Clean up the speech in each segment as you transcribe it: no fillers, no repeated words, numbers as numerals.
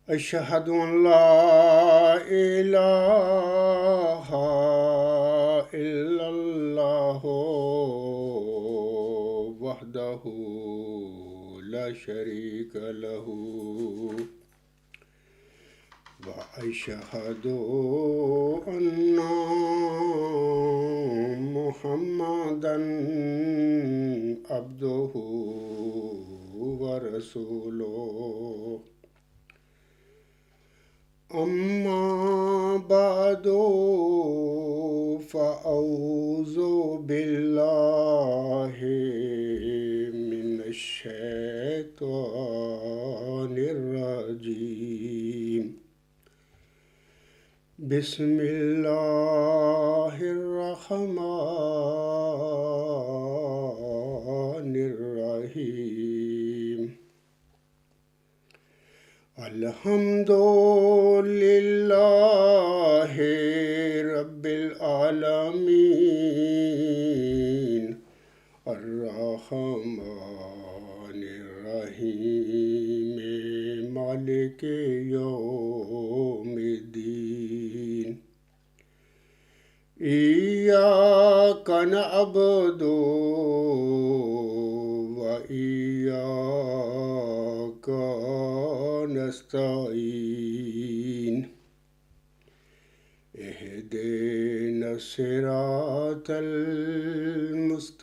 أشهد أن لا إله إلا الله وحده لا شريك له وأشهد أن محمدا عبده ورسوله أما بعد فأعوذ بالله من الشيطان الرجيم بسم الله الرحمن الرحيم الحمد لله رب العالمين الرحمن الرحيم مالك يوم الدين إياك نعبد وإياك نستعين اهدنا الصراط المستقيم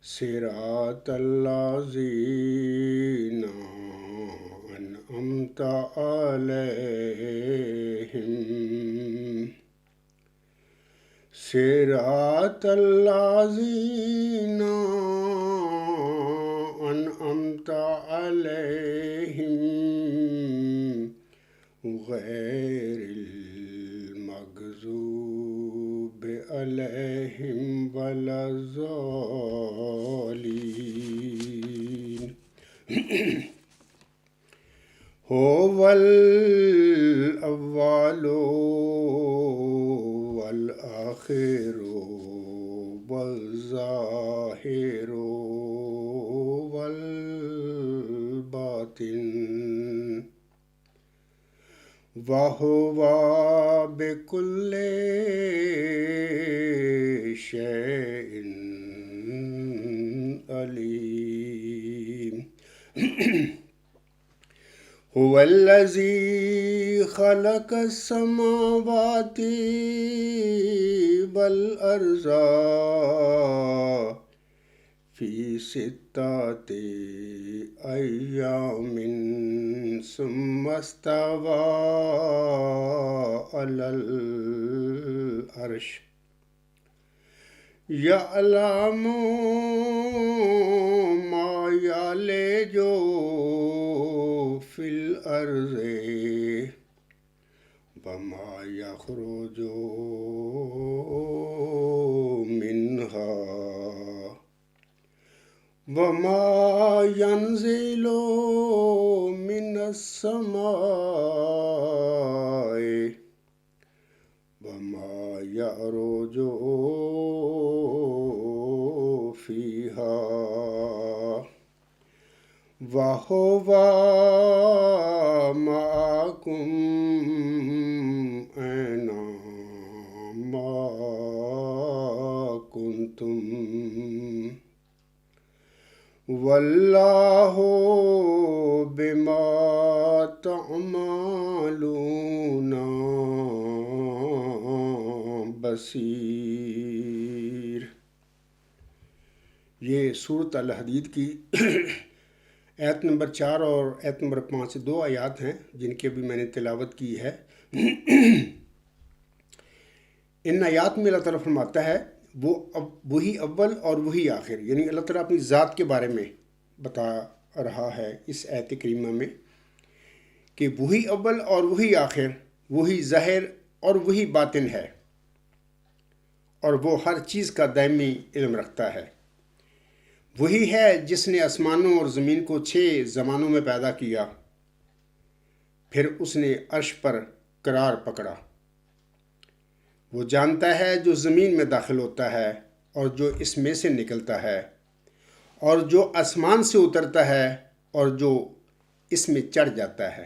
صراط الذين أنعمت عليهم صراط الذين أنعمت عليهم غير المغضوب عليهم ولا الضالين هو الأول والآخر والظاهر والباطن وهو بكل شيء عليم هو الذي خلق السماوات والأرض في 6 أيام ثم استوى على العرش يعلم ما يلج في الأرض وما يخرج منها وما ينزل من السماء وما يعرج فيها وهو معكم أينما كنتم والله بما تعملون بصیر۔ یہ سورۃ الحدید کی آیت نمبر 4 اور آیت نمبر 5 دو آیات ہیں جن کی ابھی میں نے تلاوت کی ہے۔ ان آیات میں اللہ تعالیٰ فرماتا ہے وہی اول اور وہی آخر، یعنی اللہ تعالیٰ اپنی ذات کے بارے میں بتا رہا ہے اس آیت کریمہ میں کہ وہی اول اور وہی آخر، وہی ظاہر اور وہی باطن ہے، اور وہ ہر چیز کا دائمی علم رکھتا ہے۔ وہی ہے جس نے آسمانوں اور زمین کو 6 زمانوں میں پیدا کیا، پھر اس نے عرش پر قرار پکڑا۔ وہ جانتا ہے جو زمین میں داخل ہوتا ہے اور جو اس میں سے نکلتا ہے، اور جو آسمان سے اترتا ہے اور جو اس میں چڑھ جاتا ہے،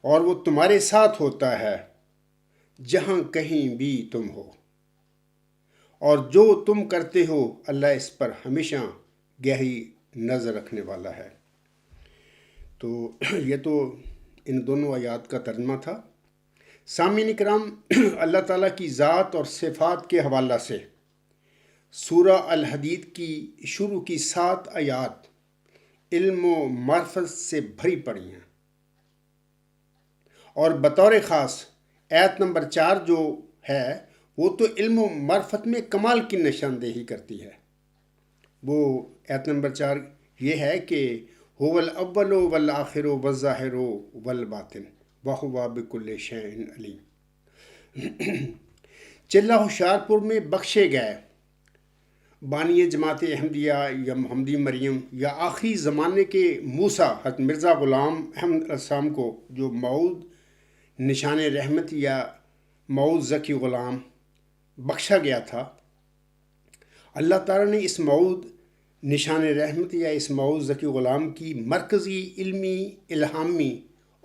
اور وہ تمہارے ساتھ ہوتا ہے جہاں کہیں بھی تم ہو، اور جو تم کرتے ہو اللہ اس پر ہمیشہ گہری نظر رکھنے والا ہے۔ تو یہ تو ان دونوں آیات کا ترجمہ تھا۔ سامعین کرام، اللہ تعالیٰ کی ذات اور صفات کے حوالہ سے سورہ الحدید کی شروع کی 7 آیات علم و معرفت سے بھری پڑی ہیں، اور بطور خاص آیت نمبر 4 جو ہے وہ تو علم و معرفت میں کمال کی نشاندہی کرتی ہے۔ وہ آیت نمبر 4 یہ ہے کہ هو الاول والآخر والظاہر والباطن وہو بکل شیء علیم۔ چلہ ہوشیارپور میں بخشے گئے بانی جماعت احمدیہ یا محمدی مریم یا آخری زمانے کے موسیٰ حضرت مرزا غلام احمد علیہ السلام کو جو موعود نشان رحمت یا موعود ذکی غلام بخشا گیا تھا، اللہ تعالیٰ نے اس موعود نشان رحمت یا اس موعود ذکی غلام کی مرکزی علمی، الہامی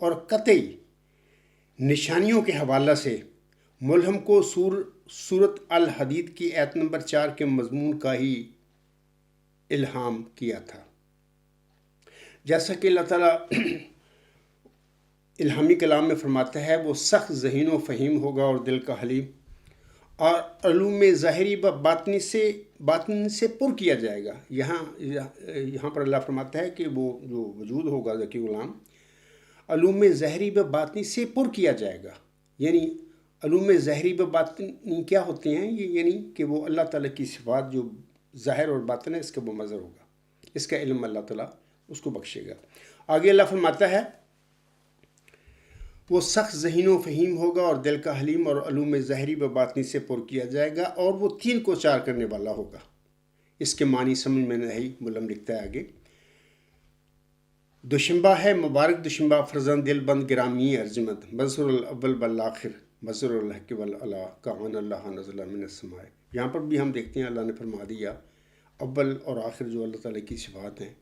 اور قطعی نشانیوں کے حوالہ سے ملہم کو سورۃ الحدید کی آیت نمبر 4 کے مضمون کا ہی الہام کیا تھا۔ جیسا کہ اللہ تعالیٰ الہامی کلام میں فرماتا ہے، وہ سخت ذہین و فہیم ہوگا اور دل کا حلیم، اور علوم ظاہری و باطن سے پر کیا جائے گا۔ یہاں پر اللہ فرماتا ہے کہ وہ جو وجود ہوگا ذکی غلام، علوم ظاہری و باطنی سے پر کیا جائے گا۔ یعنی علوم ظاہری و باطنی کیا ہوتے ہیں؟ یعنی کہ وہ اللہ تعالیٰ کی صفات جو ظاہر اور باطن ہے اس کا وہ مظہر ہوگا، اس کا علم اللہ تعالیٰ اس کو بخشے گا۔ آگے اللہ فرماتا ہے، وہ سخت ذہین و فہیم ہوگا اور دل کا حلیم، اور علوم ظاہری و باطنی سے پر کیا جائے گا، اور وہ 3 کو 4 کرنے والا ہوگا۔ اس کے معنی سمجھ میں نہیں، ملم لکھتا ہے آگے، دوشنبہ ہے مبارک دوشنبہ، فرزند دل بند گرامی ارجمند، مظہر الاول والآخر، مظہر الحق والعلا، کان اللہ نزل من السماء۔ یہاں پر بھی ہم دیکھتے ہیں اللہ نے فرما دیا اول اور آخر جو اللہ تعالیٰ کی صفات ہیں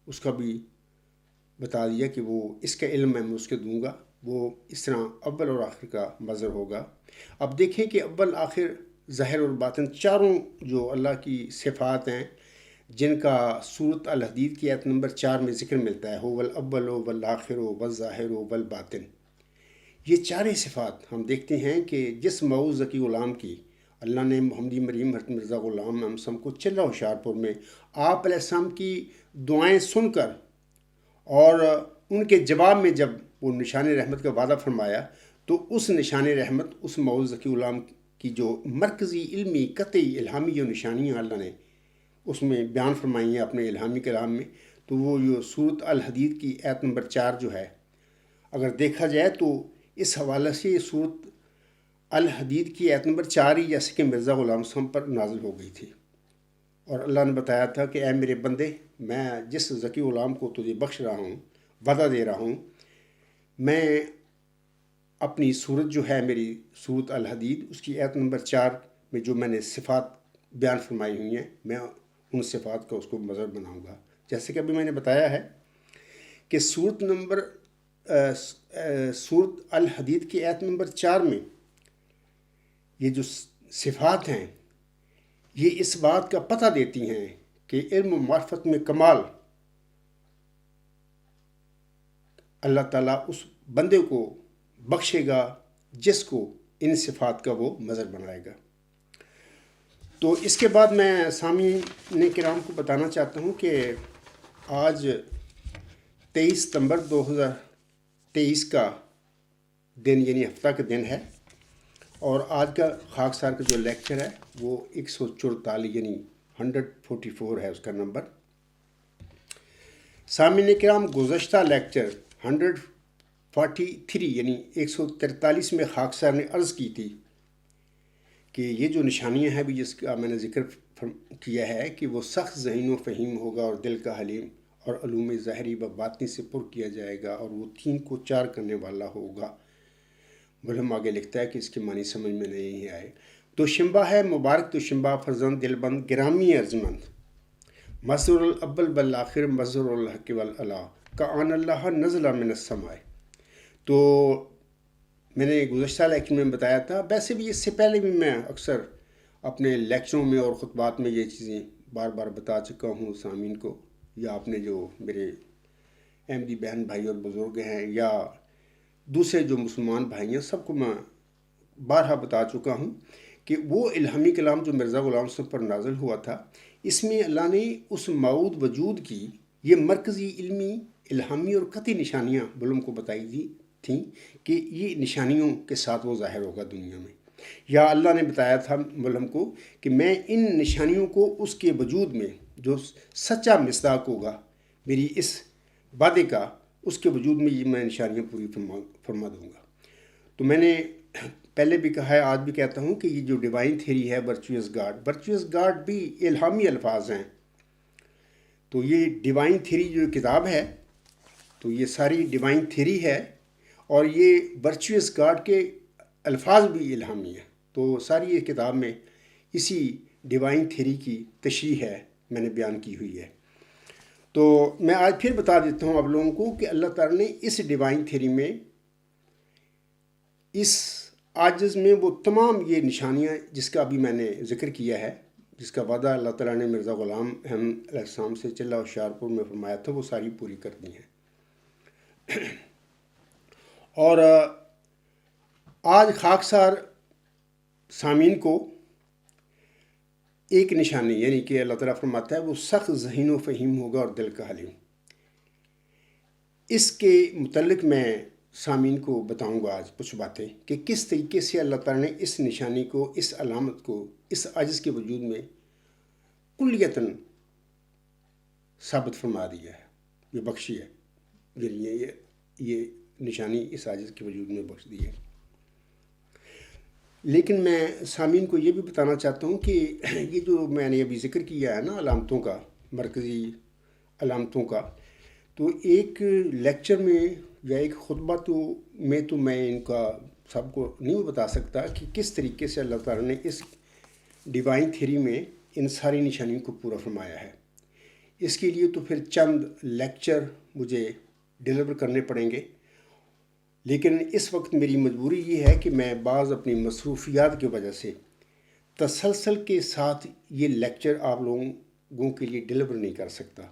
اس کا بھی بتا دیا کہ وہ اس کا علم میں اس کے دوں گا، وہ اس طرح اول اور آخر کا مظہر ہوگا۔ اب دیکھیں کہ اول، آخر، ظاہر اور باطن چاروں جو اللہ کی صفات ہیں جن کا سورۃ الحدید کی آیت نمبر 4 میں ذکر ملتا ہے، هو الاول والآخر والظاہر والباطن، یہ چاریں صفات ہم دیکھتے ہیں کہ جس موعود ذکی غلام کی اللہ نے محمدی مریم حضرت مرزا غلام امسم کو چلہ ہوشیارپور میں آپ علیہ السلام کی دعائیں سن کر اور ان کے جواب میں جب وہ نشان رحمت کا وعدہ فرمایا، تو اس نشان رحمت، اس موعود ذکی غلام کی جو مرکزی علمی قطعی الہامی جو نشانیاں اللہ نے اس میں بیان فرمائی ہیں اپنے الہامی کلام میں، تو وہ جو سورۃ الحدید کی آیت نمبر 4 جو ہے، اگر دیکھا جائے تو اس حوالے سے سورۃ الحدید کی آیت نمبر 4 ہی جیسے کہ مرزا غلام صاحب پر نازل ہو گئی تھی، اور اللہ نے بتایا تھا کہ اے میرے بندے، میں جس ذکی غلام کو تجھے بخش رہا ہوں، وعدہ دے رہا ہوں، میں اپنی صورت جو ہے میری سورۃ الحدید اس کی آیت نمبر 4 میں جو میں نے صفات بیان فرمائی ہوئی ہیں، میں ان صفات کا اس کو مظہر بناؤں گا۔ جیسے کہ ابھی میں نے بتایا ہے کہ سورۃ الحدید کی آیت نمبر 4 میں یہ جو صفات ہیں یہ اس بات کا پتہ دیتی ہیں کہ علم و معرفت میں کمال اللہ تعالیٰ اس بندے کو بخشے گا جس کو ان صفات کا وہ مظہر بنائے گا۔ تو اس کے بعد میں سامعین کرام کو بتانا چاہتا ہوں کہ آج 23 ستمبر 2023 کا دن یعنی ہفتہ کا دن ہے، اور آج کا خاکسار کا جو لیکچر ہے وہ 144 یعنی 144 ہے اس کا نمبر۔ سامعین کرام، گزشتہ لیکچر 143 یعنی 143 میں خاکسار نے عرض کی تھی کہ یہ جو نشانیاں ہیں بھی جس کا میں نے ذکر کیا ہے کہ وہ سخت ذہین و فہیم ہوگا اور دل کا حلیم، اور علوم ظاہری و باطنی سے پر کیا جائے گا، اور وہ 3 کو 4 کرنے والا ہوگا۔ ملہم آگے لکھتا ہے کہ اس کے معنی سمجھ میں نہیں آئے۔ دوشنبہ ہے مبارک دوشنبہ، فرزند دل بند گرامی ارجمند، مظہر الاول بالآخر مظہر الحق والعلا کان اللہ نزل من السماء. تو میں نے گزشتہ لیکچر میں بتایا تھا، ویسے بھی اس سے پہلے بھی میں اکثر اپنے لیکچروں میں اور خطبات میں یہ چیزیں بار بار بتا چکا ہوں سامعین کو، یا اپنے جو میرے احمدی بہن بھائی اور بزرگ ہیں یا دوسرے جو مسلمان بھائی ہیں، سب کو میں بارہا بتا چکا ہوں کہ وہ الہامی کلام جو مرزا غلام صاحب پر نازل ہوا تھا، اس میں اللہ نے اس موعود وجود کی یہ مرکزی علمی الہامی اور قطعی نشانیاں بلوم کو بتائی دی تھیں کہ یہ نشانیوں کے ساتھ وہ ظاہر ہوگا دنیا میں. یا اللہ نے بتایا تھا ملہم کو کہ میں ان نشانیوں کو اس کے وجود میں جو سچا مصداق ہوگا میری اس وعدے کا، اس کے وجود میں یہ میں نشانیاں پوری فرما دوں گا. تو میں نے پہلے بھی کہا ہے، آج بھی کہتا ہوں کہ یہ جو ڈیوائن تھیری ہے ورچوئس گاڈ بھی الہامی الفاظ ہیں. تو یہ ڈیوائن تھیری جو کتاب ہے، تو یہ ساری ڈیوائن تھیری ہے، اور یہ ورچوئس گاڈ کے الفاظ بھی الہامی ہیں. تو ساری یہ کتاب میں اسی ڈیوائن تھیری کی تشریح ہے میں نے بیان کی ہوئی ہے. تو میں آج پھر بتا دیتا ہوں آپ لوگوں کو کہ اللہ تعالیٰ نے اس ڈیوائن تھیری میں، اس عاجز میں وہ تمام یہ نشانیاں جس کا ابھی میں نے ذکر کیا ہے، جس کا وعدہ اللہ تعالیٰ نے مرزا غلام احمد علیہ السلام سے چلہ ہوشیارپور میں فرمایا تھا، وہ ساری پوری کر دی ہیں. اور آج خاکسار سامعین کو ایک نشانی، یعنی کہ اللہ تعالیٰ فرماتا ہے وہ سخت ذہین و فہیم ہوگا اور دل کا حلیم. اس کے متعلق میں سامعین کو بتاؤں گا آج کچھ باتیں کہ کس طریقے سے اللہ تعالیٰ نے اس نشانی کو، اس علامت کو اس عاجز کے وجود میں کلیتاً ثابت فرما دیا ہے، یہ بخشی ہے، یعنی یہ نشانی اس عاجز کے وجود میں بخش دی ہے. لیکن میں سامعین کو یہ بھی بتانا چاہتا ہوں کہ یہ جو میں نے ابھی ذکر کیا ہے نا علامتوں کا، مرکزی علامتوں کا، تو ایک لیکچر میں یا ایک خطبہ تو میں ان کا سب کو نہیں بتا سکتا کہ کس طریقے سے اللہ تعالیٰ نے اس ڈیوائن تھیری میں ان ساری نشانیوں کو پورا فرمایا ہے. اس کے لیے تو پھر چند لیکچر مجھے ڈیلیور کرنے پڑیں گے، لیکن اس وقت میری مجبوری یہ ہے کہ میں بعض اپنی مصروفیات کی وجہ سے تسلسل کے ساتھ یہ لیکچر آپ لوگوں کے لیے ڈیلیور نہیں کر سکتا.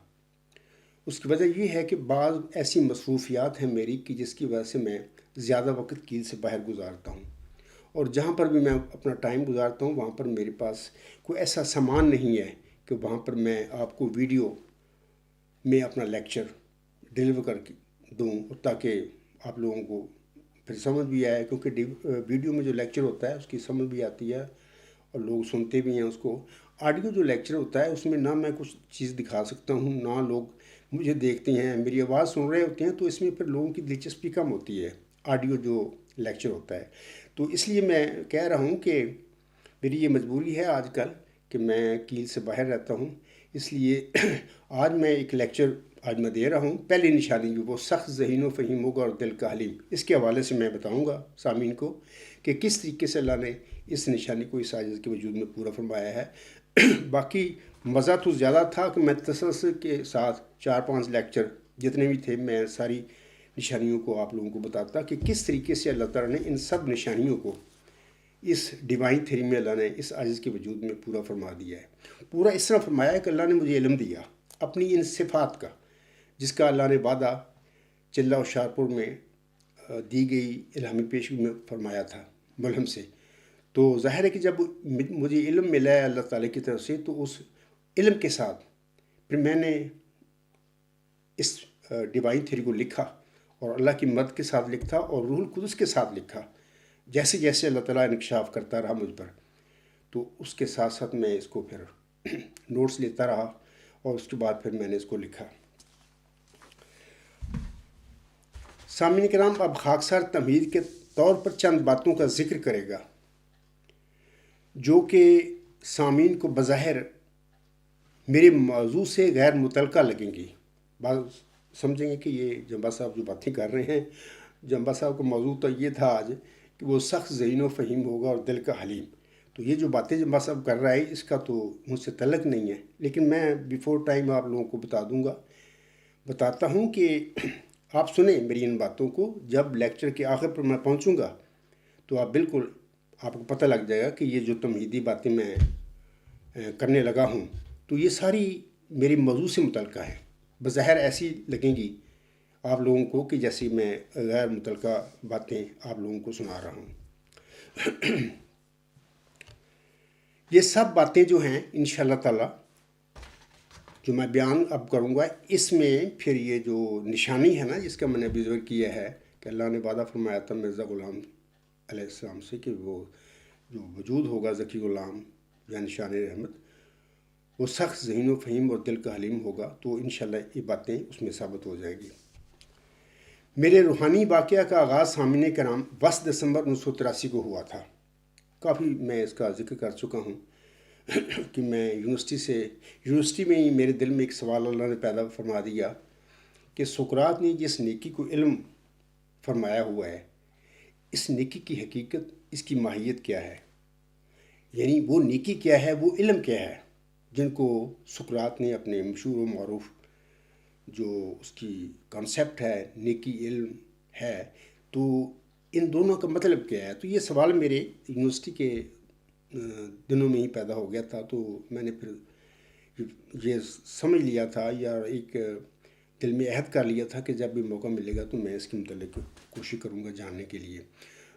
اس کی وجہ یہ ہے کہ بعض ایسی مصروفیات ہیں میری کہ جس کی وجہ سے میں زیادہ وقت کیل سے باہر گزارتا ہوں، اور جہاں پر بھی میں اپنا ٹائم گزارتا ہوں وہاں پر میرے پاس کوئی ایسا سامان نہیں ہے کہ وہاں پر میں آپ کو ویڈیو میں اپنا لیکچر ڈیلیور کر کے دوں، تاکہ آپ لوگوں کو پھر سمجھ بھی آئے، کیونکہ ویڈیو میں جو لیکچر ہوتا ہے اس کی سمجھ بھی آتی ہے اور لوگ سنتے بھی ہیں اس کو. آڈیو جو لیکچر ہوتا ہے اس میں نہ میں کچھ چیز دکھا سکتا ہوں، نہ لوگ مجھے دیکھتے ہیں، میری آواز سن رہے ہوتے ہیں، تو اس میں پھر لوگوں کی دلچسپی کم ہوتی ہے آڈیو جو لیکچر ہوتا ہے. تو اس لیے میں کہہ رہا ہوں کہ میری یہ مجبوری ہے آج کل کہ میں کیل سے باہر رہتا ہوں، اس لیے آج میں ایک لیکچر میں دے رہا ہوں. پہلی نشانی جو وہ سخت ذہین و فہیم ہوگا اور دل کا حلیم، اس کے حوالے سے میں بتاؤں گا سامعین کو کہ کس طریقے سے اللہ نے اس نشانی کو اس عاجز کے وجود میں پورا فرمایا ہے. باقی مزہ تو زیادہ تھا کہ میں تسلسل کے ساتھ 4-5 لیکچر جتنے بھی تھے میں ساری نشانیوں کو آپ لوگوں کو بتاتا کہ کس طریقے سے اللہ تعالیٰ نے ان سب نشانیوں کو اس ڈیوائن تھیری میں اللہ نے اس عاجز کے وجود میں پورا فرما دیا ہے. پورا اس طرح فرمایا ہے کہ اللہ نے مجھے علم دیا اپنی ان صفات کا، جس کا اللہ نے وعدہ چلہ ہوشیارپور میں دی گئی الہامی پیشگی میں فرمایا تھا ملہم سے. تو ظاہر ہے کہ جب مجھے علم ملا ہے اللہ تعالیٰ کی طرف سے، تو اس علم کے ساتھ پھر میں نے اس ڈیوائن تھیری کو لکھا، اور اللہ کی مدد کے ساتھ لکھا اور روح القدس کے ساتھ لکھا. جیسے جیسے اللہ تعالیٰ انکشاف کرتا رہا مجھ پر، تو اس کے ساتھ ساتھ میں اس کو پھر نوٹس لیتا رہا، اور اس کے بعد پھر میں نے اس کو لکھا. سامعین کرام، اب خاکسار تمہید کے طور پر چند باتوں کا ذکر کرے گا جو کہ سامعین کو بظاہر میرے موضوع سے غیر متعلقہ لگیں گی. بعض سمجھیں گے کہ یہ جنبا صاحب جو باتیں کر رہے ہیں، جنبا صاحب کا موضوع تو یہ تھا آج کہ وہ سخت ذہین و فہیم ہوگا اور دل کا حلیم. تو تو یہ جو باتیں جو بس اب کر رہا ہے اس کا تو مجھ سے تعلق نہیں ہے، لیکن میں بیفور ٹائم آپ لوگوں کو بتاتا ہوں کہ آپ سنیں میری ان باتوں کو. جب لیکچر کے آخر پر میں پہنچوں گا تو آپ کو پتہ لگ جائے گا کہ یہ جو تمہیدی باتیں میں کرنے لگا ہوں تو یہ ساری میری موضوع سے متعلقہ ہے. بظاہر ایسی لگیں گی آپ لوگوں کو کہ جیسے میں غیر متعلقہ باتیں آپ لوگوں کو سنا رہا ہوں. یہ سب باتیں جو ہیں انشاءاللہ تعالی جو میں بیان اب کروں گا، اس میں پھر یہ جو نشانی ہے نا جس کا میں نے ابھی ذکر کیا ہے کہ اللہ نے وعدہ فرمایا تھا مرزا غلام علیہ السلام سے کہ وہ جو وجود ہوگا ذکی غلام یا نشان رحمت، وہ سخت ذہین و فہیم اور دل کا حلیم ہوگا. تو انشاءاللہ یہ باتیں اس میں ثابت ہو جائیں گی. میرے روحانی واقعہ کا آغاز سامعین کرام 10 دسمبر 1983 کو ہوا تھا. کافی میں اس کا ذکر کر چکا ہوں کہ میں یونیورسٹی میں ہی میرے دل میں ایک سوال اللہ نے پیدا فرما دیا کہ سقراط نے جس نیکی کو علم فرمایا ہوا ہے، اس نیکی کی حقیقت، اس کی ماہیت کیا ہے؟ یعنی وہ نیکی کیا ہے، وہ علم کیا ہے جن کو سقراط نے اپنے مشہور و معروف جو اس کی کانسیپٹ ہے نیکی علم ہے، تو ان دونوں کا مطلب کیا ہے؟ تو یہ سوال میرے یونیورسٹی کے دنوں میں ہی پیدا ہو گیا تھا. تو میں نے پھر یہ سمجھ لیا تھا یا ایک دل میں عہد کر لیا تھا کہ جب بھی موقع ملے گا تو میں اس کے متعلق کوشش کروں گا جاننے کے لیے.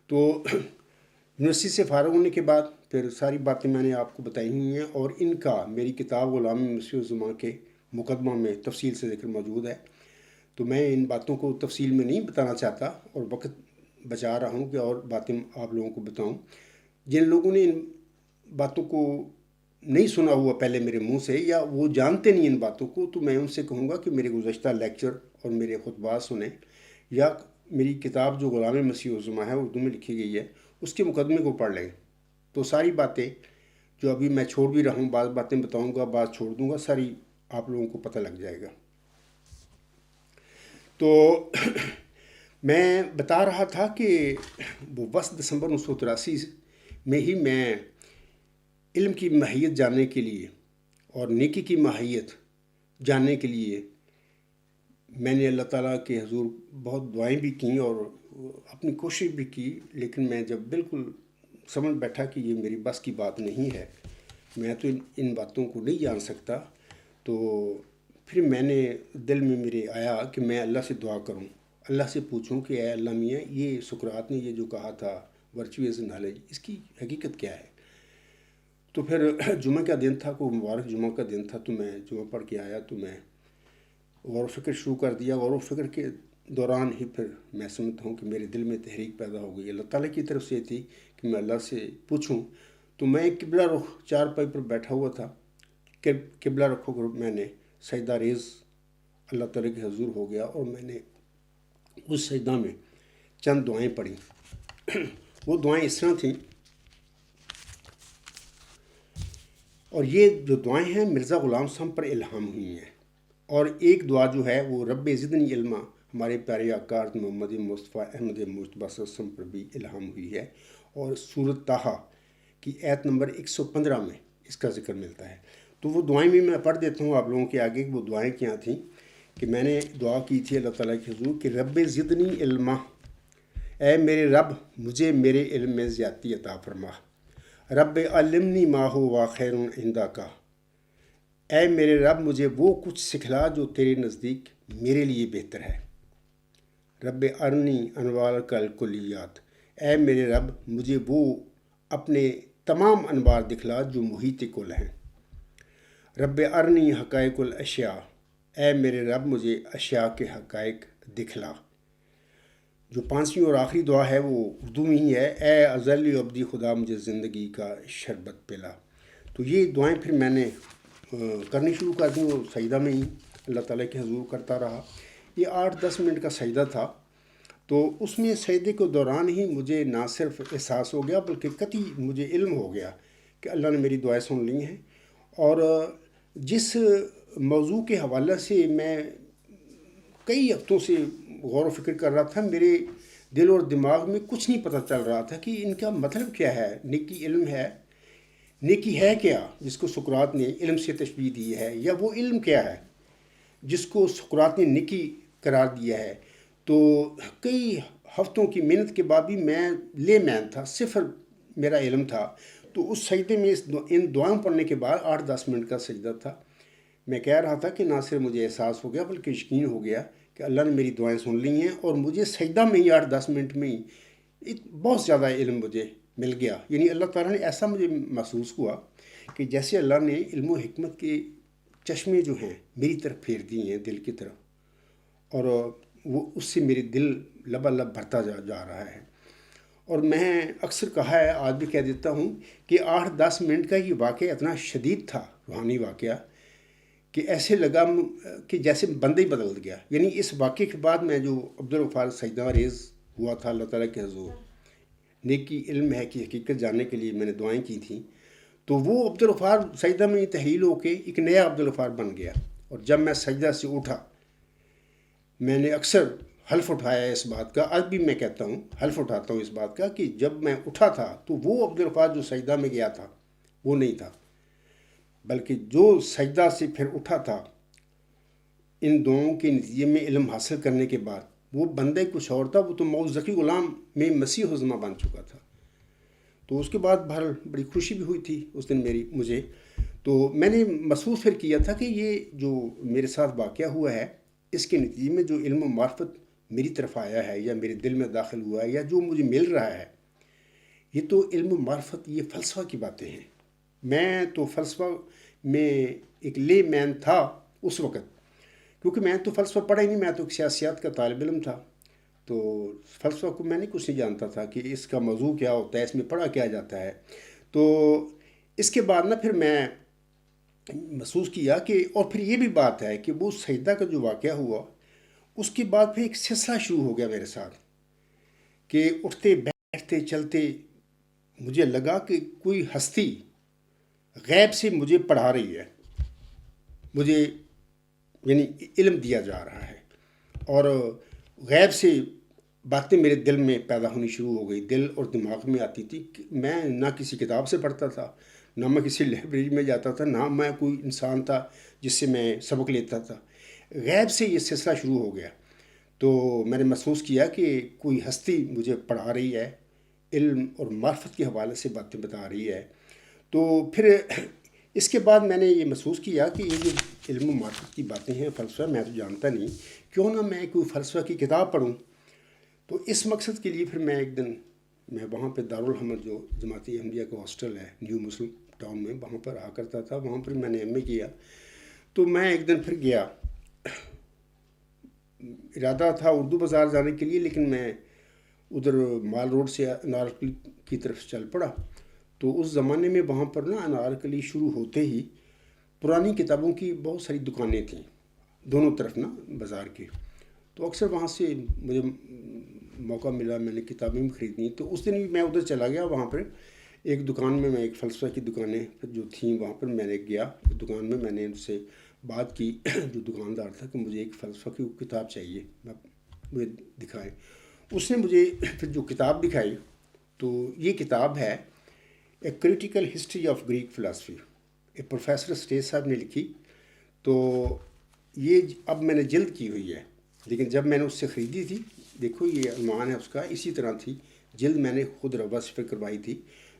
تو یونیورسٹی سے فارغ ہونے کے بعد پھر ساری باتیں میں نے آپ کو بتائی ہوئی ہیں، اور ان کا میری کتاب غلام مسیح الزمان کے مقدمہ میں تفصیل سے ذکر موجود ہے. تو میں ان باتوں کو تفصیل میں نہیں بتانا چاہتا اور وقت بچا رہا ہوں کہ اور باتیں آپ لوگوں کو بتاؤں. جن لوگوں نے ان باتوں کو نہیں سنا ہوا پہلے میرے منہ سے یا وہ جانتے نہیں ان باتوں کو، تو میں ان سے کہوں گا کہ میرے گزشتہ لیکچر اور میرے خطبات سنیں، یا میری کتاب جو غلام مسیح الزمان ہے اردو میں لکھی گئی ہے اس کے مقدمے کو پڑھ لیں. تو ساری باتیں جو ابھی میں چھوڑ بھی رہا ہوں، بعض باتیں بتاؤں گا، بعض چھوڑ دوں گا، ساری آپ لوگوں کو پتہ لگ جائے گا. تو میں بتا رہا تھا کہ وہ 10 دسمبر 1983 میں ہی میں علم کی ماہیت جاننے کے لیے اور نیکی کی ماہیت جاننے کے لیے میں نے اللہ تعالیٰ کے حضور بہت دعائیں بھی کیں اور اپنی کوشش بھی کی. لیکن میں جب بالکل سمجھ بیٹھا کہ یہ میری بس کی بات نہیں ہے، میں تو ان باتوں کو نہیں جان سکتا، تو پھر میں نے دل میں میرے آیا کہ میں اللہ سے دعا کروں، اللہ سے پوچھوں کہ اے اللہ میاں، یہ سقراط نے یہ جو کہا تھا ورچو ایز نالج، اس کی حقیقت کیا ہے؟ تو پھر جمعہ کا دن تھا، کوئی مبارک جمعہ کا دن تھا، تو میں جمعہ پڑھ کے آیا تو میں غور و فکر شروع کر دیا. غور و فکر کے دوران ہی پھر میں سمجھتا ہوں کہ میرے دل میں تحریک پیدا ہو گئی. اللہ تعالیٰ کی طرف سے تھی کہ میں اللہ سے پوچھوں. تو میں قبلہ رخ چارپائی پر بیٹھا ہوا تھا، قبلہ رخ ہو کر میں نے سجدہ ریز اللہ تعالیٰ کے حضور ہو گیا، اور میں نے اس سجدہ میں چند دعائیں پڑھیں. وہ دعائیں اس طرح تھیں، اور یہ جو دعائیں ہیں مرزا غلام صاحب پر الہام ہوئی ہیں. اور ایک دعا جو ہے وہ رب زدنی علما ہمارے پیارے آقا محمد مصطفیٰ احمد مجتبیٰ صلی اللہ علیہ وسلم پر بھی الہام ہوئی ہے، اور سورۃ طٰہٰ کی آیت نمبر 115 میں اس کا ذکر ملتا ہے. تو وہ دعائیں بھی میں پڑھ دیتا ہوں آپ لوگوں کے آگے. وہ دعائیں کیا تھیں کہ میں نے دعا کی تھی اللہ تعالیٰ کے حضور کہ رب زدنی علما، اے میرے رب مجھے میرے علم میں زیادتی عطا فرما. رب علمنی ما ہوا خیر عندک، اے میرے رب مجھے وہ کچھ سکھلا جو تیرے نزدیک میرے لیے بہتر ہے. رب ارنی انوار کلیات، اے میرے رب مجھے وہ اپنے تمام انوار دکھلا جو محیط کل ہیں. رب ارنی حقائق الاشیاء، اے میرے رب مجھے اشیاء کے حقائق دکھلا. جو پانچویں اور آخری دعا ہے وہ اردو میں ہی ہے، اے ازلی عبدی خدا مجھے زندگی کا شربت پلا. تو یہ دعائیں پھر میں نے کرنی شروع کر دیں، اور سجدہ میں ہی اللہ تعالیٰ کے حضور کرتا رہا. یہ 8-10 منٹ کا سجدہ تھا. تو اس میں سجدے کے دوران ہی مجھے نہ صرف احساس ہو گیا بلکہ قطعی مجھے علم ہو گیا کہ اللہ نے میری دعائیں سن لی ہیں. اور جس موضوع کے حوالے سے میں کئی ہفتوں سے غور و فکر کر رہا تھا، میرے دل اور دماغ میں کچھ نہیں پتہ چل رہا تھا کہ ان کا مطلب کیا ہے. نیکی علم ہے نیکی ہے کیا جس کو سقراط نے علم سے تشبیہ دی ہے، یا وہ علم کیا ہے جس کو سقراط نے نیکی قرار دیا ہے؟ تو کئی ہفتوں کی محنت کے بعد بھی میں لے مین تھا، صفر میرا علم تھا. تو اس سجدے میں ان دعاؤں پڑھنے کے بعد 8-10 منٹ کا سجدہ تھا. میں کہہ رہا تھا کہ نہ صرف مجھے احساس ہو گیا بلکہ یقین ہو گیا کہ اللہ نے میری دعائیں سن لی ہیں، اور مجھے سجدہ میں ہی 8-10 منٹ میں ہی بہت زیادہ علم مجھے مل گیا. یعنی اللہ تعالیٰ نے ایسا مجھے محسوس ہوا کہ جیسے اللہ نے علم و حکمت کے چشمے جو ہیں میری طرف پھیر دی ہیں دل کی طرف، اور وہ اس سے میرے دل لبالب بھرتا جا رہا ہے. اور میں اکثر کہا ہے، آج بھی کہہ دیتا ہوں کہ 8-10 منٹ کا یہ واقعہ اتنا شدید تھا، روحانی واقعہ، کہ ایسے لگا کہ جیسے بندہ ہی بدل گیا. یعنی اس واقعے کے بعد میں جو عبدالغفار سجدہ ریز ہوا تھا اللہ تعالیٰ کے حضور، نیکی علم ہے کہ حقیقت جاننے کے لیے میں نے دعائیں کی تھیں، تو وہ عبدالغفار سجدہ میں تحلیل ہو کے ایک نیا عبدالغفار بن گیا. اور جب میں سجدہ سے اٹھا، میں نے اکثر حلف اٹھایا اس بات کا، آج بھی میں کہتا ہوں، حلف اٹھاتا ہوں اس بات کا، کہ جب میں اٹھا تھا تو وہ عبدالغفار جو سجدہ میں گیا تھا وہ نہیں تھا، بلکہ جو سجدہ سے پھر اٹھا تھا ان دعاؤں کے نتیجے میں علم حاصل کرنے کے بعد، وہ بندہ کچھ اور تھا. وہ تو موت ذکی غلام میں مسیح الزماں بن چکا تھا. تو اس کے بعد بڑی خوشی بھی ہوئی تھی اس دن مجھے. تو میں نے محسوس پھر کیا تھا کہ یہ جو میرے ساتھ واقعہ ہوا ہے، اس کے نتیجے میں جو علم و معرفت میری طرف آیا ہے یا میرے دل میں داخل ہوا ہے یا جو مجھے مل رہا ہے، یہ تو علم و معرفت، یہ فلسفہ کی باتیں ہیں. میں تو فلسفہ میں ایک لے مین تھا اس وقت، کیونکہ میں تو فلسفہ پڑھا ہی نہیں، میں تو ایک سیاسیات کا طالب علم تھا. تو فلسفہ کو میں کچھ نہیں جانتا تھا کہ اس کا موضوع کیا ہوتا ہے، اس میں پڑھا کیا جاتا ہے. تو اس کے بعد پھر میں محسوس کیا کہ، اور پھر یہ بھی بات ہے کہ وہ سجدہ کا جو واقعہ ہوا، اس کے بعد پھر ایک سلسلہ شروع ہو گیا میرے ساتھ، کہ اٹھتے بیٹھتے چلتے مجھے لگا کہ کوئی ہستی غیب سے مجھے پڑھا رہی ہے، مجھے یعنی علم دیا جا رہا ہے، اور غیب سے باتیں میرے دل میں پیدا ہونی شروع ہو گئی، دل اور دماغ میں آتی تھی. میں نہ کسی کتاب سے پڑھتا تھا، نہ میں کسی لائبریری میں جاتا تھا، نہ میں کوئی انسان تھا جس سے میں سبق لیتا تھا. غیب سے یہ سلسلہ شروع ہو گیا. تو میں نے محسوس کیا کہ کوئی ہستی مجھے پڑھا رہی ہے، علم اور معرفت کے حوالے سے باتیں بتا رہی ہے. تو پھر اس کے بعد میں نے یہ محسوس کیا کہ یہ جو علم و معرفت کی باتیں ہیں، فلسفہ میں تو جانتا نہیں، کیوں نہ میں کوئی فلسفہ کی کتاب پڑھوں. تو اس مقصد کے لیے پھر میں ایک دن میں وہاں پہ دارالحمد جو جماعت احمدیہ کا ہاسٹل ہے نیو مسلم ٹاؤن میں، وہاں پر آ کرتا تھا، وہاں پر میں نے ایم اے کیا. تو میں ایک دن پھر گیا، ارادہ تھا اردو بازار جانے کے لیے، لیکن میں ادھر مال روڈ سے انارکلی کی طرف چل پڑا. تو اس زمانے میں وہاں پر انارکلی شروع ہوتے ہی پرانی کتابوں کی بہت ساری دکانیں تھیں دونوں طرف بازار کے. تو اکثر وہاں سے مجھے موقع ملا، میں نے کتابیں بھی خریدنی. تو اس دن بھی میں ادھر چلا گیا، وہاں پر ایک دکان میں ایک فلسفہ کی دکانیں جو تھیں وہاں پر میں نے گیا. دکان میں نے ان سے بات کی، جو دکاندار تھا، کہ مجھے ایک فلسفہ کی کتاب چاہیے، مجھے دکھائیں. اس نے مجھے پھر جو کتاب دکھائی، تو یہ کتاب ہے a critical history of Greek philosophy, ایک پروفیسر اسٹیج صاحب نے لکھی. تو یہ اب میں نے جلد کی ہوئی ہے، لیکن جب میں نے اس سے خریدی تھی، دیکھو یہ عنوان ہے اس کا، اسی طرح تھی جلد، میں نے خود ربا سے کروائی تھی.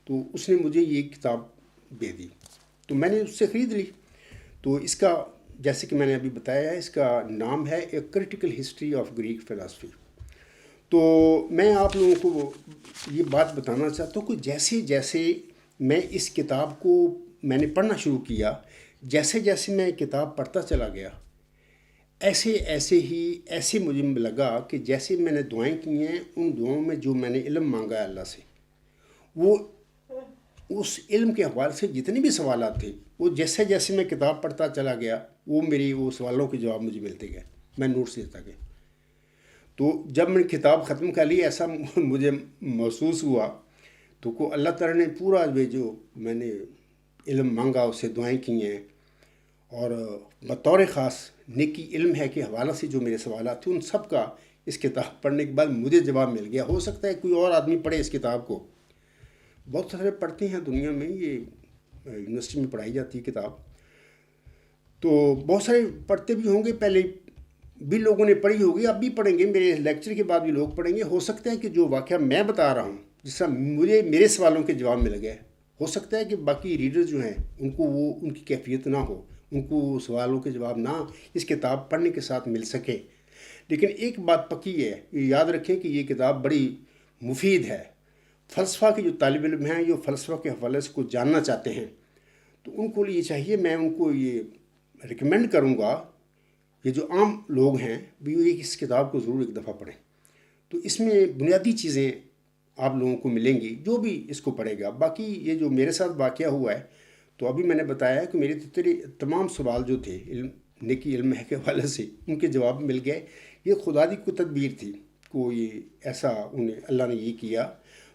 تو اس نے مجھے یہ کتاب دے دی، تو میں نے اس سے خرید لی. تو اس کا، جیسے کہ میں نے ابھی بتایا ہے، اس کا نام ہے a critical history of Greek philosophy. تو میں آپ لوگوں کو یہ بات بتانا چاہتا ہوں کہ جیسے جیسے میں اس کتاب کو میں نے پڑھنا شروع کیا، جیسے جیسے میں کتاب پڑھتا چلا گیا، ایسے مجھے لگا کہ جیسے میں نے دعائیں کی ہیں، ان دعاؤں میں جو میں نے علم مانگا ہے اللہ سے، وہ اس علم کے حوالے سے جتنے بھی سوالات تھے، وہ جیسے جیسے میں کتاب پڑھتا چلا گیا، وہ سوالوں کے جواب مجھے ملتے گئے، میں نوٹس دیتا گیا. تو جب میں نے کتاب ختم کر لی، ایسا مجھے محسوس ہوا تو اللہ تعالیٰ نے پورا جو میں نے علم مانگا، اسے دعائیں کی ہیں، اور بطور خاص نیکی علم ہے کے حوالہ سے جو میرے سوالات تھے، ان سب کا اس کتاب پڑھنے کے بعد مجھے جواب مل گیا. ہو سکتا ہے کوئی اور آدمی پڑھے اس کتاب کو، بہت سارے پڑھتے ہیں دنیا میں، یہ یونیورسٹی میں پڑھائی جاتی ہے کتاب. تو بہت سارے پڑھتے بھی ہوں گے، پہلے بھی لوگوں نے پڑھی ہوگی، اب بھی پڑھیں گے، میرے لیکچر کے بعد بھی لوگ پڑھیں گے. ہو سکتا ہے کہ جو واقعہ میں بتا رہا ہوں، جس طرح مجھے میرے سوالوں کے جواب مل گئے، ہو سکتا ہے کہ باقی ریڈر جو ہیں ان کو وہ ان کی کیفیت نہ ہو، ان کو سوالوں کے جواب نہ اس کتاب پڑھنے کے ساتھ مل سکے. لیکن ایک بات پکی ہے، یہ یاد رکھیں کہ یہ کتاب بڑی مفید ہے. فلسفہ کے جو طالب علم ہیں، جو فلسفہ کے حوالے سے کو جاننا چاہتے ہیں، تو ان کو یہ چاہیے، میں ان کو یہ ریکمینڈ کروں گا، یہ جو عام لوگ ہیں بھی یہ اس کتاب کو ضرور ایک دفعہ پڑھیں. تو اس میں بنیادی چیزیں آپ لوگوں کو ملیں گی جو بھی اس کو پڑھے گا. باقی یہ جو میرے ساتھ واقعہ ہوا ہے، تو ابھی میں نے بتایا کہ میرے تمام سوال جو تھے نیکی علم ہے کے حوالے سے، ان کے جواب مل گئے. یہ خدا کی کوئی تدبیر تھی، کوئی ایسا انہیں اللہ نے یہ کیا.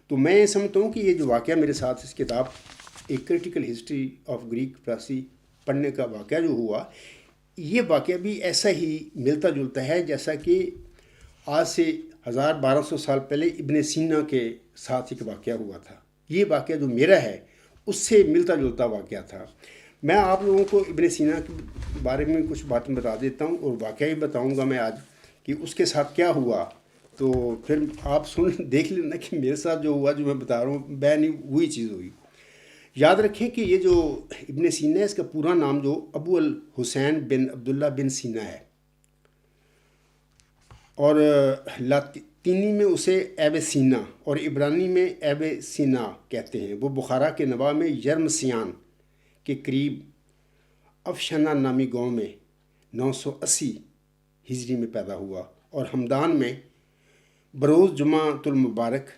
تو میں سمجھتا ہوں کہ یہ جو واقعہ میرے ساتھ اس کتاب ایک critical history of Greek philosophy پڑھنے کا واقعہ جو ہوا، یہ واقعہ بھی ایسا ہی ملتا جلتا ہے جیسا کہ آج سے 1200 سال پہلے ابن سینا کے ساتھ ایک واقعہ ہوا تھا. یہ واقعہ جو میرا ہے اس سے ملتا جلتا واقعہ تھا. میں آپ لوگوں کو ابن سینا کے بارے میں کچھ باتیں بتا دیتا ہوں، اور واقعہ بھی بتاؤں گا میں آج کہ اس کے ساتھ کیا ہوا. تو پھر آپ دیکھ لینا کہ میرے ساتھ جو ہوا، جو میں بتا رہا ہوں، نہیں وہی چیز ہوئی. یاد رکھیں کہ یہ جو ابن سینا ہے، اس کا پورا نام جو ابو الحسین بن عبداللہ بن سینا ہے، اور لاطینی میں اسے ایب سینا اور عبرانی میں ایب سینا کہتے ہیں. وہ بخارا کے نواح میں یرمسیان کے قریب افشنا نامی گاؤں میں 980 ہجری میں پیدا ہوا، اور ہمدان میں بروز جمعۃ المبارک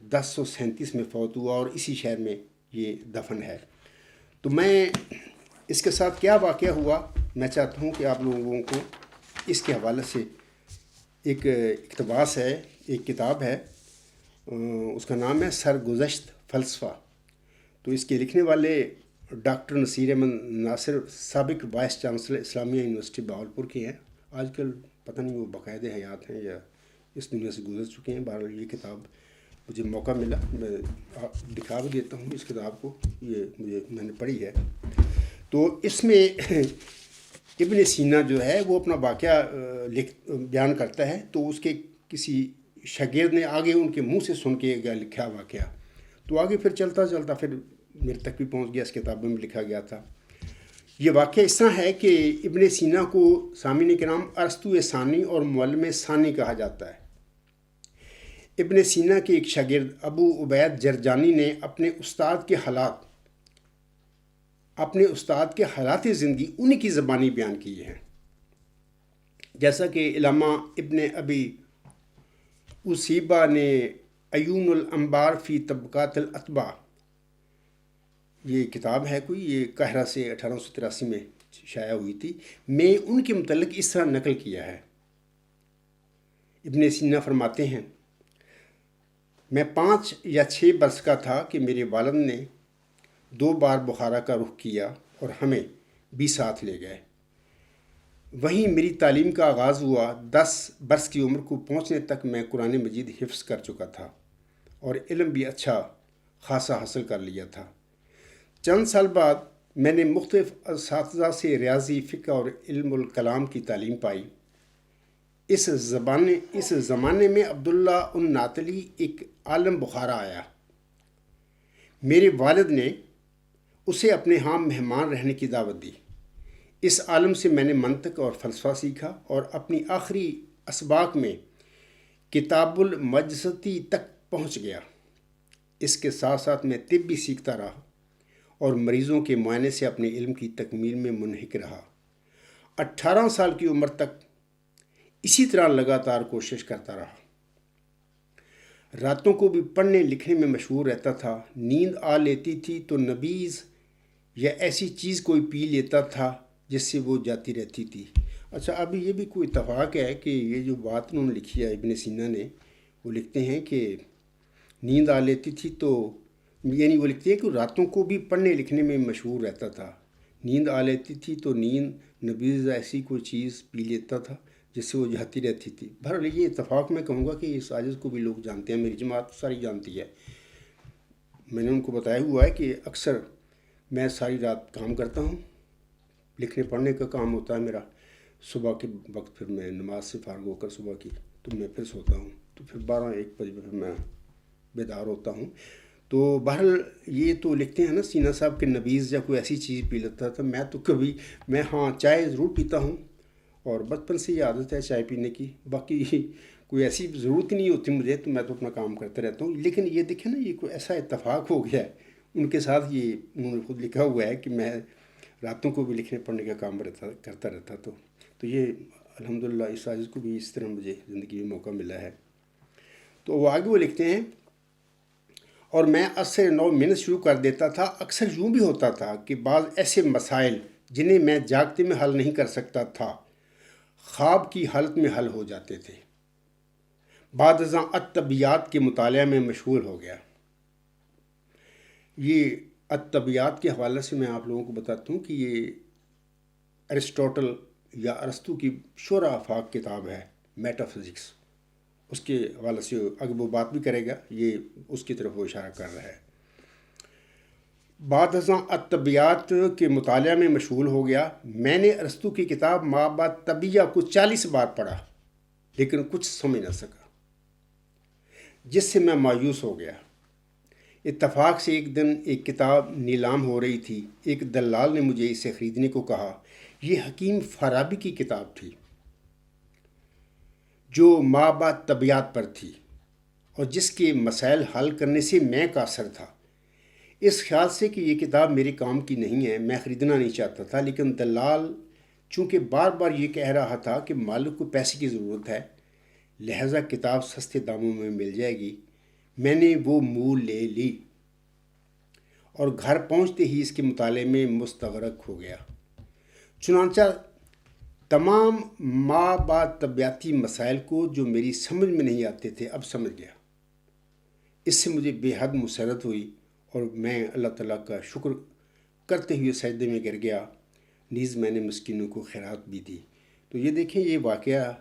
1037 میں فوت ہوا، اور اسی شہر میں یہ دفن ہے. تو میں اس کے ساتھ کیا واقعہ ہوا، میں چاہتا ہوں کہ آپ لوگوں کو اس کے حوالے سے ایک اقتباس ہے، ایک کتاب ہے، اس کا نام ہے سرگزشت فلسفہ. تو اس کے لکھنے والے ڈاکٹر نصیر احمد ناصر سابق وائس چانسلر اسلامیہ یونیورسٹی بہاولپور کے ہیں. آج کل پتہ نہیں وہ باقاعدہ حیات ہیں یا اس دنیا سے گزر چکے ہیں. بہرحال یہ کتاب مجھے موقع ملا، میں دکھا بھی دیتا ہوں اس کتاب کو، یہ میں نے پڑھی ہے. تو اس میں ابن سینا جو ہے وہ اپنا واقعہ بیان کرتا ہے. تو اس کے کسی شاگرد نے آگے ان کے منہ سے سن کے لکھا واقعہ، تو آگے پھر چلتا چلتا پھر میرے تک بھی پہنچ گیا، اس کتاب میں لکھا گیا تھا. یہ واقعہ اس طرح ہے کہ ابن سینا کو سامعین کرام ارسطو ثانی اور معلم ثانی کہا جاتا ہے. ابن سینا کے ایک شاگرد ابو عبید جرجانی نے اپنے استاد کے حالات زندگی انہی کی زبانی بیان کی ہیں. جیسا کہ علامہ ابن ابی اسیبہ نے عیون الانبار فی طبقات الاتباع، یہ کتاب ہے کوئی، یہ قاہرہ سے 1883 میں شائع ہوئی تھی، میں ان کے متعلق اس طرح نقل کیا ہے. ابن سینا فرماتے ہیں، میں 5 یا 6 برس کا تھا کہ میرے والد نے 2 بار بخارا کا رخ کیا اور ہمیں بھی ساتھ لے گئے. وہیں میری تعلیم کا آغاز ہوا. 10 برس کی عمر کو پہنچنے تک میں قرآن مجید حفظ کر چکا تھا اور علم بھی اچھا خاصا حاصل کر لیا تھا. چند سال بعد میں نے مختلف اساتذہ سے ریاضی، فقہ اور علم الکلام کی تعلیم پائی. اس زمانے میں عبداللہ الناتلی ایک عالم بخارا آیا. میرے والد نے اسے اپنے ہاں مہمان رہنے کی دعوت دی. اس عالم سے میں نے منطق اور فلسفہ سیکھا اور اپنی آخری اسباق میں کتاب المجزتی تک پہنچ گیا. اس کے ساتھ ساتھ میں طب بھی سیکھتا رہا اور مریضوں کے معائنے سے اپنے علم کی تکمیل میں منہک رہا. 18 سال کی عمر تک اسی طرح لگاتار کوشش کرتا رہا. راتوں کو بھی پڑھنے لکھنے میں مشغول رہتا تھا. نیند آ لیتی تھی تو نبیذ یا ایسی چیز کوئی پی لیتا تھا جس سے وہ جاتی رہتی تھی. اچھا، ابھی یہ بھی کوئی اتفاق ہے کہ یہ جو بات انہوں نے لکھی ہے ابن سینا نے، وہ لکھتے ہیں کہ نیند آ لیتی تھی تو، یعنی وہ لکھتے ہیں کہ راتوں کو بھی پڑھنے لکھنے میں مشغول رہتا تھا. نیند آ لیتی تھی تو نبیذ ایسی کوئی چیز پی لیتا تھا جس سے وہ جاتی رہتی تھی. بہرحال یہ اتفاق میں کہوں گا کہ اس عاجز کو بھی لوگ جانتے ہیں، میری جماعت ساری جانتی ہے. میں نے ان کو بتایا ہوا ہے کہ اکثر میں ساری رات کام کرتا ہوں، لکھنے پڑھنے کا کام ہوتا ہے میرا۔ صبح کے وقت پھر میں نماز سے فارغ ہو کر صبح کی تو میں پھر سوتا ہوں، تو پھر 12-1 بجے پھر میں بیدار ہوتا ہوں۔ تو بہرحال یہ تو لکھتے ہیں نا سینا صاحب کے نبیذ یا کوئی ایسی چیز پی لیتا تھا، میں تو کبھی ہاں چائے ضرور پیتا ہوں، اور بچپن سے یہ عادت ہے چائے پینے کی، باقی کوئی ایسی ضرورت نہیں ہوتی مجھے، تو میں تو اپنا کام کرتا رہتا ہوں۔ لیکن یہ دیکھیں نا، یہ کوئی ایسا اتفاق ہو گیا ہے ان کے ساتھ، یہ انہوں نے خود لکھا ہوا ہے کہ میں راتوں کو بھی لکھنے پڑھنے کا کام کرتا رہتا، تو یہ الحمدللہ اس عاجز کو بھی اس طرح مجھے زندگی میں موقع ملا ہے۔ تو وہ آگے وہ لکھتے ہیں، اور میں عصر 9 محنت شروع کر دیتا تھا۔ اکثر یوں بھی ہوتا تھا کہ بعض ایسے مسائل جنہیں میں جاگتے میں حل نہیں کر سکتا تھا، خواب کی حالت میں حل ہو جاتے تھے۔ بعد ازاں الطبیعیات کے مطالعہ میں مشغول ہو گیا۔ یہ الطبیعیات کے حوالے سے میں آپ لوگوں کو بتاتا ہوں کہ یہ ارسطوٹل یا ارسطو کی شورى آفاق کتاب ہے، میٹا فزکس، اس کے حوالے سے اگر وہ بات بھی کرے گا، یہ اس کی طرف وہ اشارہ کر رہا ہے۔ بعد ازاں الطبیعیات کے مطالعہ میں مشغول ہو گیا۔ میں نے ارسطو کی کتاب ما بعد طبیعہ کو 40 بار پڑھا، لیکن کچھ سمجھ نہ سکا، جس سے میں مایوس ہو گیا۔ اتفاق سے ایک دن ایک کتاب نیلام ہو رہی تھی۔ ایک دلال نے مجھے اسے خریدنے کو کہا۔ یہ حکیم فارابی کی کتاب تھی جو ما بعد طبیعیات پر تھی، اور جس کے مسائل حل کرنے سے میں قاصر تھا۔ اس خیال سے کہ یہ کتاب میرے کام کی نہیں ہے، میں خریدنا نہیں چاہتا تھا، لیکن دلال چونکہ بار بار یہ کہہ رہا تھا کہ مالک کو پیسے کی ضرورت ہے، لہذا کتاب سستے داموں میں مل جائے گی، میں نے وہ مول لے لی اور گھر پہنچتے ہی اس کے مطالعے میں مستغرق ہو گیا۔ چنانچہ تمام ما بعد طبیعتی مسائل کو جو میری سمجھ میں نہیں آتے تھے اب سمجھ گیا۔ اس سے مجھے بے حد مسرت ہوئی، اور میں اللہ تعالیٰ کا شکر کرتے ہوئے سجدے میں گر گیا، نیز میں نے مسکینوں کو خیرات بھی دی۔ تو یہ دیکھیں، یہ واقعہ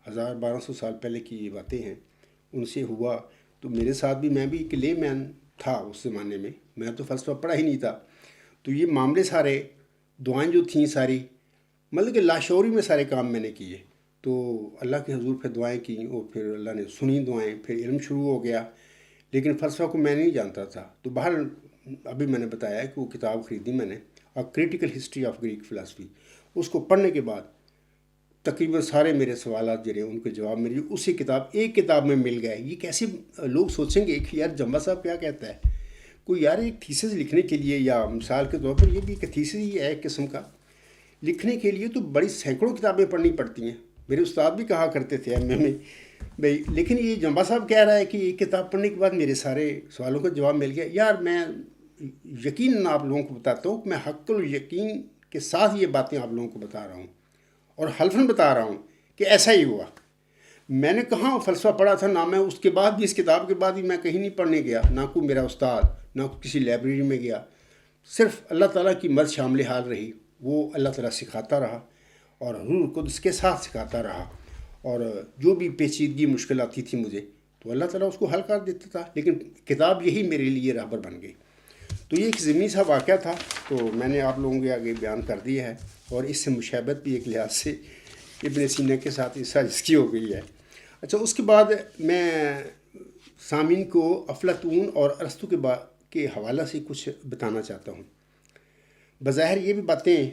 1200 سال پہلے کی یہ باتیں ہیں، ان سے ہوا۔ تو میرے ساتھ بھی، میں بھی ایک لے مین تھا اس زمانے میں تو فلسفہ پڑھا ہی نہیں تھا، تو یہ معاملے سارے، دعائیں جو تھیں ساری، مطلب کہ لاشعوری میں سارے کام میں نے کیے۔ تو اللہ کے حضور پھر دعائیں کیں، اور پھر اللہ نے سنی دعائیں، پھر علم شروع ہو گیا، لیکن فلسفہ کو میں نہیں جانتا تھا۔ تو بہرحال ابھی میں نے بتایا کہ وہ کتاب خریدی میں نے، critical history of Greek philosophy. اس کو پڑھنے کے بعد تقریباً سارے میرے سوالات جو رہے ان کے جواب میری اسی کتاب، ایک کتاب میں مل گئے۔ یہ کیسے لوگ سوچیں گے کہ یار جمبا صاحب کیا کہتا ہے، کوئی یار ایک تھیسس لکھنے کے لیے، یا مثال کے طور پر یہ بھی ایک تھیسس ہی ہے ایک قسم کا، لکھنے کے لیے تو بڑی سینکڑوں کتابیں پڑھنی پڑتی ہیں۔ میرے استاد بھی کہا کرتے تھے ایم اے میں بھائی، لیکن یہ جمبا صاحب کہہ رہا ہے کہ ایک کتاب پڑھنے کے بعد میرے سارے سوالوں کا جواب مل گیا۔ یار میں یقیناً آپ لوگوں کو بتاتا ہوں کہ میں حق الیقین کے ساتھ یہ باتیں آپ لوگوں کو بتا رہا ہوں، اور حلفاً بتا رہا ہوں کہ ایسا ہی ہوا۔ میں نے کہاں فلسفہ پڑھا تھا، نہ میں اس کے بعد بھی، اس کتاب کے بعد بھی میں کہیں نہیں پڑھنے گیا، نہ کوئی میرا استاد، نہ کسی لائبریری میں گیا۔ صرف اللہ تعالیٰ کی مرض شامل حال رہی، وہ اللہ تعالیٰ سکھاتا رہا، اور حضور قدس کے ساتھ سکھاتا رہا، اور جو بھی پیچیدگی مشکل آتی تھی مجھے تو اللہ تعالیٰ اس کو حل کر دیتا تھا، لیکن کتاب یہی میرے لیے رہبر بن گئی۔ تو یہ ایک ضمنی سا واقعہ تھا، تو میں نے آپ لوگوں کے آگے بیان کر دیا ہے، اور اس سے مشابہت بھی ایک لحاظ سے ابن سینا کے ساتھ اس سازش کی ہو گئی ہے۔ اچھا، اس کے بعد میں سامعین کو افلاطون اور ارسطو کے حوالہ سے کچھ بتانا چاہتا ہوں۔ بظاہر یہ بھی باتیں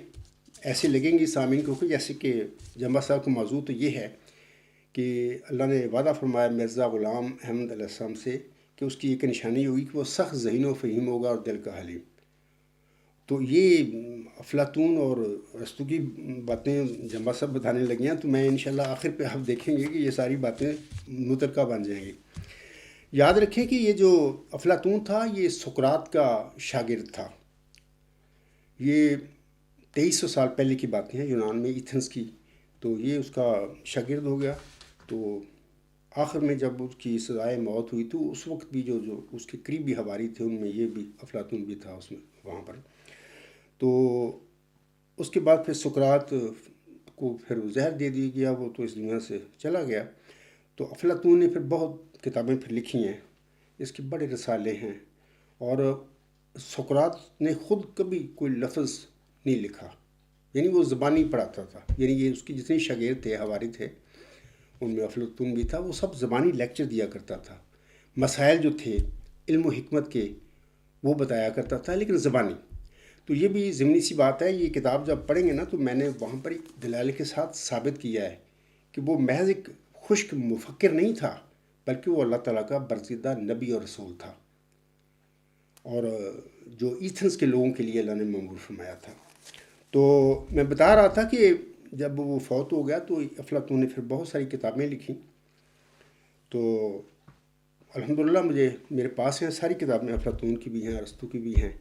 ایسے لگیں گی سامعین کو کہ جیسے کہ جمبا صاحب کا موضوع تو یہ ہے کہ اللہ نے وعدہ فرمایا مرزا غلام احمد علیہ السلام سے کہ اس کی ایک نشانی ہوگی کہ وہ سخت ذہین و فہیم ہوگا اور دل کا حلیم۔ تو یہ افلاطون اور ارسطو کی باتیں جمبا صاحب بتانے لگی ہیں، تو میں انشاءاللہ آخر پہ آپ دیکھیں گے کہ یہ ساری باتیں مترکہ بن جائیں گی۔ یاد رکھیں کہ یہ جو افلاطون تھا یہ سقراط کا شاگرد تھا۔ یہ 2300 سال پہلے کی باتیں ہیں، یونان میں ایتھنس کی، تو یہ اس کا شاگرد ہو گیا۔ تو آخر میں جب اس کی سزائے موت ہوئی تو اس وقت بھی جو اس کے قریبی حواری تھے ان میں یہ بھی افلاطون بھی تھا اس میں وہاں پر۔ تو اس کے بعد پھر سقراط کو پھر زہر دے دیا گیا، وہ تو اس دنیا سے چلا گیا۔ تو افلاطون نے پھر بہت کتابیں پھر لکھی ہیں، اس کے بڑے رسالے ہیں، اور سقراط نے خود کبھی کوئی لفظ نہیں لکھا، یعنی وہ زبانی پڑھاتا تھا، یعنی یہ اس کی جتنے شاگرد تھے، حواری تھے، ان میں افلاطون بھی تھا، وہ سب زبانی لیکچر دیا کرتا تھا، مسائل جو تھے علم و حکمت کے وہ بتایا کرتا تھا، لیکن زبانی۔ تو یہ بھی ضمنی سی بات ہے، یہ کتاب جب پڑھیں گے نا تو میں نے وہاں پر ایک دلائل کے ساتھ ثابت کیا ہے کہ وہ محض ایک خشک مفکر نہیں تھا، بلکہ وہ اللہ تعالیٰ کا برگزیدہ نبی اور رسول تھا، اور جو ایتھنس کے لوگوں کے لیے اللہ نے مأمور فرمایا تھا۔ تو میں بتا رہا تھا کہ جب وہ فوت ہو گیا تو افلاطون نے پھر بہت ساری کتابیں لکھیں، تو الحمدللہ میرے پاس ہیں ساری کتابیں، افلاطون کی بھی ہیں، ارسطو کی بھی ہیں،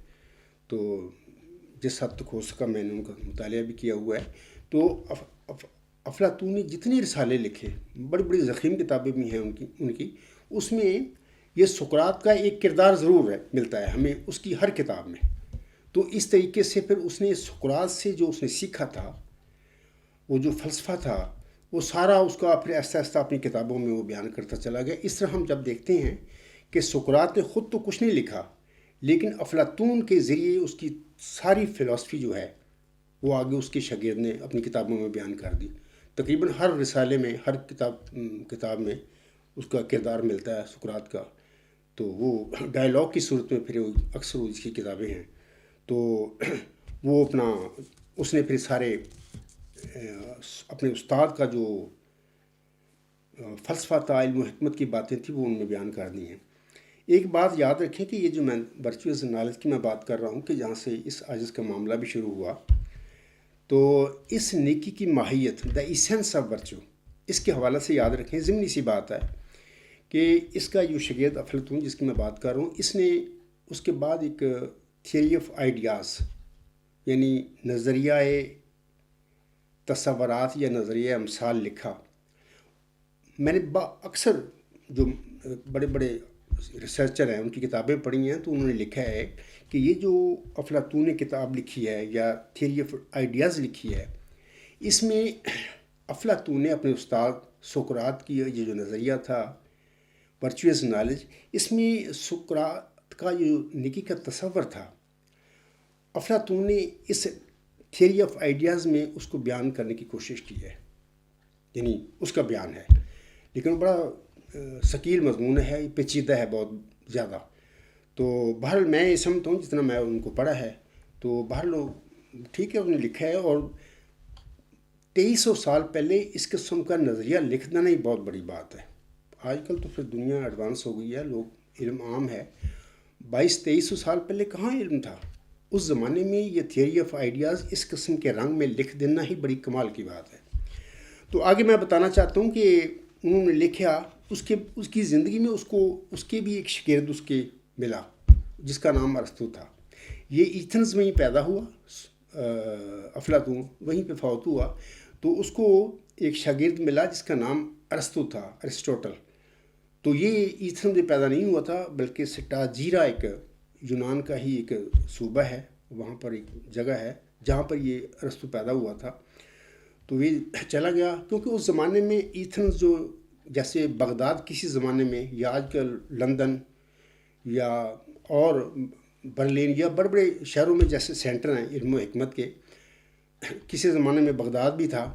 تو جس حد تک ہو سکا میں نے ان کا مطالعہ بھی کیا ہوا ہے۔ تو افلاطون نے جتنے رسالے لکھے، بڑی بڑی ضخیم کتابیں بھی ہیں ان کی، اس میں یہ سقراط کا ایک کردار ضرور ملتا ہے ہمیں اس کی ہر کتاب میں۔ تو اس طریقے سے پھر اس نے سقراط سے جو اس نے سیکھا تھا، وہ جو فلسفہ تھا، وہ سارا اس کا پھر آہستہ آہستہ اپنی کتابوں میں وہ بیان کرتا چلا گیا۔ اس طرح ہم جب دیکھتے ہیں کہ سقراط نے خود تو کچھ نہیں لکھا، لیکن افلاطون کے ذریعے اس کی ساری فلسفی جو ہے وہ آگے اس کے شاگرد نے اپنی کتابوں میں بیان کر دی۔ تقریباً ہر رسالے میں، ہر کتاب میں اس کا کردار ملتا ہے سقراط کا، تو وہ ڈائلاگ کی صورت میں پھر اکثر اس کی کتابیں ہیں۔ تو وہ اس نے پھر سارے اپنے استاد کا جو فلسفہ تھا، علم و حکمت کی باتیں تھیں، وہ ان میں بیان کر دی ہیں۔ ایک بات یاد رکھیں کہ یہ جو میں ورچوئس نالج کی میں بات کر رہا ہوں، کہ جہاں سے اس عاجز کا معاملہ بھی شروع ہوا، تو اس نیکی کی ماہیت، دا ایسنس آف ورچو، اس کے حوالے سے یاد رکھیں، ضمنی سی بات ہے کہ اس کا جو شاگرد افلاطون جس کی میں بات کر رہا ہوں، اس نے اس کے بعد ایک تھیوری آف آئیڈیاز، یعنی نظریہ تصورات یا نظریہ امثال لکھا۔ میں نے اکثر جو بڑے بڑے ریسرچر ہیں ان کی کتابیں پڑھی ہیں، تو انہوں نے لکھا ہے کہ یہ جو افلاطون نے کتاب لکھی ہے یا تھیوری آف آئیڈیاز لکھی ہے، اس میں افلاطون نے اپنے استاد سقراط کی یہ جو نظریہ تھا ورچوئس نالج، اس میں سقراط کا جو نیکی کا تصور تھا، افلاطون نے اس تھیوری آف آئیڈیاز میں اس کو بیان کرنے کی کوشش کی ہے، یعنی اس کا بیان ہے، لیکن بڑا ثقیل مضمون ہے، پیچیدہ ہے بہت زیادہ۔ تو بہرحال میں یہ سمجھتا ہوں جتنا میں ان کو پڑھا ہے، تو بہرحال ٹھیک ہے انہوں نے لکھا ہے، اور 2300 سال پہلے اس قسم کا نظریہ لکھنا نہیں بہت بڑی بات ہے۔ آج کل تو پھر دنیا ایڈوانس ہو گئی ہے، لوگ علم عام ہے، 2300 سال پہلے کہاں علم تھا؟ اس زمانے میں یہ تھیوری آف آئیڈیاز اس قسم کے رنگ میں لکھ دینا ہی بڑی کمال کی بات ہے۔ تو آگے میں بتانا چاہتا ہوں کہ انہوں نے لکھا، اس کی زندگی میں اس کے بھی ایک شاگرد اس کے ملا جس کا نام ارسطو تھا۔ یہ ایتھنز میں ہی پیدا ہوا، افلاطون وہیں پہ فوت ہوا، تو اس کو ایک شاگرد ملا جس کا نام ارسطو تھا، ارسٹوٹل۔ تو یہ ایتھنز میں پیدا نہیں ہوا تھا، بلکہ سٹاجیرا ایک یونان کا ہی ایک صوبہ ہے، وہاں پر ایک جگہ ہے جہاں پر یہ ارسطو پیدا ہوا تھا۔ تو یہ چلا گیا، کیونکہ اس زمانے میں ایتھنز جو جیسے بغداد کسی زمانے میں، یا آج کل لندن یا اور برلن یا بڑے بڑے شہروں میں جیسے سینٹر ہیں علم و حکمت کے، کسی زمانے میں بغداد بھی تھا،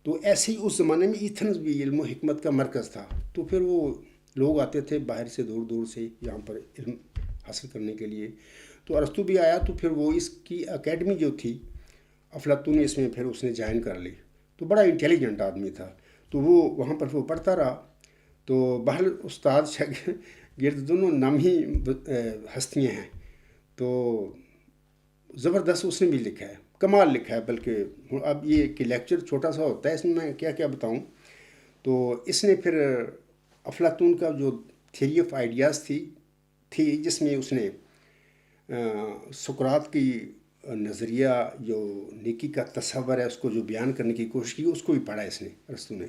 تو ایسے ہی اس زمانے میں ایتھنز بھی علم و حکمت کا مرکز تھا۔ تو پھر وہ لوگ آتے تھے باہر سے، دور دور سے یہاں پر علم حاصل کرنے کے لیے۔ تو ارسطو بھی آیا، تو پھر وہ اس کی اکیڈمی جو تھی افلاطون نے اس میں پھر اس نے جوائن کر لی۔ تو بڑا انٹیلیجنٹ آدمی تھا، تو وہ وہاں پر وہ پڑھتا رہا۔ تو بہرحال استاد شاگرد دونوں نامی ہستیاں ہیں، تو زبردست اس نے بھی لکھا ہے، کمال لکھا ہے۔ بلکہ اب یہ کہ لیکچر چھوٹا سا ہوتا ہے، اس میں میں کیا کیا بتاؤں۔ تو اس نے پھر افلاطون کا جو تھیوری آف آئیڈیاز تھی جس میں اس نے سقراط کی نظریہ جو نیکی کا تصور ہے اس کو جو بیان کرنے کی کوشش کی، اس کو بھی پڑھا اس نے، ارسطو نے۔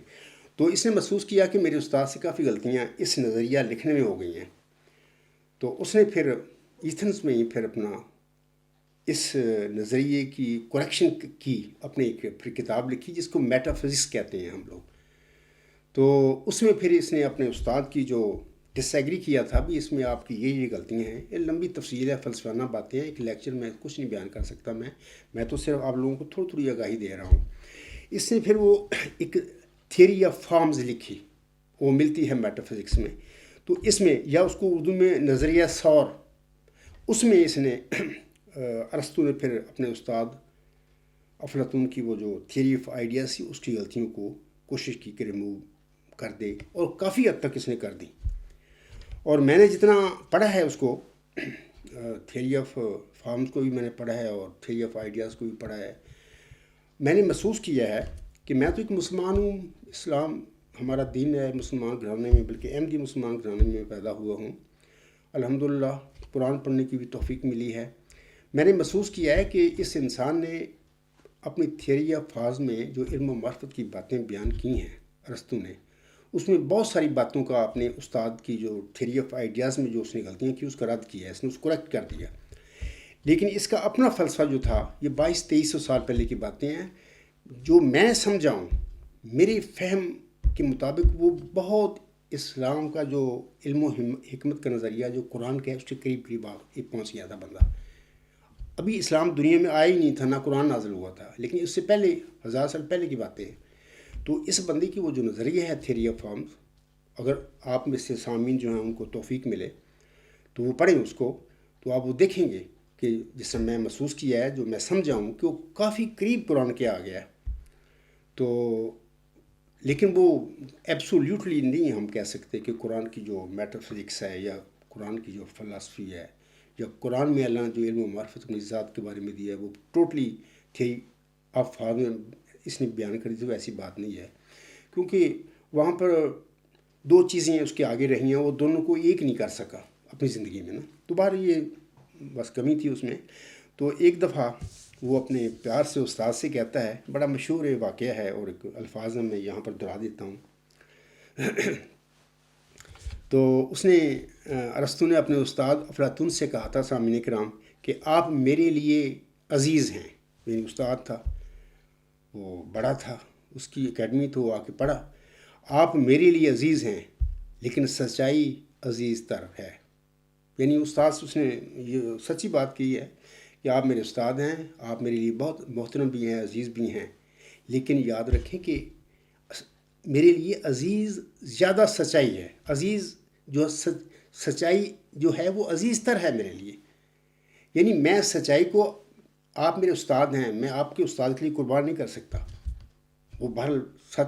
تو اس نے محسوس کیا کہ میرے استاد سے کافی غلطیاں اس نظریہ لکھنے میں ہو گئی ہیں، تو اس نے پھر ایتھنز میں ہی پھر اپنا اس نظریے کی کریکشن کی، اپنے ایک پھر کتاب لکھی جس کو میٹا فزکس کہتے ہیں ہم لوگ۔ تو اس میں پھر اس نے اپنے استاد کی جو ڈس ایگری کیا تھا بھی اس میں آپ کی یہ غلطیاں ہیں. یہ لمبی تفصیل ہے، فلسفانہ باتیں ہیں، ایک لیکچر میں کچھ نہیں بیان کر سکتا. میں تو صرف آپ لوگوں کو تھوڑی تھوڑی آگاہی دے رہا ہوں. اس نے پھر وہ ایک تھیوری آف فارمز لکھی، وہ ملتی ہے میٹا فزکس میں. تو اس میں، یا اس کو اردو میں نظریہ سور، اس میں اس نے ارسطو نے پھر اپنے استاد افلاطون کی وہ جو تھیوری آف آئیڈیاز تھی اس کی غلطیوں کو کوشش کی کہ ریموو کر دے، اور کافی حد تک اس نے کر دی. اور میں نے جتنا پڑھا ہے اس کو، تھیوری آف فارمز کو بھی میں نے پڑھا ہے اور تھیوری آف آئیڈیاز کو بھی پڑھا ہے. میں نے محسوس کیا ہے کہ میں تو ایک مسلمان ہوں، اسلام ہمارا دین ہے، مسلمان گھرانے میں، بلکہ احمدی مسلمان گھرانے میں پیدا ہوا ہوں. الحمدللہ قرآن پڑھنے کی بھی توفیق ملی ہے. میں نے محسوس کیا ہے کہ اس انسان نے اپنی تھیوری آف فارمز میں جو علم و معرفت کی باتیں بیان کی ہیں ارسطو نے، اس میں بہت ساری باتوں کا اپنے استاد کی جو تھیوری آف آئیڈیاز میں جو اس نے غلطیاں کی اس کا رد کیا ہے، اس نے اس کو کریکٹ کر دیا. لیکن اس کا اپنا فلسفہ جو تھا، یہ 2200-2300 سال پہلے کی باتیں ہیں. جو میں سمجھا ہوں، میرے فہم کے مطابق، وہ بہت اسلام کا جو علم و حکمت کا نظریہ جو قرآن کا ہے اس کے قریب قریب پہنچ گیا تھا بندہ. ابھی اسلام دنیا میں آیا ہی نہیں تھا، نہ قرآن نازل ہوا تھا، لیکن اس سے پہلے 1000 سال پہلے کی باتیں ہیں. تو اس بندے کی وہ جو نظریہ ہے تھیوری آف فارمز، اگر آپ میں سے سامعین جو ہیں ان کو توفیق ملے تو وہ پڑھیں اس کو، تو آپ وہ دیکھیں گے کہ جس سے میں محسوس کیا ہے، جو میں سمجھا ہوں کہ وہ کافی قریب قرآن کے آ گیا ہے. تو لیکن وہ ایبسولیوٹلی نہیں ہم کہہ سکتے کہ قرآن کی جو میٹا فزکس ہے یا قرآن کی جو فلسفی ہے یا قرآن میں اللہ جو علم و معرفت اپنی ذات کے بارے میں دیا ہے وہ ٹوٹلی تھیوری آف فارمز اس نے بیان کر دی. تو ایسی بات نہیں ہے، کیونکہ وہاں پر دو چیزیں اس کے آگے رہی ہیں، وہ دونوں کو ایک نہیں کر سکا اپنی زندگی میں نا. دوبارہ یہ بس کمی تھی اس میں. تو ایک دفعہ وہ اپنے پیار سے استاد سے کہتا ہے، بڑا مشہور واقعہ ہے اور ایک الفاظ میں یہاں پر دہرا دیتا ہوں. تو اس نے ارسطو نے اپنے استاد افلاطون سے کہا تھا، سامعین کرام، کہ آپ میرے لیے عزیز ہیں. یعنی استاد تھا، وہ بڑا تھا، اس کی اکیڈمی تو وہ آ کے پڑھا. آپ میرے لیے عزیز ہیں لیکن سچائی عزیز تر ہے. یعنی استاد اس نے یہ سچی بات کی ہے کہ آپ میرے استاد ہیں، آپ میرے لیے بہت محترم بھی ہیں، عزیز بھی ہیں، لیکن یاد رکھیں کہ میرے لیے عزیز زیادہ سچائی ہے. عزیز جو سچائی جو ہے وہ عزیز تر ہے میرے لیے. یعنی میں سچائی کو، آپ میرے استاد ہیں، میں آپ کے استاد کے لیے قربان نہیں کر سکتا. وہ بہرحال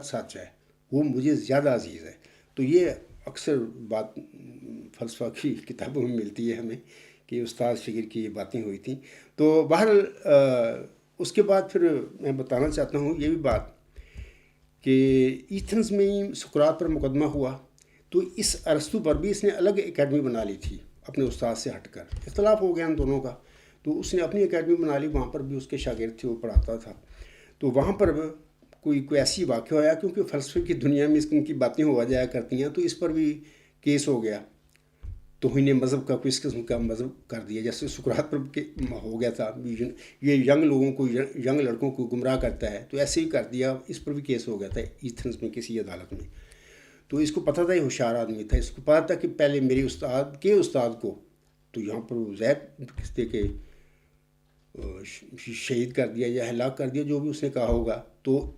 سچ ہے، وہ مجھے زیادہ عزیز ہے. تو یہ اکثر بات فلسفہ کی کتابوں میں ملتی ہے ہمیں کہ استاد شاگرد کی یہ باتیں ہوئی تھیں. تو بہرحال اس کے بعد پھر میں بتانا چاہتا ہوں یہ بھی بات کہ ایتھنز میں سقراط پر مقدمہ ہوا، تو اس ارسطو پر بھی اس نے الگ اکیڈمی بنا لی تھی اپنے استاد سے ہٹ کر. اختلاف ہو گیا ان دونوں کا، تو اس نے اپنی اکیڈمی بنا لی. وہاں پر بھی اس کے شاگرد تھے، وہ پڑھاتا تھا. تو وہاں پر کوئی ایسی واقعہ ہوا، کیونکہ فلسفے کی دنیا میں ان کی باتیں ہوا جایا کرتی ہیں، تو اس پر بھی کیس ہو گیا. توہین مذہب کا کوئی اس قسم کا مذہب کر دیا، جیسے سقراط پر ہو گیا تھا، یہ ینگ لوگوں کو، ینگ لڑکوں کو گمراہ کرتا ہے، تو ایسے ہی کر دیا. اس پر بھی کیس ہو گیا تھا ایتھنز میں کسی عدالت میں. تو اس کو پتہ تھا، یہ ہوشیار آدمی تھا، اس کو پتہ تھا کہ پہلے میرے استاد کے استاد کو تو یہاں پر زید کس کے شہید کر دیا یا ہلاک کر دیا، جو بھی اس نے کہا ہوگا. تو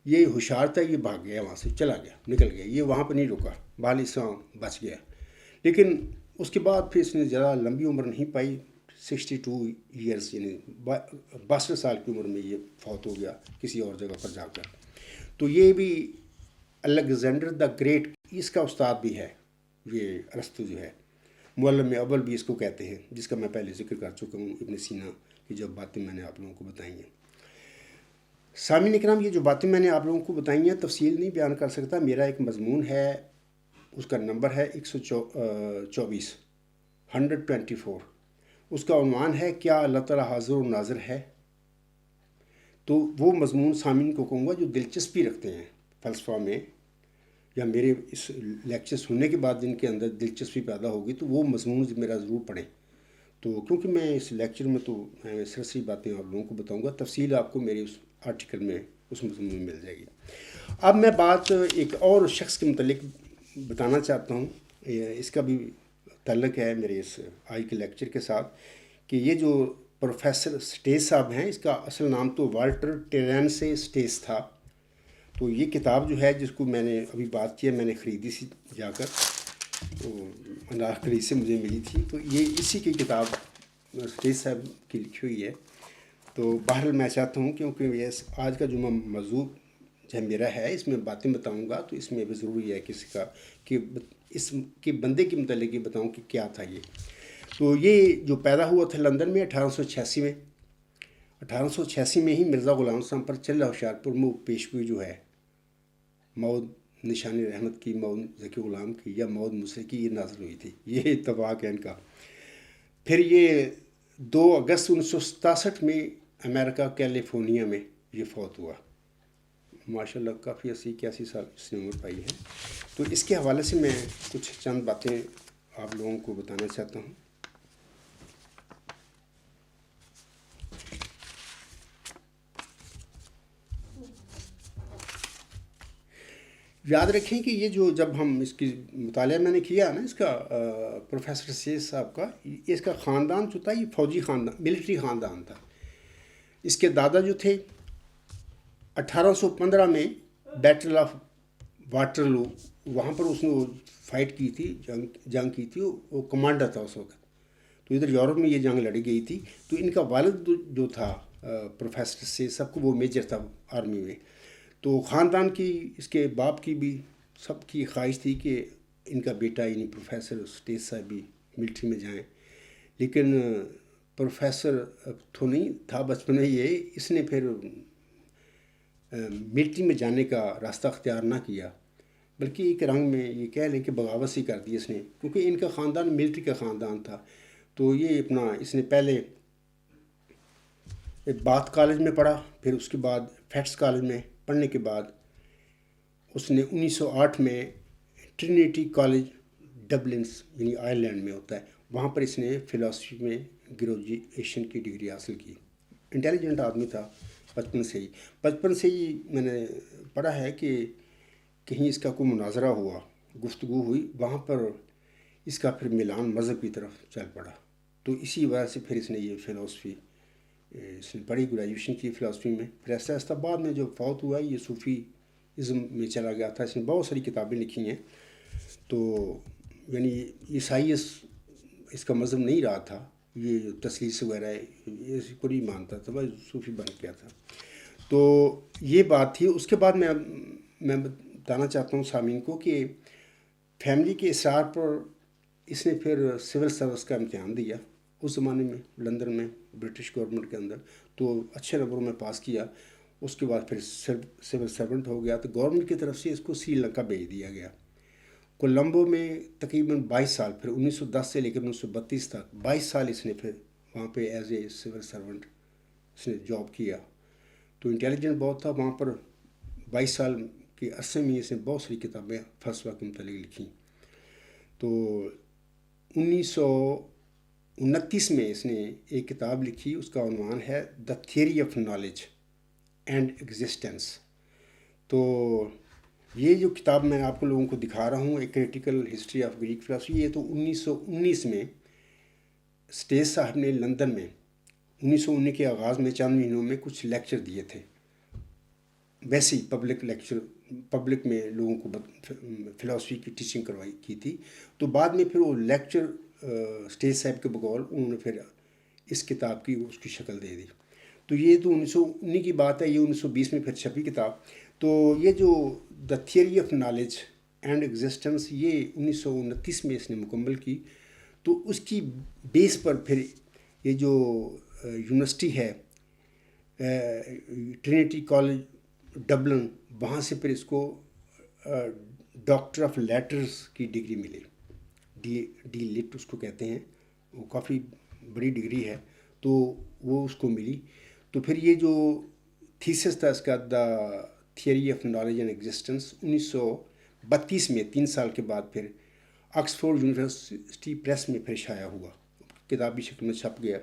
یہ ہوشیار تھا، یہ بھاگ گیا، وہاں سے چلا گیا، نکل گیا. یہ وہاں پہ نہیں رکا، بال اسلام بچ گیا. لیکن اس کے بعد پھر اس نے ذرا لمبی عمر نہیں پائی، 62 ایئرس، یعنی 62 سال کی عمر میں یہ فوت ہو گیا کسی اور جگہ پر جا کر. تو یہ بھی الیگزینڈر دا گریٹ اس کا استاد بھی ہے. یہ ارسطو جو ہے معلم اول بھی اس کو کہتے ہیں، جس کا میں پہلے ذکر کر چکا ہوں، ابن سینا کی جب باتیں میں نے آپ لوگوں کو بتائی ہیں. سامعین اکرام، یہ جو باتیں میں نے آپ لوگوں کو بتائی ہیں تفصیل نہیں بیان کر سکتا. میرا ایک مضمون ہے، اس کا نمبر ہے 124 124. اس کا عنوان ہے کیا اللہ تعالیٰ حاضر و ناظر ہے. تو وہ مضمون سامعین کو کہوں گا جو دلچسپی رکھتے ہیں فلسفہ میں، یا میرے اس لیکچر سننے کے بعد جن کے اندر دلچسپی پیدا ہوگی، تو وہ مضمون میرا ضرور پڑھیں. تو کیونکہ میں اس لیکچر میں تو میں سرسری باتیں آپ لوگوں کو بتاؤں گا، تفصیل آپ کو میرے اس آرٹیکل میں، اس مضمون میں مل جائے گی. اب میں بات ایک اور شخص کے متعلق بتانا چاہتا ہوں، اس کا بھی تعلق ہے میرے اس آج کے لیکچر کے ساتھ کہ یہ جو پروفیسر سٹیس صاحب ہیں، اس کا اصل نام تو والٹر ٹیرنس سٹیس تھا. تو یہ کتاب جو ہے جس کو میں نے ابھی بات کی ہے، میں نے خریدی سی جا کر، تو اناخری سے مجھے ملی تھی. تو یہ اسی کی کتاب سٹیس صاحب کی لکھی ہوئی ہے. تو بہرحال میں چاہتا ہوں کیونکہ یہ آج کا جو موضوع جو میرا ہے اس میں باتیں بتاؤں گا، تو اس میں بھی ضروری ہے کسی کا کہ اس کے بندے کے متعلق یہ بتاؤں کہ کیا تھا یہ. تو یہ جو پیدا ہوا تھا لندن میں 1886 میں. 1886 میں ہی مرزا غلام حسن پر چلہ ہوشیارپور میں پیشگوئی جو ہے، مود نشانی رحمت کی، مود ذکی غلام کی یا مود مصری کی، یہ نازل ہوئی تھی. یہ اتفاق ہے ان کا. پھر یہ 2 اگست 1967 میں امریکہ کیلیفورنیا میں یہ فوت ہوا. ماشاء اللہ کافی 80-81 سال اس نے عمر پائی ہے. تو اس کے حوالے سے میں کچھ چند باتیں آپ لوگوں کو بتانا چاہتا ہوں. یاد رکھیں کہ یہ جو جب ہم اس کی مطالعہ میں نے کیا نا، اس کا پروفیسر سیز صاحب کا، اس کا خاندان جو تھا یہ فوجی خاندان، ملٹری خاندان تھا. اس کے دادا جو تھے 1815 میں بیٹل آف واٹرلو، وہاں پر اس نے وہ فائٹ کی تھی، جنگ کی تھی، وہ کمانڈر تھا اس وقت. تو ادھر یورپ میں یہ جنگ لڑی گئی تھی. تو ان کا والد جو تھا پروفیسر سے سب کو، وہ میجر تھا آرمی میں. تو خاندان کی، اس کے باپ کی بھی سب کی خواہش تھی کہ ان کا بیٹا یعنی پروفیسر سٹیس صاحب بھی ملٹری میں جائیں. لیکن پروفیسر تو نہیں تھا بچپن میں یہ، اس نے پھر ملٹری میں جانے کا راستہ اختیار نہ کیا، بلکہ ایک رنگ میں یہ کہہ لیں کہ بغاوت سی کر دی اس نے، کیونکہ ان کا خاندان ملٹری کا خاندان تھا. تو یہ اس نے پہلے باتھ کالج میں پڑھا، پھر اس کے بعد فیٹس کالج میں پڑھنے کے بعد اس نے 1908 میں ٹرینیٹی کالج ڈبلنس یعنی آئرلینڈ میں ہوتا ہے، وہاں پر اس نے فلاسفی میں گریجویشن کی ڈگری حاصل کی. انٹیلیجنٹ آدمی تھا بچپن سے ہی میں نے پڑھا ہے کہ کہیں اس کا کوئی مناظرہ ہوا، گفتگو ہوئی، وہاں پر اس کا پھر میلان مذہب کی طرف چل پڑا. تو اسی وجہ سے پھر اس نے یہ فلاسفی اس نے پڑھی، گریجویشن کی فلاسفی میں. پھر آہستہ آہستہ بعد میں جو فوت ہوا یہ صوفی ازم میں چلا گیا تھا. اس نے بہت ساری کتابیں لکھی ہیں. تو یعنی عیسائی اس کا مذہب نہیں رہا تھا، یہ جو تثلیث وغیرہ ہے یہ اس کو نہیں مانتا تھا، بس صوفی بن گیا تھا. تو یہ بات تھی. اس کے بعد میں بتانا چاہتا ہوں سامعین کو کہ فیملی کے اصرار پر اس نے پھر سول سروس کا امتحان دیا اس زمانے میں لندن میں برٹش گورنمنٹ کے اندر. تو اچھے نمبروں میں پاس کیا. اس کے بعد پھر سول سرونٹ ہو گیا. تو گورنمنٹ کی طرف سے اس کو سری لنکا بھیج دیا گیا. کولمبو میں تقریباً 22 سال، پھر 1910 سے لے کر 1932 تک 22 سال اس نے پھر وہاں پہ ایز اے سول سرونٹ اس نے جاب کیا. تو انٹیلیجنٹ بہت تھا. وہاں پر 22 سال کے عرصے میں اس نے بہت ساری کتابیں فلسفہ کے متعلق لکھیں. تو 1929 میں اس نے ایک کتاب لکھی، اس کا عنوان ہے the theory of knowledge and existence. تو یہ جو کتاب میں آپ کو لوگوں کو دکھا رہا ہوں، ایک critical history of Greek philosophy, یہ تو 1919 میں سٹیس صاحب نے لندن میں 1919 کے آغاز میں چند مہینوں میں کچھ لیکچر دیے تھے، ویسے ہی پبلک لیکچر، پبلک میں لوگوں کو فلاسفی کی ٹیچنگ کروائی کی تھی. تو بعد میں پھر وہ لیکچر سٹیس صاحب کے بقول انہوں نے پھر اس کتاب کی اس کی شکل دے دی. تو یہ تو 1919 کی بات ہے. یہ 1920 میں پھر چھپی کتاب. تو یہ جو the theory of knowledge and existence یہ 1929 میں اس نے مکمل کی. تو اس کی بیس پر پھر یہ جو یونیورسٹی ہے ٹرینیٹی کالج ڈبلن، وہاں سے پھر اس کو ڈاکٹر آف لیٹرز کی ڈگری ملی. ڈی لٹ اس کو کہتے ہیں، وہ کافی بڑی ڈگری ہے. تو وہ اس کو ملی. تو پھر یہ جو تھیسس تھا اس کا the theory of knowledge and existence 1932 میں 3 سال کے بعد پھر آکسفورڈ یونیورسٹی پریس میں پھر شائع ہوا، کتابی شکل میں چھپ گیا.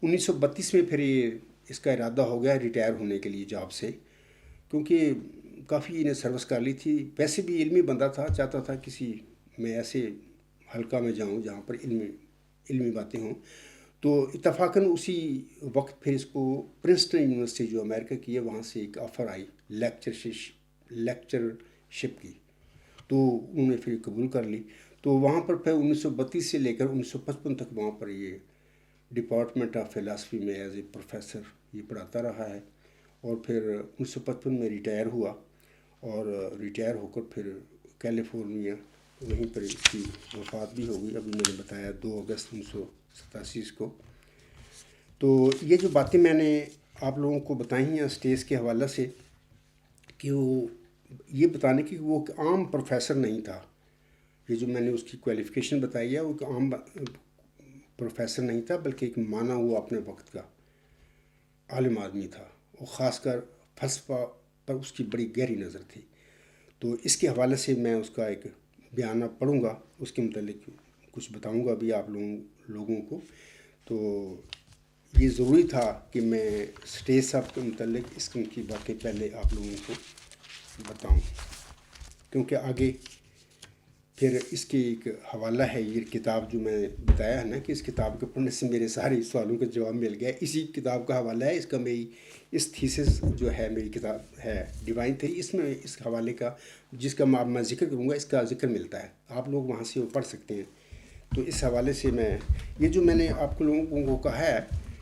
1932 میں پھر یہ اس کا ارادہ ہو گیا ریٹائر ہونے کے لیے جاب سے، کیونکہ کافی انہیں سروس کر لی تھی. ویسے بھی علمی بندہ تھا، چاہتا تھا کسی میں ایسے حلقہ میں جاؤں جہاں پر علمی باتیں ہوں. تو اتفاقاً اسی وقت پھر اس کو پرنسٹن یونیورسٹی جو امریکہ کی ہے وہاں سے ایک آفر آئی لیکچرشپ کی. تو انہوں نے پھر قبول کر لی. تو وہاں پر پھر 1932 سے لے کر 1955 تک وہاں پر یہ ڈپارٹمنٹ آف فلاسفی میں ایز اے پروفیسر یہ پڑھاتا رہا ہے. اور پھر 1955 میں ریٹائر ہوا اور ریٹائر ہو کر پھر کیلیفورنیا وہیں پر اس کی وفات بھی ہو گئی. ابھی میں نے بتایا 2 اگست 1987 کو. تو یہ جو باتیں میں نے آپ لوگوں کو بتائی ہیں اسٹیج کے حوالے سے کہ وہ یہ بتانے کی وہ ایک عام پروفیسر نہیں تھا. یہ جو میں نے اس کی کوالیفیکیشن بتائی ہے وہ ایک عام پروفیسر نہیں تھا بلکہ ایک مانا ہوا اپنے وقت کا عالم آدمی تھا. اور خاص کر فلسفہ پر اس کی بڑی گہری نظر تھی. تو اس کے حوالے سے میں اس کا ایک بیانہ پڑھوں گا, اس کے متعلق کچھ بتاؤں گا ابھی آپ لوگوں کو. تو یہ ضروری تھا کہ میں اسٹیج صاحب کے متعلق اس کی باتیں پہلے آپ لوگوں کو بتاؤں, کیونکہ آگے پھر اس کے ایک حوالہ ہے. یہ کتاب جو میں نے بتایا ہے نا کہ اس کتاب کے پڑھنے سے میرے سارے سوالوں کا جواب مل گیا. اسی کتاب کا حوالہ ہے. اس کا میری اس تھیسس جو ہے میری کتاب ہے ڈیوائن تھیری, اس میں اس حوالے کا جس کا میں ذکر کروں گا اس کا ذکر ملتا ہے. آپ لوگ وہاں سے وہ پڑھ سکتے ہیں. تو اس حوالے سے یہ جو میں نے آپ کو لوگوں کو کہا ہے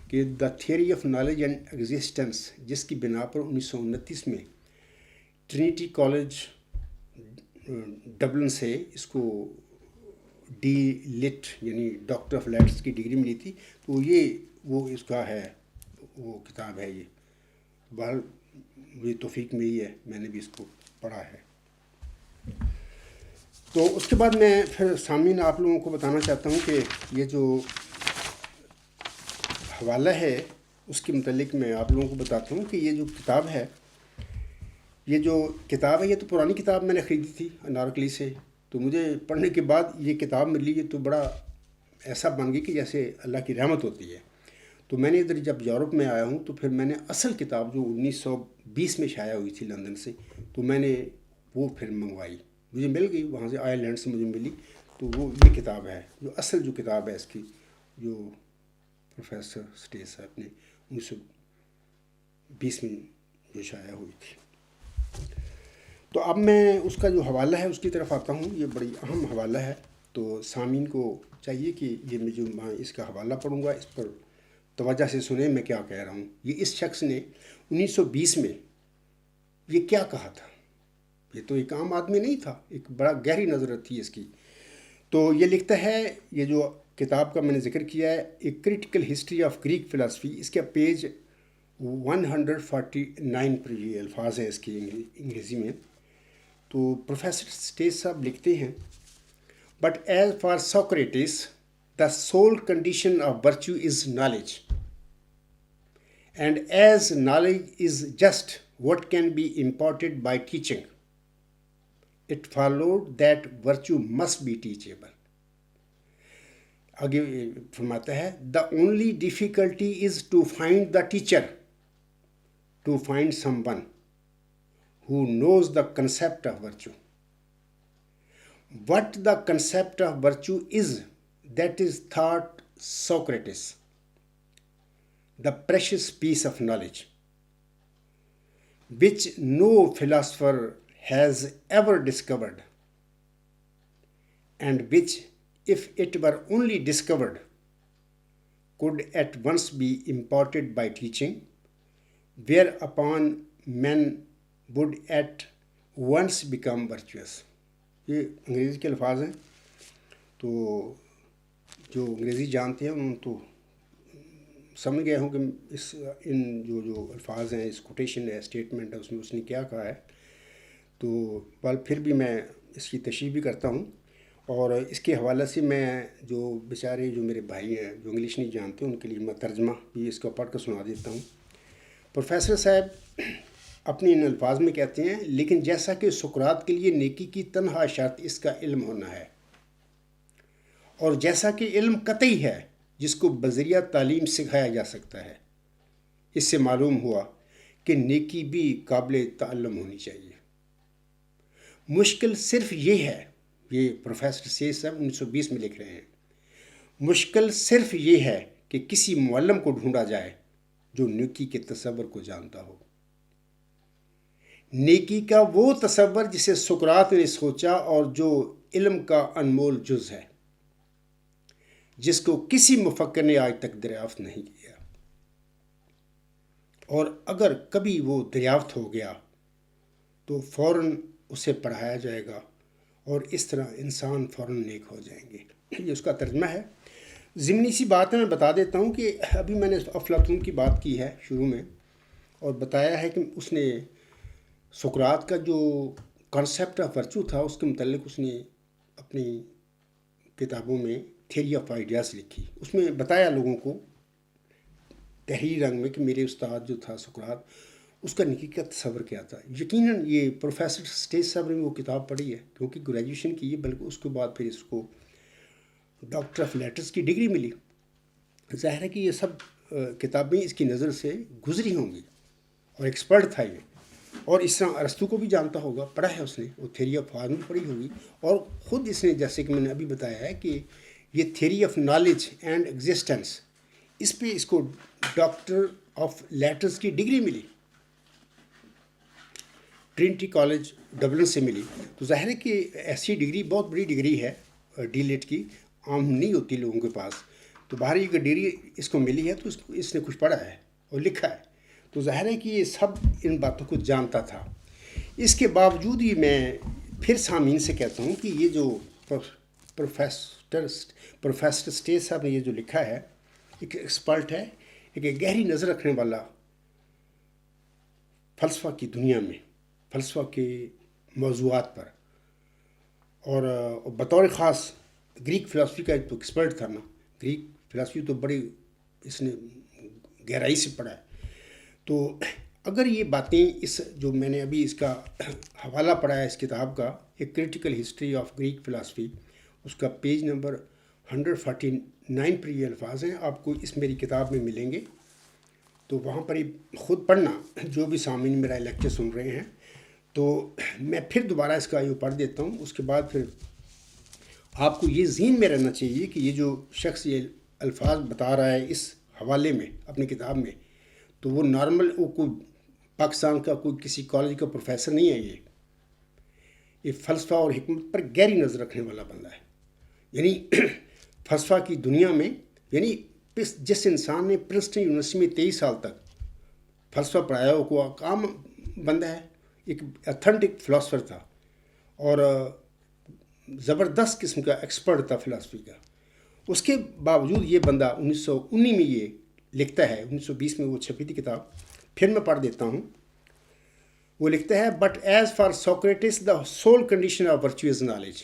کہ the theory of knowledge and existence, جس کی بنا پر 1929 میں ٹرینٹی کالج ڈبلن سے اس کو ڈی لٹ یعنی ڈاکٹر آف لیٹس کی ڈگری ملی تھی. تو وہ اس کا ہے وہ کتاب ہے. یہ بہرحال یہ توفیق میں ہی ہے, میں نے بھی اس کو پڑھا ہے. تو اس کے بعد میں پھر سامعین آپ لوگوں کو بتانا چاہتا ہوں کہ یہ جو حوالہ ہے اس کے متعلق میں آپ لوگوں کو بتاتا ہوں کہ یہ جو کتاب ہے یہ تو پرانی کتاب میں نے خریدی تھی انارکلی سے. تو مجھے پڑھنے کے بعد یہ کتاب ملی ہے تو بڑا ایسا بن گئی کہ جیسے اللہ کی رحمت ہوتی ہے. تو میں نے ادھر جب یورپ میں آیا ہوں تو پھر میں نے اصل کتاب جو 1920 میں شائع ہوئی تھی لندن سے, تو میں نے وہ پھر منگوائی. مجھے مل گئی وہاں سے, آئرلینڈ سے مجھے ملی. تو وہ یہ کتاب ہے جو اصل جو کتاب ہے اس کی, جو پروفیسر اسٹیج صاحب نے 1920 میں جو شائع ہوئی تھی. تو اب میں اس کا جو حوالہ ہے اس کی طرف آتا ہوں. یہ بڑی اہم حوالہ ہے. تو سامعین کو چاہیے کہ یہ میں جو اس کا حوالہ پڑھوں گا اس پر توجہ سے سنیں میں کیا کہہ رہا ہوں. یہ اس شخص نے 1920 میں یہ کیا کہا تھا. یہ تو ایک عام آدمی نہیں تھا, ایک بڑا گہری نظر تھی اس کی. تو یہ لکھتا ہے, یہ جو کتاب کا میں نے ذکر کیا ہے, a critical history of Greek philosophy, اس کے پیج 149 پر یہ الفاظ ہیں اس کی انگریزی میں. تو پروفیسر اسٹیج صاحب لکھتے ہیں, but as for Socrates the sole condition of virtue is knowledge, and as knowledge is just what can be imparted by teaching, it followed that virtue must be teachable. آگے فرماتا ہے, the only difficulty is to find the teacher, to find someone who knows the concept of virtue. What the concept of virtue is, that is thought Socrates, the precious piece of knowledge, which no philosopher has ever discovered, and which, if it were only discovered, could at once be imparted by teaching, whereupon men would at once become virtuous. یہ انگریزی کے الفاظ ہیں. تو جو انگریزی جانتے ہیں انہوں تو سمجھ گئے ہوں کہ ان جو الفاظ ہیں, اس کوٹیشن ہے, اسٹیٹمنٹ ہے, اس میں اس نے کیا کہا ہے. تو پھر بھی میں اس کی تشریح بھی کرتا ہوں. اور اس کے حوالے سے میں جو بیچارے جو میرے بھائی ہیں جو انگلش نہیں جانتے ان کے لیے میں ترجمہ بھی اس کو پڑھ کر سنا دیتا ہوں. پروفیسر صاحب اپنے ان الفاظ میں کہتے ہیں, لیکن جیسا کہ سقراط کے لیے نیکی کی تنہا شرط اس کا علم ہونا ہے, اور جیسا کہ علم قطعی ہے جس کو بذریعہ تعلیم سکھایا جا سکتا ہے, اس سے معلوم ہوا کہ نیکی بھی قابل تعلم ہونی چاہیے. مشکل صرف یہ ہے یہ پروفیسر سید صاحب 1920 میں لکھ رہے ہیں. مشکل صرف یہ ہے کہ کسی معلم کو ڈھونڈا جائے جو نیکی کے تصور کو جانتا ہو. نیکی کا وہ تصور جسے سقراط نے سوچا اور جو علم کا انمول جز ہے، جس کو کسی مفکر نے آج تک دریافت نہیں کیا، اور اگر کبھی وہ دریافت ہو گیا تو فوراً اسے پڑھایا جائے گا اور اس طرح انسان فوراً نیک ہو جائیں گے. یہ اس کا ترجمہ ہے. ضمنی سی بات ہے، میں بتا دیتا ہوں کہ ابھی میں نے افلاطون کی بات کی ہے شروع میں، اور بتایا ہے کہ اس نے سقراط کا جو کانسیپٹ آف ورچو تھا اس کے متعلق اس نے اپنی کتابوں میں تھیوری آف آئیڈیاز لکھی. اس میں بتایا لوگوں کو تحریری رنگ میں کہ میرے استاد جو تھا سقراط، اس کا نیکی کا تصور کیا تھا. یقیناً یہ پروفیسر سٹیج صاحب نے وہ کتاب پڑھی ہے کیونکہ گریجویشن کی ہے، بلکہ اس کے بعد پھر اس کو ڈاکٹر آف لیٹرز کی ڈگری ملی. ظاہر ہے کہ یہ سب کتابیں اس کی نظر سے گزری ہوں گی، اور ایکسپرٹ تھا یہ. اور اس طرح ارسطو کو بھی جانتا ہوگا، پڑھا ہے اس نے، وہ تھیوری آف فارم بھی پڑھی ہوگی. اور خود اس نے، جیسے کہ میں نے ابھی بتایا ہے کہ یہ theory of knowledge and existence, اس پہ اس کو ڈاکٹر آف لیٹرز کی ڈگری ملی، ٹرینٹی کالج ڈبلن سے ملی. تو ظاہر ہے کہ ایسی ڈگری بہت بڑی ڈگری ہے، ڈی لیٹ کی عام نہیں ہوتی لوگوں کے پاس. تو باہر یہ ڈگری اس کو ملی ہے تو اس نے کچھ پڑھا ہے اور لکھا ہے. تو ظاہر ہے کہ یہ سب ان باتوں کو جانتا تھا. اس کے باوجود ہی میں پھر سامعین سے کہتا ہوں کہ یہ جو پروفیسر سٹیج صاحب نے یہ جو لکھا ہے، ایک ایکسپرٹ ہے، ایک گہری نظر رکھنے والا فلسفہ کی دنیا میں، فلسفہ کے موضوعات پر، اور بطور خاص گریک فلسفی کا جو ایکسپرٹ تھا نا. گریک فلسفی تو بڑی اس نے گہرائی سے پڑھا ہے. تو اگر یہ باتیں اس جو میں نے ابھی اس کا حوالہ پڑھا ہے اس کتاب کا، ایک کریٹیکل ہسٹری آف گریک فلسفی، اس کا پیج نمبر 149 پر یہ الفاظ ہیں، آپ کو اس میری کتاب میں ملیں گے. تو وہاں پر یہ خود پڑھنا، جو بھی سامعین میرا لیکچر سن رہے ہیں. تو میں پھر دوبارہ اس کا یہ پڑھ دیتا ہوں. اس کے بعد پھر آپ کو یہ ذہن میں رہنا چاہیے کہ یہ جو شخص یہ الفاظ بتا رہا ہے اس حوالے میں اپنی کتاب میں، تو وہ نارمل وہ کوئی پاکستان کا کوئی کسی کالج کا پروفیسر نہیں ہے. یہ فلسفہ اور حکمت پر گہری نظر رکھنے والا بندہ ہے. یعنی فلسفہ کی دنیا میں، یعنی جس انسان نے پرنسٹن یونیورسٹی میں 23 سال تک فلسفہ پڑھایا، وہ کوئی عام بندہ ہے، ایک اتھینٹک فلاسفر تھا اور زبردست قسم کا ایکسپرٹ تھا فلسفی کا. اس کے باوجود یہ بندہ 1919 میں یہ لکھتا ہے، 1920 میں وہ چھپی تھی کتاب. پھر میں پڑھ دیتا ہوں. وہ لکھتا ہے، but as for Socrates the sole condition of virtue is knowledge,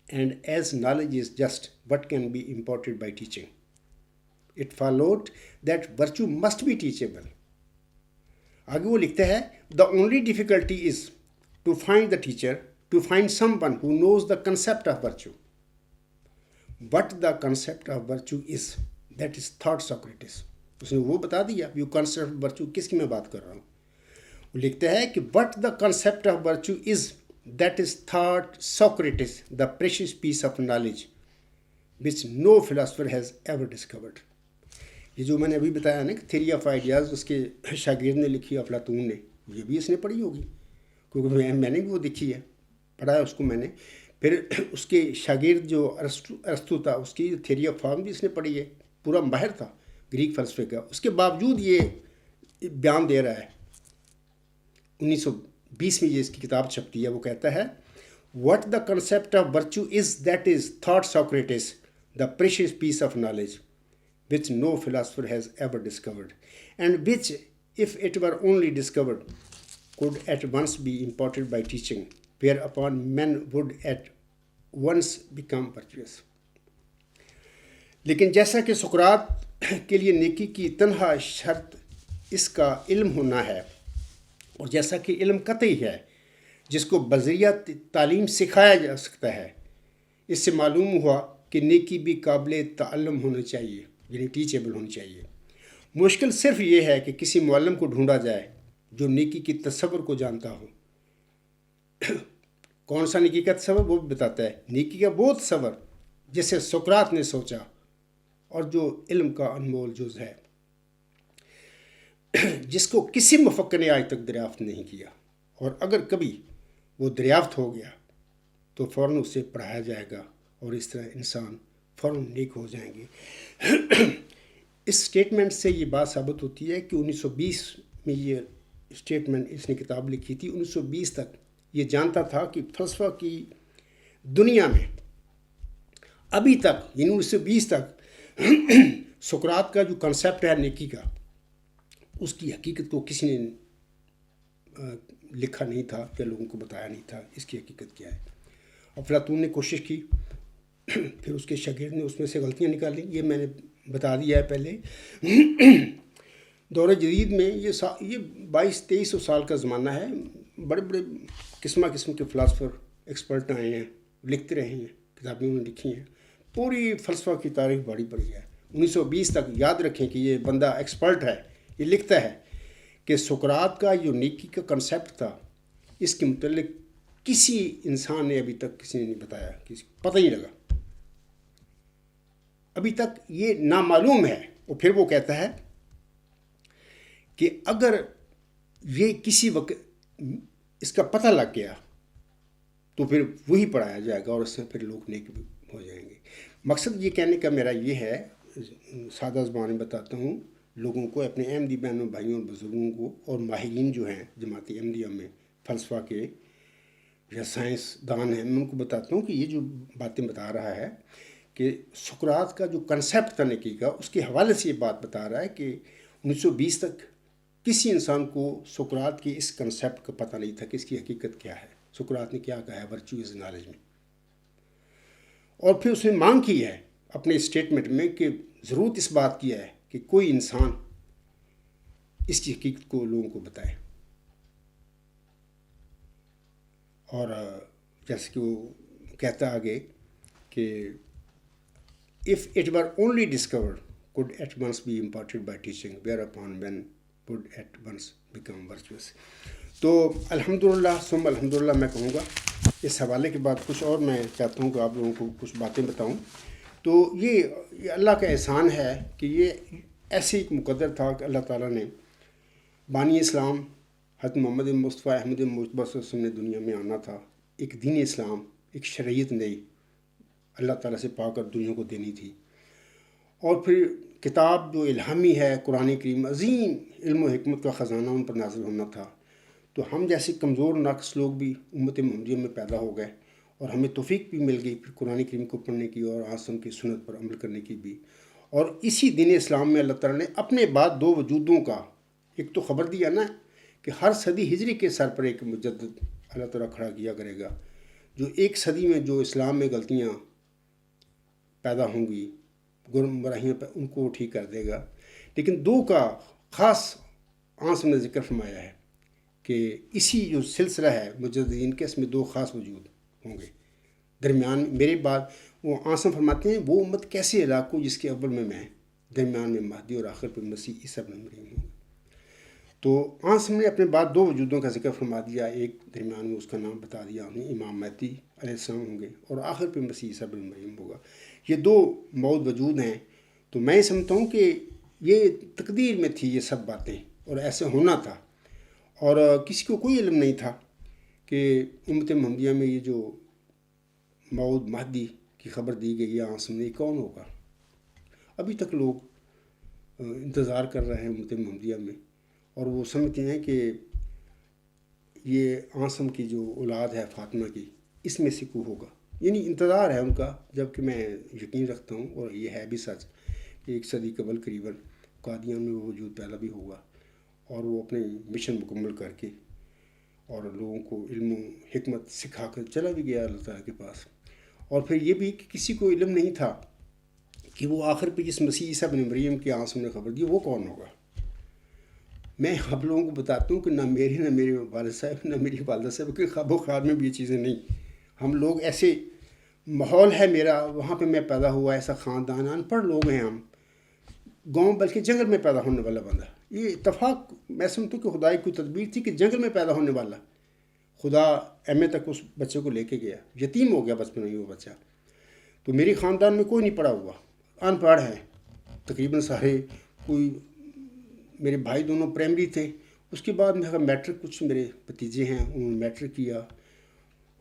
and as knowledge is just what can be imparted by teaching, it followed that virtue must be teachable. آگے وہ لکھتا ہے، the only difficulty is to find the teacher, to find someone who knows the concept of virtue. But the concept of virtue is that is thought Socrates. اس نے وہ بتا دیا یہ کنسیپٹ آف ورچو کس کی میں بات کر رہا ہوں. وہ لکھتا ہے کہ but the concept of virtue is that is thought Socrates the precious piece of knowledge which no philosopher has ever discovered. یہ جو میں نے ابھی بتایا نا کہ تھیوری آف آئیڈیاز اس کے شاگرد نے لکھی، افلاطون نے، یہ بھی اس نے پڑھی ہوگی کیونکہ میں نے بھی وہ دیکھی ہے، پڑھا ہے اس کو میں نے. پھر اس کے شاگرد جو ارسطو تھا، اس کی تھیوری آف فارم بھی اس نے پڑھی ہے، پورا ماہر تھا گریک فلسفے کا. اس کے باوجود یہ بیان دے رہا ہے. 1920 میں یہ اس کی کتاب چھپتی ہے. وہ کہتا ہے، what the concept of virtue is that is thought Socrates the precious piece of knowledge which no philosopher has ever discovered, and which, if it were only discovered, could at once be imparted by teaching, whereupon men would at once become virtuous. لیکن جیسا کہ سقراط کے لیے نیکی کی تنہا شرط اس کا علم ہونا ہے، اور جیسا کہ علم قطعی ہے جس کو بذریعہ تعلیم سکھایا جا سکتا ہے، اس سے معلوم ہوا کہ نیکی بھی قابل تعلم ہونی چاہیے، یعنی ٹیچیبل ہونی چاہیے. مشکل صرف یہ ہے کہ کسی معلم کو ڈھونڈا جائے جو نیکی کے تصور کو جانتا ہو. کون سا نیکی کا تصور وہ بھی بتاتا ہے. نیکی کا وہ تصور جسے سقراط نے سوچا اور جو علم کا انمول جز ہے، جس کو کسی مفکر نے آج تک دریافت نہیں کیا، اور اگر کبھی وہ دریافت ہو گیا تو فوراً اسے پڑھایا جائے گا اور اس طرح انسان فوراً نیک ہو جائیں گے. اس سٹیٹمنٹ سے یہ بات ثابت ہوتی ہے کہ 1920 میں یہ سٹیٹمنٹ اس نے کتاب لکھی تھی. 1920 تک یہ جانتا تھا کہ فلسفہ کی دنیا میں ابھی تک، یعنی 1920 تک سقراط کا جو کنسیپٹ ہے نیکی کا، اس کی حقیقت کو کسی نے لکھا نہیں تھا یا لوگوں کو بتایا نہیں تھا اس کی حقیقت کیا ہے. افلاطون نے کوشش کی، پھر اس کے شاگرد نے اس میں سے غلطیاں نکالیں. یہ میں نے بتا دیا ہے پہلے. دور جدید میں یہ 2200-2300 سال کا زمانہ ہے. بڑے بڑے قسم کے فلاسفر ایکسپرٹ آئے ہیں، لکھتے رہے ہیں، کتابیں انہوں نے لکھی ہیں. پوری فلسفہ کی تاریخ بڑی پڑی ہے. 1920 تک یاد رکھیں کہ یہ بندہ ایکسپرٹ ہے. یہ لکھتا ہے کہ سقراط کا جو نیکی کا کنسیپٹ تھا، اس کے متعلق کسی انسان نے ابھی تک کسی نے نہیں بتایا، کسی پتہ ہی لگا. ابھی تک یہ نامعلوم ہے. اور پھر وہ کہتا ہے کہ اگر یہ کسی وقت اس کا پتہ لگ گیا تو پھر وہی پڑھایا جائے گا اور اس سے پھر لوگ نیک بھی ہو جائیں گے. مقصد یہ کہنے کا میرا یہ ہے، سادہ زبان میں بتاتا ہوں لوگوں کو، اپنے احمدی بہنوں بھائیوں اور بزرگوں کو اور ماہرین جو ہیں جماعت احمدیہ میں فلسفہ کے یا سائنس دان ہیں، میں ان کو بتاتا ہوں کہ یہ جو باتیں بتا رہا ہے کہ سقراط کا جو کنسیپٹ تھا نیکی کا، اس کے حوالے سے یہ بات بتا رہا ہے کہ 1920 تک کسی انسان کو سقراط کی اس کنسیپٹ کا پتہ نہیں تھا کہ اس کی حقیقت کیا ہے. سقراط نے کیا کہا ہے ورچو از نالج میں. اور پھر اس نے مانگ کی ہے اپنے اسٹیٹمنٹ میں کہ ضرورت اس بات کی ہے کہ کوئی انسان اس کی حقیقت کو لوگوں کو بتائے. اور جیسے کہ وہ کہتا آگے کہ if it were only discovered could at once be imparted by teaching, whereupon men would at once become virtuous. تو الحمدللہ ثم الحمدللہ میں کہوں گا. اس حوالے کے بعد کچھ اور میں چاہتا ہوں کہ آپ لوگوں کو کچھ باتیں بتاؤں. تو یہ اللہ کا احسان ہے کہ یہ ایسے ایک مقدر تھا کہ اللہ تعالیٰ نے بانی اسلام حضرت محمد مصطفیٰ احمد مجتبیٰ صلی اللہ علیہ وسلم نے دنیا میں آنا تھا. ایک دین اسلام، ایک شریعت نئی اللہ تعالیٰ سے پا کر دنیا کو دینی تھی. اور پھر کتاب جو الہامی ہے قرآن کریم، عظیم علم و حکمت کا خزانہ ان پر نازل ہونا تھا. تو ہم جیسے کمزور ناقص لوگ بھی امت محمدیہ میں پیدا ہو گئے اور ہمیں توفیق بھی مل گئی پھر قرآن کریم کو پڑھنے کی اور آسم کی سنت پر عمل کرنے کی بھی. اور اسی دین اسلام میں اللہ تعالیٰ نے اپنے بعد دو وجودوں کا ایک تو خبر دیا نا کہ ہر صدی ہجری کے سر پر ایک مجدد اللہ تعالیٰ کھڑا کیا کرے گا، جو ایک صدی میں جو اسلام میں غلطیاں پیدا ہوں گی، گمراہیاں ان کو ٹھیک کر دے گا. لیکن دو کا خاص آنسم نے ذکر فرمایا ہے کہ اسی جو سلسلہ ہے مجددین کے، اس میں دو خاص وجود ہوں گے درمیان. میرے بعد وہ آنسم فرماتے ہیں وہ امت کیسے ہلاک ہو جس کے اول میں درمیان میں مہدی اور آخر پہ مسیح عیسیٰ ابن مریم ہوں. تو آنسم نے اپنے بعد دو وجودوں کا ذکر فرما دیا. ایک درمیان میں اس کا نام بتا دیا انہیں، امام مہدی علیہ السلام ہوں گے، اور آخر پہ مسیح عیسیٰ ابن مریم ہوگا. یہ دو موعود وجود ہیں. تو میں سمجھتا ہوں کہ یہ تقدیر میں تھی یہ سب باتیں اور ایسے ہونا تھا. اور کسی کو کوئی علم نہیں تھا کہ امت محمدیہ میں یہ جو موعود مہدی کی خبر دی گئی ہے آنسم نے، کون ہوگا. ابھی تک لوگ انتظار کر رہے ہیں امت محمدیہ میں، اور وہ سمجھتے ہیں کہ یہ آنسم کی جو اولاد ہے فاطمہ کی، اس میں سے کوئی ہوگا. یعنی انتظار ہے ان کا، جبکہ میں یقین رکھتا ہوں اور یہ ہے بھی سچ کہ ایک صدی قبل قریباً قادیان میں وہ وجود پیدا بھی ہوا اور وہ اپنے مشن مکمل کر کے اور لوگوں کو علم و حکمت سکھا کر چلا بھی گیا اللہ تعالیٰ کے پاس. اور پھر یہ بھی کہ کسی کو علم نہیں تھا کہ وہ آخر پہ جس مسیح عیسیٰ ابن مریم کی آنسم نے خبر دی وہ کون ہوگا. میں آپ لوگوں کو بتاتا ہوں کہ نہ میرے والد صاحب نہ میری والدہ صاحب کے خواب و خیال میں بھی یہ چیزیں نہیں. ہم لوگ ایسے ماحول ہے میرا، وہاں پہ میں پیدا ہوا، ایسا خاندان، ان پڑھ لوگ ہیں ہم، گاؤں بلکہ جنگل میں پیدا ہونے والا بندہ. یہ اتفاق میں سمجھتا ہوں کہ خدائی کوئی تدبیر تھی کہ جنگل میں پیدا ہونے والا خدا ایم اے تک اس بچے کو لے کے گیا، یتیم ہو گیا بچپن میں وہ بچہ. تو میری خاندان میں کوئی نہیں پڑھا ہوا، ان پڑھ ہیں تقریباً سارے. کوئی میرے بھائی دونوں پرائمری تھے. اس کے بعد میں میٹرک، کچھ میرے بھتیجے ہیں انہوں نے میٹرک کیا،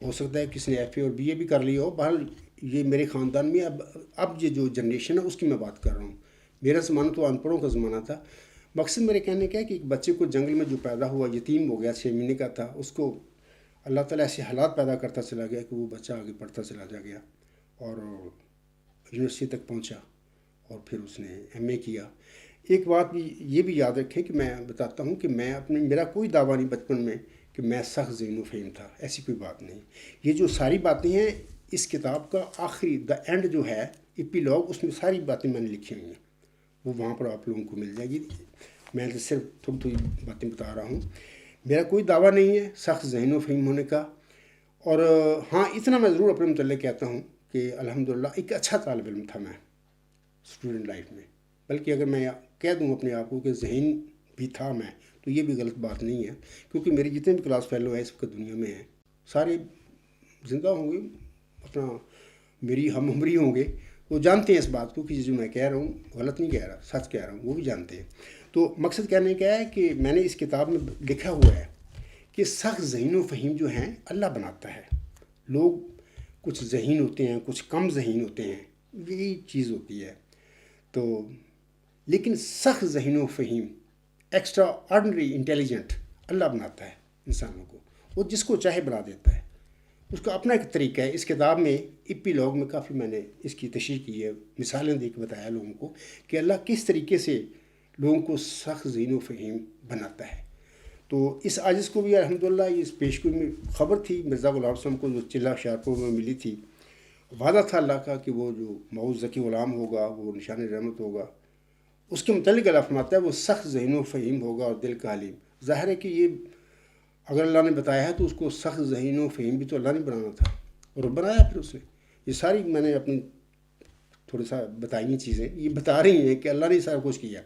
ہو سکتا ہے کسی نے ایف اے اور بی اے بھی کر لیا ہو. بہرحال یہ میرے خاندان میں اب یہ جو جنریشن ہے اس کی میں بات کر رہا ہوں. میرا زمانہ تو ان پڑھوں کا زمانہ تھا. مقصد میرے کہنے کا ہے کہ ایک بچے کو جنگل میں جو پیدا ہوا، یتیم ہو گیا، 6 مہینے کا تھا، اس کو اللہ تعالیٰ ایسے حالات پیدا کرتا چلا گیا کہ وہ بچہ آگے پڑھتا چلا جا گیا اور یونیورسٹی تک پہنچا اور پھر اس نے ایم اے کیا. ایک بات بھی یہ بھی یاد رکھیں کہ میں بتاتا ہوں کہ میرا کوئی دعویٰ نہیں بچپن میں کہ میں سخت ذہین و فہیم تھا، ایسی کوئی بات نہیں. یہ جو ساری باتیں ہیں اس کتاب کا آخری اینڈ جو ہے ایپیلاگ، اس میں ساری باتیں میں نے لکھی ہوئی ہیں، وہ وہاں پر آپ لوگوں کو مل جائے گی. میں تو صرف تھوڑی تھوڑی باتیں بتا رہا ہوں. میرا کوئی دعویٰ نہیں ہے سخت ذہین و فہیم ہونے کا. اور ہاں اتنا میں ضرور اپنے متعلق کہتا ہوں کہ الحمدللہ ایک اچھا طالب علم تھا میں اسٹوڈنٹ لائف میں. بلکہ اگر میں کہہ دوں اپنے آپ کو کہ ذہین بھی تھا میں تو یہ بھی غلط بات نہیں ہے، کیونکہ میرے جتنے بھی کلاس فیلو ہیں اس وقت دنیا میں ہیں سارے زندہ ہوں گے، اپنا میری ہم عمری ہوں گے، وہ جانتے ہیں اس بات کو کہ جو میں کہہ رہا ہوں غلط نہیں کہہ رہا، سچ کہہ رہا ہوں، وہ بھی جانتے ہیں. تو مقصد کہنے کا ہے کہ میں نے اس کتاب میں لکھا ہوا ہے کہ سخت ذہین و فہیم جو ہیں اللہ بناتا ہے. لوگ کچھ ذہین ہوتے ہیں، کچھ کم ذہین ہوتے ہیں، یہی چیز ہوتی ہے. تو لیکن سخت ذہین و فہیم، ایکسٹرا آرڈنری انٹیلیجنٹ اللہ بناتا ہے انسانوں کو. وہ جس کو چاہے بنا دیتا ہے، اس کا اپنا ایک طریقہ ہے. اس کتاب میں ایپیلاگ میں کافی میں نے اس کی تشریح کی ہے، مثالیں دے کے بتایا لوگوں کو کہ اللہ کس طریقے سے لوگوں کو سخت ذہین و فہیم بناتا ہے. تو اس عاجز کو بھی الحمدللہ اس پیشگوئی میں خبر تھی مرزا غلام صاحب کو جو چلہ شارپور میں ملی تھی. وعدہ تھا اللہ کا کہ وہ جو مئو ذکی غلام ہوگا وہ نشان رحمت ہوگا. اس کے متعلق اللہ فرماتا ہے وہ سخت ذہین و فہیم ہوگا اور دل کا علیم. ظاہر ہے کہ یہ اگر اللہ نے بتایا ہے تو اس کو سخت ذہین و فہیم بھی تو اللہ نے بنانا تھا اور بنایا پھر اس نے. یہ ساری میں نے اپنی تھوڑا سا بتائی ہیں چیزیں، یہ بتا رہی ہیں کہ اللہ نے سارا کچھ کیا.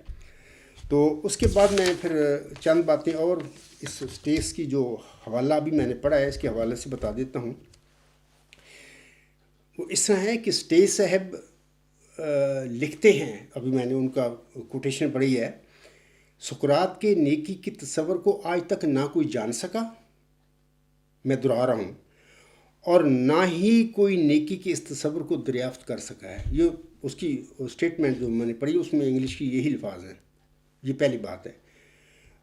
تو اس کے بعد میں پھر چند باتیں اور اس اسٹیس کی جو حوالہ ابھی میں نے پڑھا ہے اس کے حوالے سے بتا دیتا ہوں. وہ اس طرح ہے کہ اسٹیس صاحب لکھتے ہیں، ابھی میں نے ان کا کوٹیشن پڑھی ہے، سقراط کے نیکی کے تصور کو آج تک نہ کوئی جان سکا، میں دہرا رہا ہوں، اور نہ ہی کوئی نیکی کے اس تصور کو دریافت کر سکا ہے. یہ اس کی اسٹیٹمنٹ جو میں نے پڑھی اس میں انگلش کی یہی الفاظ ہیں. یہ پہلی بات ہے.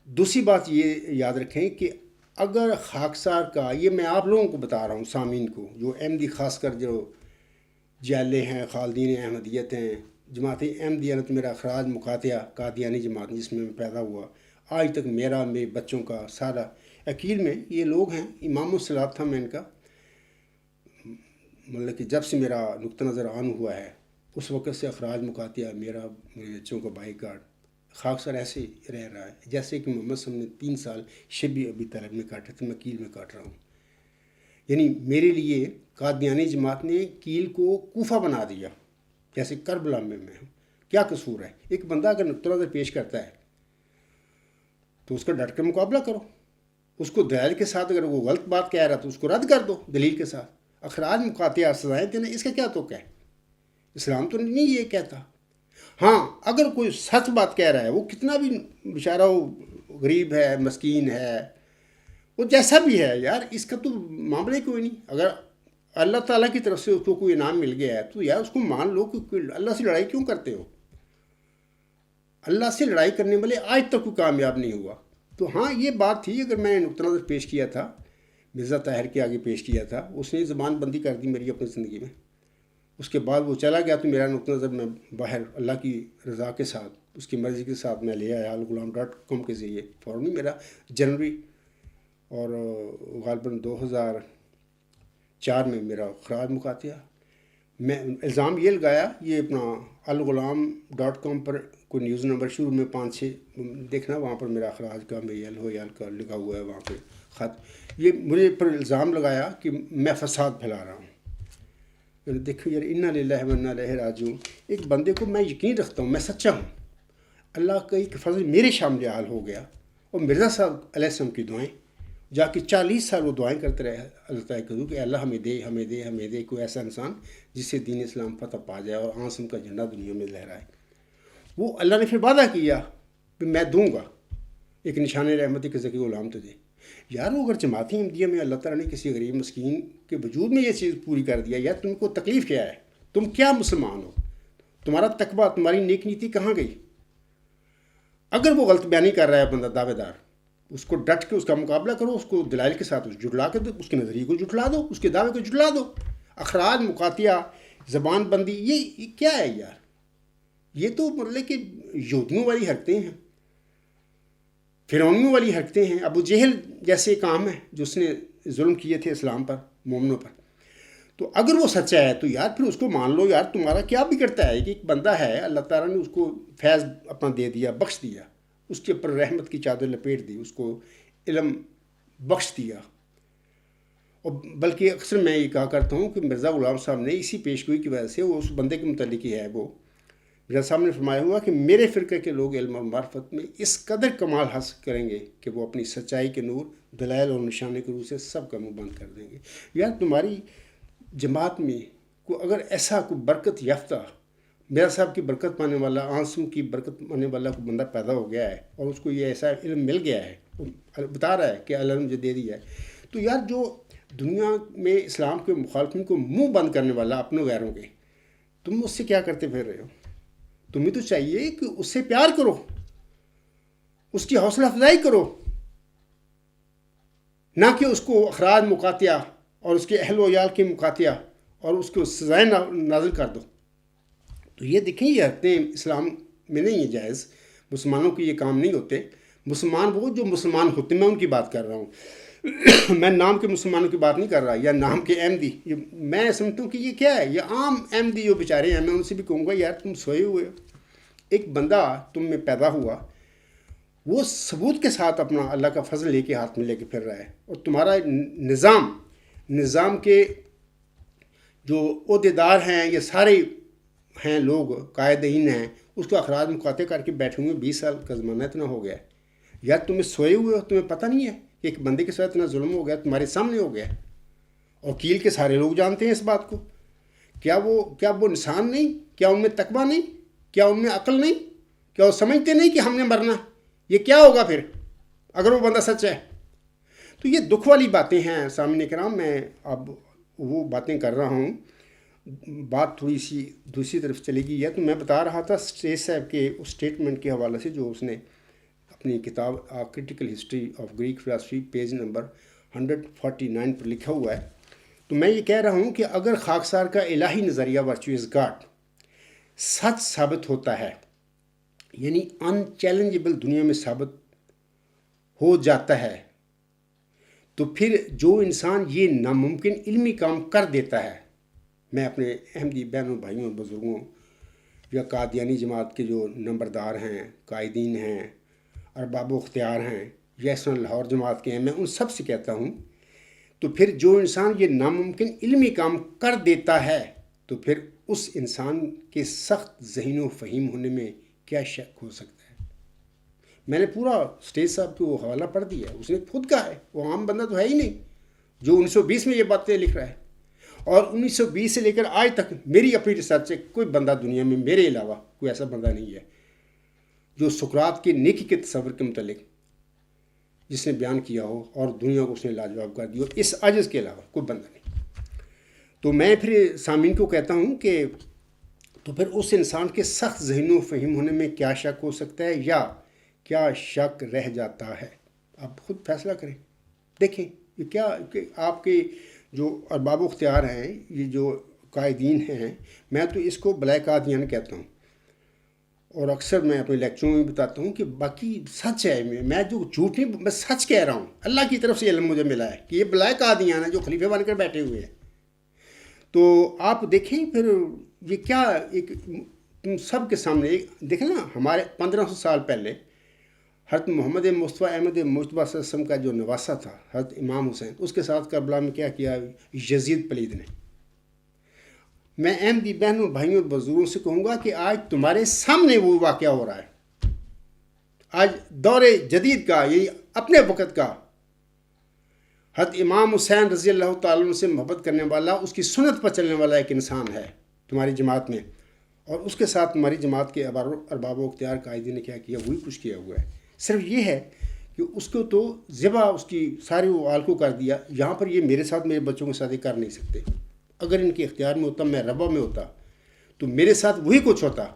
دوسری بات یہ یاد رکھیں کہ اگر خاکسار کا، یہ میں آپ لوگوں کو بتا رہا ہوں سامعین کو، جو احمدی خاص کر جو جالے ہیں، خالدین احمدیت ہیں، جماعت احمدیہ نے تو میرا اخراج مقاطعہ قادیانی جماعت جس میں پیدا ہوا، آج تک میرا میرے بچوں کا سارا عقیل میں یہ لوگ ہیں. امام الصلاۃ تھا میں ان کا، مطلب کہ جب سے میرا نقطہ نظر آن ہوا ہے اس وقت سے اخراج مقاطعہ میرا، میرے بچوں کا بائی کارڈ خاکسار ایسے رہ رہا ہے جیسے کہ محمد صلی اللہ علیہ وسلم نے 3 سال شبی ابی طالب میں کاٹے تھے، میں کیل میں کاٹ رہا ہوں. یعنی میرے لیے قادیانی جماعت نے کیل کو کوفہ بنا دیا جیسے کربلا میں ہوں. کیا قصور ہے؟ ایک بندہ اگر نقطہ نظر پیش کرتا ہے تو اس کا ڈٹ کر مقابلہ کرو، اس کو دلائل کے ساتھ. اگر وہ غلط بات کہہ رہا تو اس کو رد کر دو دلیل کے ساتھ. اخراج مقاطعہ سزائیں دینا، اس کا کیا توقع ہے؟ اسلام تو نہیں یہ کہتا. ہاں اگر کوئی سچ بات کہہ رہا ہے، وہ کتنا بھی بیچارہ وہ غریب ہے، مسکین ہے، وہ جیسا بھی ہے یار، اس کا تو معاملہ کوئی نہیں. اگر اللہ تعالیٰ کی طرف سے اس کو کوئی انعام مل گیا ہے تو یار اس کو مان لو. کہ اللہ سے لڑائی کیوں کرتے ہو؟ اللہ سے لڑائی کرنے والے آج تک کوئی کامیاب نہیں ہوا. تو ہاں یہ بات تھی، اگر میں نے نقطہ نظر پیش کیا تھا مرزا طاہر کے آگے پیش کیا تھا، اس نے زبان بندی کر دی میری اپنی زندگی میں. اس کے بعد وہ چلا گیا تو میرا نقطہ نظر میں باہر اللہ کی رضا کے ساتھ، اس کی مرضی کے ساتھ میں لے آیا alغلام.com کے ذریعے. فوراً میرا جنوری اور غالباً 2004 میں میرا خراج مقاطعہ. میں الزام یہ لگایا، یہ اپنا alغلام.com پر کوئی نیوز نمبر شروع میں 5-6 دیکھنا، وہاں پر میرا خراج کا میل ہو یال کا لکھا ہوا ہے وہاں پہ خط. یہ مجھے پر الزام لگایا کہ میں فساد پھیلا رہا ہوں. دیکھو یار، انا للہ و انا الیہ راجعون. ایک بندے کو میں یقین رکھتا ہوں، میں سچا ہوں، اللہ کا ایک فضل میرے شامل حال ہو گیا، اور مرزا صاحب علیہ السلام کی دعائیں جا کے 40 سال وہ دعائیں کرتے رہے اللہ تعالیٰ کے حضور کہ اللہ ہمیں دے ہمیں دے ہمیں دے کوئی ایسا انسان جس سے دین اسلام فتح پا جائے اور آنسم کا جھنڈا دنیا میں لہرائے۔ وہ اللہ نے پھر وعدہ کیا کہ میں دوں گا ایک نشان رحمتی کے ذکر غلام تجھے۔ یار وہ اگر جماعتی احمدیہ میں اللہ تعالیٰ نے کسی غریب مسکین کے وجود میں یہ چیز پوری کر دیا، یار تم کو تکلیف کیا ہے؟ تم کیا مسلمان ہو؟ تمہارا تقویٰ تمہاری نیک نیتی کہاں گئی؟ اگر وہ غلط بیانی کر رہا ہے بندہ دعوے دار، اس کو ڈٹ کے اس کا مقابلہ کرو، اس کو دلائل کے ساتھ جھٹلا کے دو، اس کے نظریے کو جھٹلا دو، اس کے دعوے کو جھٹلا دو۔ اخراج، مقاطعہ، زبان بندی، یہ کیا ہے یار؟ یہ تو مطلب کہ یہودیوں والی حرکتیں ہیں، فرعونیوں والی حرکتیں ہیں، ابو جہل جیسے کام ہیں جو اس نے ظلم کیے تھے اسلام پر، مومنوں پر۔ تو اگر وہ سچا ہے تو یار پھر اس کو مان لو۔ یار تمہارا کیا بگڑتا ہے کہ ایک بندہ ہے، اللہ تعالیٰ نے اس کو فیض اپنا دے دیا، بخش دیا، اس کے اوپر رحمت کی چادر لپیٹ دی، اس کو علم بخش دیا۔ اور بلکہ اکثر میں یہ کہا کرتا ہوں کہ مرزا غلام صاحب نے اسی پیشگوئی کی وجہ سے، وہ اس بندے کے متعلق ہی ہے، وہ مرزا صاحب نے فرمایا ہوا کہ میرے فرقے کے لوگ علم اور معرفت میں اس قدر کمال حاصل کریں گے کہ وہ اپنی سچائی کے نور، دلائل اور نشانے کے روح سے سب کا منہ بند کر دیں گے۔ یار تمہاری جماعت میں کوئی اگر ایسا کوئی برکت یافتہ، میرا صاحب کی برکت پانے والا، آنسوں کی برکت پانے والا کوئی بندہ پیدا ہو گیا ہے اور اس کو یہ ایسا علم مل گیا ہے، وہ بتا رہا ہے کہ اللہ نے مجھے دے دیا ہے، تو یار جو دنیا میں اسلام کے مخالفین کو منہ بند کرنے والا اپنے غیروں کے، تم اس سے کیا کرتے پھر رہے ہو؟ تمہیں تو چاہیے کہ اس سے پیار کرو، اس کی حوصلہ افزائی کرو، نہ کہ اس کو اخراج، مقاطعہ اور اس کے اہل و عیال کی مقاطعہ اور اس کو سزائیں نازل کر دو۔ تو یہ دیکھیں، یہ حرکتیں اسلام میں نہیں ہے جائز، مسلمانوں کے یہ کام نہیں ہوتے۔ مسلمان وہ جو مسلمان ہوتے ہیں، میں ان کی بات کر رہا ہوں، میں نام کے مسلمانوں کی بات نہیں کر رہا، یا نام کے احمدی۔ میں سمجھتا ہوں کہ یہ کیا ہے، یہ عام احمدی جو بیچارے ہیں، میں ان سے بھی کہوں گا یار تم سوئے ہوئے ہو۔ ایک بندہ تم میں پیدا ہوا، وہ ثبوت کے ساتھ اپنا اللہ کا فضل لے کے ہاتھ میں لے کے پھر رہا ہے، اور تمہارا نظام کے جو عہدیدار ہیں، یہ سارے ہیں لوگ قائدین ہیں، اس کو اخراج مقاطع کر کے بیٹھے ہوئے 20 سال کا زمانہ اتنا ہو گیا ہے۔ یا تمہیں سوئے ہوئے ہو، تمہیں پتہ نہیں ہے کہ ایک بندے کے ساتھ اتنا ظلم ہو گیا، تمہارے سامنے ہو گیا ہے، اور کیل کے سارے لوگ جانتے ہیں اس بات کو۔ کیا وہ انسان نہیں؟ کیا ان میں تقویٰ نہیں؟ کیا ان میں عقل نہیں؟ کیا وہ سمجھتے نہیں کہ ہم نے مرنا؟ یہ کیا ہوگا پھر اگر وہ بندہ سچ ہے؟ تو یہ دکھ والی باتیں ہیں سامعین کرام۔ میں اب وہ باتیں کر رہا ہوں، بات تھوڑی سی دوسری طرف چلی گئی ہے۔ تو میں بتا رہا تھا اسٹیج صاحب کے اس اسٹیٹمنٹ کے حوالے سے جو اس نے اپنی کتاب critical history of Greek philosophy page number 149 پر لکھا ہوا ہے۔ تو میں یہ کہہ رہا ہوں کہ اگر خاکسار کا الہی نظریہ ورچوئس گاڈ سچ ثابت ہوتا ہے، یعنی ان چیلنجبل دنیا میں ثابت ہو جاتا ہے، تو پھر جو انسان یہ ناممکن علمی کام کر دیتا ہے، میں اپنے احمدی بہنوں، بھائیوں، بزرگوں یا قادیانی جماعت کے جو نمبردار ہیں، قائدین ہیں، ارباب و اختیار ہیں، یا اس طرح لاہور جماعت کے ہیں، میں ان سب سے کہتا ہوں، تو پھر جو انسان یہ ناممکن علمی کام کر دیتا ہے، تو پھر اس انسان کے سخت ذہین و فہیم ہونے میں کیا شک ہو سکتا ہے؟ میں نے پورا اسٹیج صاحب کو وہ حوالہ پڑھ دیا ہے، اس نے خود کہا ہے، وہ عام بندہ تو ہے ہی نہیں جو 1920 میں یہ باتیں لکھ رہا ہے، اور 1920 سے لے کر آج تک میری اپنی ریسرچ سے کوئی بندہ دنیا میں میرے علاوہ کوئی ایسا بندہ نہیں ہے جو سقراط کے نیکی کے تصور کے متعلق جس نے بیان کیا ہو اور دنیا کو اس نے لاجواب کر دی ہو، اس عجز کے علاوہ کوئی بندہ نہیں۔ تو میں پھر سامعین کو کہتا ہوں کہ تو پھر اس انسان کے سخت ذہن و فہیم ہونے میں کیا شک ہو سکتا ہے، یا کیا شک رہ جاتا ہے؟ آپ خود فیصلہ کریں، دیکھیں یہ کیا کہ آپ کے جو ارباب و اختیار ہیں، یہ جو قائدین ہیں، میں تو اس کو بلائے قادیان کہتا ہوں، اور اکثر میں اپنے لیکچروں میں بتاتا ہوں کہ باقی سچ ہے، میں جو جھوٹ نہیں، میں سچ کہہ رہا ہوں، اللہ کی طرف سے علم مجھے ملا ہے کہ یہ بلائے قادیان ہیں جو خلیفہ بن کر بیٹھے ہوئے ہیں۔ تو آپ دیکھیں پھر یہ کیا ایک تم سب کے سامنے دیکھیں نا، ہمارے 1500 سال پہلے حضرت محمد مصطفیٰ احمد مجتبیٰ صلی اللہ علیہ وسلم کا جو نواسہ تھا حضرت امام حسین، اس کے ساتھ کربلا میں کیا کیا یزید پلید نے۔ میں احمدی بہنوں، بھائیوں، بزرگوں سے کہوں گا کہ آج تمہارے سامنے وہ واقعہ ہو رہا ہے، آج دور جدید کا، یہ اپنے وقت کا حضرت امام حسین رضی اللہ تعالیٰ عنہ سے محبت کرنے والا، اس کی سنت پر چلنے والا ایک انسان ہے تمہاری جماعت میں، اور اس کے ساتھ تمہاری جماعت کے ارباب و اختیار قائدین نے کیا کیا؟ وہی کچھ کیا ہوا ہے۔ صرف یہ ہے کہ اس کو تو ذبح اس کی ساری وہ آل کو کر دیا۔ یہاں پر یہ میرے ساتھ، میرے بچوں کے ساتھ یہ کر نہیں سکتے۔ اگر ان کے اختیار میں ہوتا، میں ربا میں ہوتا، تو میرے ساتھ وہی کچھ ہوتا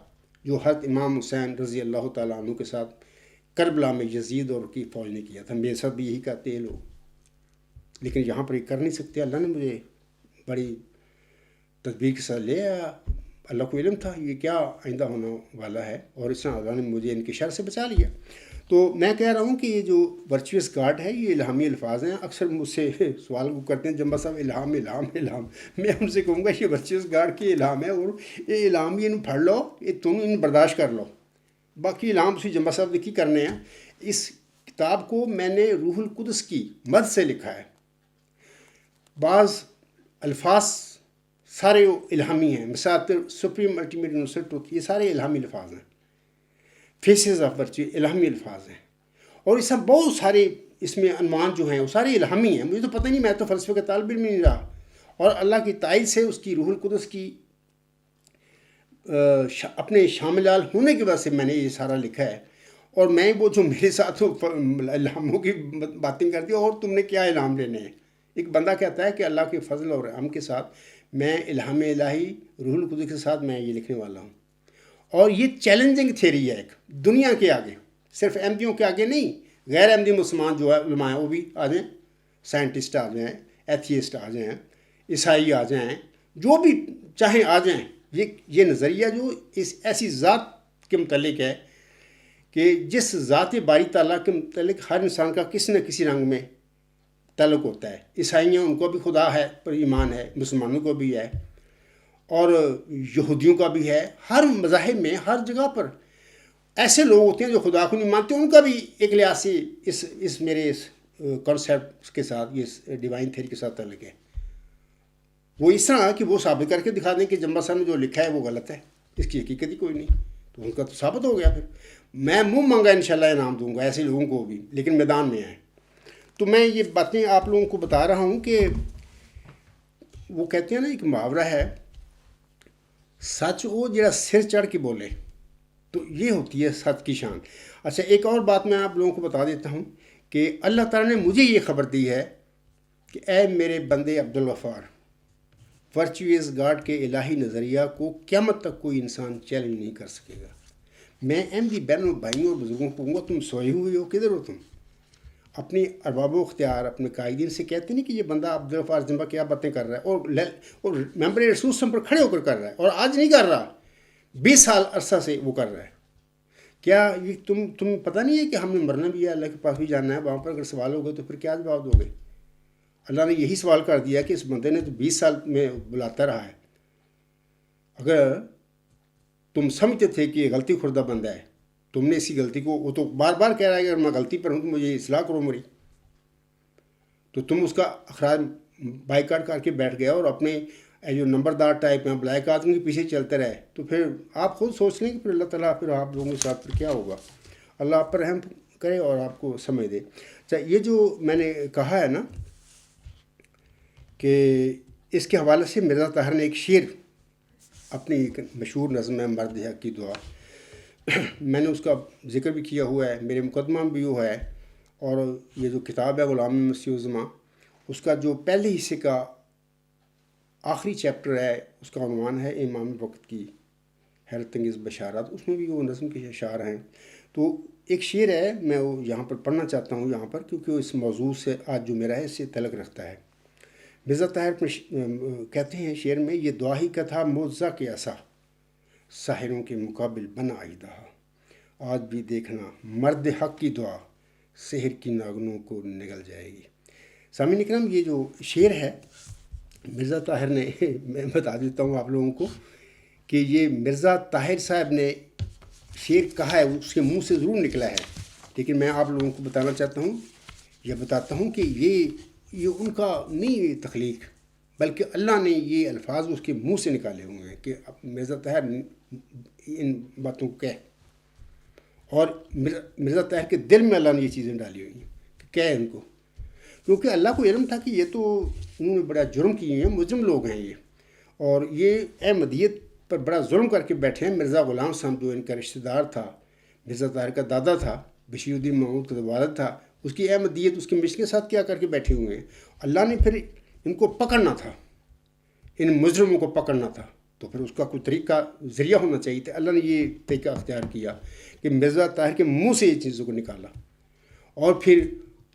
جو حضرت امام حسین رضی اللہ تعالیٰ عنہ کے ساتھ کربلا میں یزید اور کی فوج نے کیا تھا۔ میرے ساتھ بھی یہی کرتے ہیں لوگ، لیکن یہاں پر یہ کر نہیں سکتے۔ اللہ نے مجھے بڑی تدبیر کے ساتھ لے آیا۔ اللہ کو علم تھا یہ کیا آئندہ ہونے والا ہے، اور اس طرح اللہ نے مجھے ان کی شر سے بچا لیا۔ تو میں کہہ رہا ہوں کہ یہ جو ورچوئس گارڈ ہے، یہ الہامی الفاظ ہیں۔ اکثر مجھ سے سوال کرتے ہیں جمبا صاحب الہام الہام الہام، میں ان سے کہوں گا یہ ورچوئس گارڈ کی الہام ہے، اور یہ الہام یہ پڑھ لو، یہ تم ان برداشت کر لو، باقی الہام اسی جمبا صاحب نے کی کرنے ہیں۔ اس کتاب کو میں نے روح القدس کی مدد سے لکھا ہے۔ بعض الفاظ سارے الہامی ہیں، مساطر، سپریم الٹیمیٹ یونیورسل ٹروتھ، یہ سارے الہامی الفاظ ہیں۔ فیسز آف ورچو الہامی الفاظ ہیں، اور اس میں بہت سارے اس میں عنوان جو ہیں وہ سارے الہامی ہیں۔ مجھے تو پتہ نہیں، میں تو فلسفے کا طالب علم نہیں رہا، اور اللہ کی تائید سے، اس کی روح القدس کی اپنے شامل حال ہونے کی وجہ سے میں نے یہ سارا لکھا ہے۔ اور میں وہ جو میرے ساتھ الہاموں کی باتیں کرتی ہوں، اور تم نے کیا الہام لینے ہیں؟ ایک بندہ کہتا ہے کہ اللہ کے فضل اور رحم کے ساتھ میں الہام الہی روح القدس کے ساتھ میں یہ لکھنے والا ہوں۔ اور یہ چیلنجنگ تھیری ہے ایک دنیا کے آگے، صرف احمدیوں کے آگے نہیں، غیر احمدی مسلمان جو ہے علماء ہیں وہ بھی آ جائیں، سائنٹسٹ آ جائیں، ایتھیسٹ آ جائیں، عیسائی آ جائیں، جو بھی چاہیں آ جائیں۔ یہ نظریہ جو اس ایسی ذات کے متعلق ہے کہ جس ذات باری تعالیٰ کے متعلق ہر انسان کا کسی نہ کسی رنگ میں تعلق ہوتا ہے۔ عیسائیوں ان کو بھی خدا ہے پر ایمان ہے، مسلمانوں کو بھی ہے، اور یہودیوں کا بھی ہے۔ ہر مذاہب میں ہر جگہ پر ایسے لوگ ہوتے ہیں جو خدا کو نہیں مانتے، ان کا بھی ایک لحاظ سے اس میرے اس کانسیپٹ کے ساتھ، یہ ڈیوائن تھیوری کے ساتھ تعلق ہے۔ وہ اس طرح کہ وہ ثابت کر کے دکھا دیں کہ جمبا صاحب نے جو لکھا ہے وہ غلط ہے، اس کی حقیقت ہی کوئی نہیں، تو ان کا تو ثابت ہو گیا۔ پھر میں منہ مانگا انشاءاللہ انعام دوں گا ایسے لوگوں کو بھی، لیکن میدان میں آئیں۔ تو میں یہ باتیں آپ لوگوں کو بتا رہا ہوں کہ وہ کہتے ہیں نا، ایک محاورہ ہے، سچ وہ جڑا سر چڑھ کے بولے، تو یہ ہوتی ہے سچ کی شان۔ اچھا، ایک اور بات میں آپ لوگوں کو بتا دیتا ہوں کہ اللہ تعالیٰ نے مجھے یہ خبر دی ہے کہ اے میرے بندے عبدالغفار، ورچوئس گارڈ کے الہی نظریہ کو قیامت تک کوئی انسان چیلنج نہیں کر سکے گا۔ میں احمدی بہنوں، بھائیوں اور بزرگوں کو کہوں گا، تم سوئے ہوئے ہو، کدھر ہو تم؟ اپنی ارباب و اختیار، اپنے قائدین سے کہتے نہیں کہ یہ بندہ عبدالغفار جمبا کیا باتیں کر رہا ہے، اور ممبر رسول پر کھڑے ہو کر کر رہا ہے، اور آج نہیں کر رہا، 20 سال عرصہ سے وہ کر رہا ہے۔ کیا یہ تم پتہ نہیں ہے کہ ہم نے مرنا بھی ہے، اللہ کے پاس بھی جانا ہے؟ وہاں پر اگر سوال ہوگا تو پھر کیا جواب دو گے؟ اللہ نے یہی سوال کر دیا کہ اس بندے نے تو 20 سال میں بلاتا رہا ہے۔ اگر تم سمجھتے تھے کہ یہ غلطی خوردہ بندہ ہے، تم نے اسی غلطی کو، وہ تو بار بار کہہ رہا ہے کہ اگر میں غلطی پر ہوں تو مجھے اصلاح کرو میری، تو تم اس کا اخراج بائیکاٹ کر کے بیٹھ گیا، اور اپنے جو نمبردار ٹائپ ہیں بلیک آدمی کے پیچھے چلتے رہے۔ تو پھر آپ خود سوچ لیں کہ پھر اللہ تعالیٰ پھر آپ لوگوں کے ساتھ پھر کیا ہوگا۔ اللہ آپ پر رحم کرے اور آپ کو سمجھ دے۔ اچھا، یہ جو میں نے کہا ہے نا کہ اس کے حوالے سے مرزا طاہر نے ایک شعر، اپنی ایک مشہور نظم ہے مرد حق کی دعا، میں نے اس کا ذکر بھی کیا ہوا ہے، میرے مقدمہ میں بھی وہ ہے، اور یہ جو کتاب ہے غلام مسیح الزماں، اس کا جو پہلے حصے کا آخری چیپٹر ہے، اس کا عنوان ہے امام وقت کی حیرت انگیز بشارات، اس میں بھی وہ نظم کے اشعار ہیں۔ تو ایک شعر ہے، میں وہ یہاں پر پڑھنا چاہتا ہوں یہاں پر، کیونکہ وہ اس موضوع سے آج جو میرا ہے اس سے تعلق رکھتا ہے۔ مرزا طاہر کہتے ہیں شعر میں، یہ دعا ہی کا تھا معجزہ کے عصا، ساحروں کے مقابل بنا آئیدہ، آج بھی دیکھنا مرد حق کی دعا، سحر کی ناگنوں کو نگل جائے گی۔ سامعین اکرام، یہ جو شعر ہے مرزا طاہر نے، میں بتا دیتا ہوں آپ لوگوں کو کہ یہ مرزا طاہر صاحب نے شعر کہا ہے، اس کے منہ سے ضرور نکلا ہے، لیکن میں آپ لوگوں کو بتانا چاہتا ہوں، یہ بتاتا ہوں کہ یہ ان کا نہیں تخلیق، بلکہ اللہ نے یہ الفاظ اس کے منہ سے نکالے ہوئے ہیں کہ مرزا طاہر ان باتوں کو کہہ، اور مرزا طاہر کے دل میں اللہ نے یہ چیزیں ڈالی ہوئی ہیں کہ کہہ ان کو۔ کیونکہ اللہ کو علم تھا کہ یہ تو انہوں نے بڑا جرم کیے ہیں، مجرم لوگ ہیں یہ، اور یہ احمدیت پر بڑا ظلم کر کے بیٹھے ہیں۔ مرزا غلام صاحب جو ان کا رشتہ دار تھا، مرزا طاہر کا دادا تھا، بشیر الدین محمود کا والد تھا، اس کی احمدیت اس کے مشن کے ساتھ کیا کر کے بیٹھے ہوئے ہیں۔ اللہ نے پھر ان کو پکڑنا تھا، ان مجرموں کو پکڑنا تھا، تو پھر اس کا کوئی طریقہ ذریعہ ہونا چاہیے تھا۔ اللہ نے یہ طریقہ اختیار کیا کہ مرزا طاہر کے منہ سے یہ چیزوں کو نکالا، اور پھر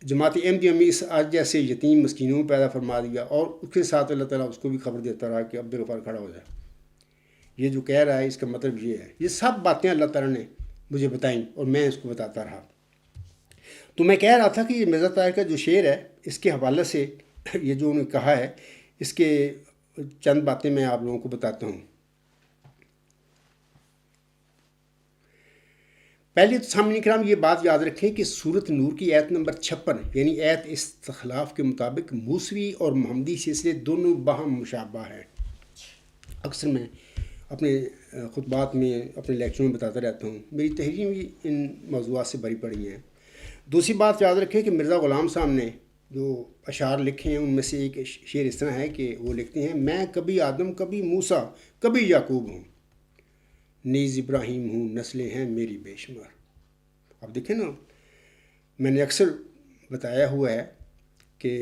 جماعت احمدیہ میں اس آج جیسے یتیم مسکینوں میں پیدا فرما دیا، اور اس کے ساتھ اللہ تعالیٰ اس کو بھی خبر دیتا رہا کہ عبدالغفار کھڑا ہو جائے۔ یہ جو کہہ رہا ہے اس کا مطلب یہ ہے، یہ سب باتیں اللہ تعالیٰ نے مجھے بتائیں اور میں اس کو بتاتا رہا۔ تو میں کہہ رہا تھا کہ یہ مرزا طاہر کا جو شعر ہے، اس کے حوالے سے یہ جو انہوں نے کہا ہے، اس کے چند باتیں میں آپ لوگوں کو بتاتا ہوں۔ پہلے تو سامعین کرام یہ بات یاد رکھیں کہ سورۃ نور کی آیت نمبر 56 یعنی آیت استخلاف کے مطابق موسوی اور محمدی سلسلے دونوں باہم مشابہ ہیں۔ اکثر میں اپنے خطبات میں، اپنے لیکچروں میں بتاتا رہتا ہوں، میری تحریریں بھی ان موضوعات سے بری پڑی ہیں۔ دوسری بات یاد رکھیں کہ مرزا غلام صاحب نے جو اشعار لکھے ہیں ان میں سے ایک شعر اس طرح ہے کہ وہ لکھتے ہیں: میں کبھی آدم کبھی موسیٰ کبھی یعقوب ہوں، نیز ابراہیم ہوں نسلیں ہیں میری بے شمار۔ اب دیکھیں نا، میں نے اکثر بتایا ہوا ہے کہ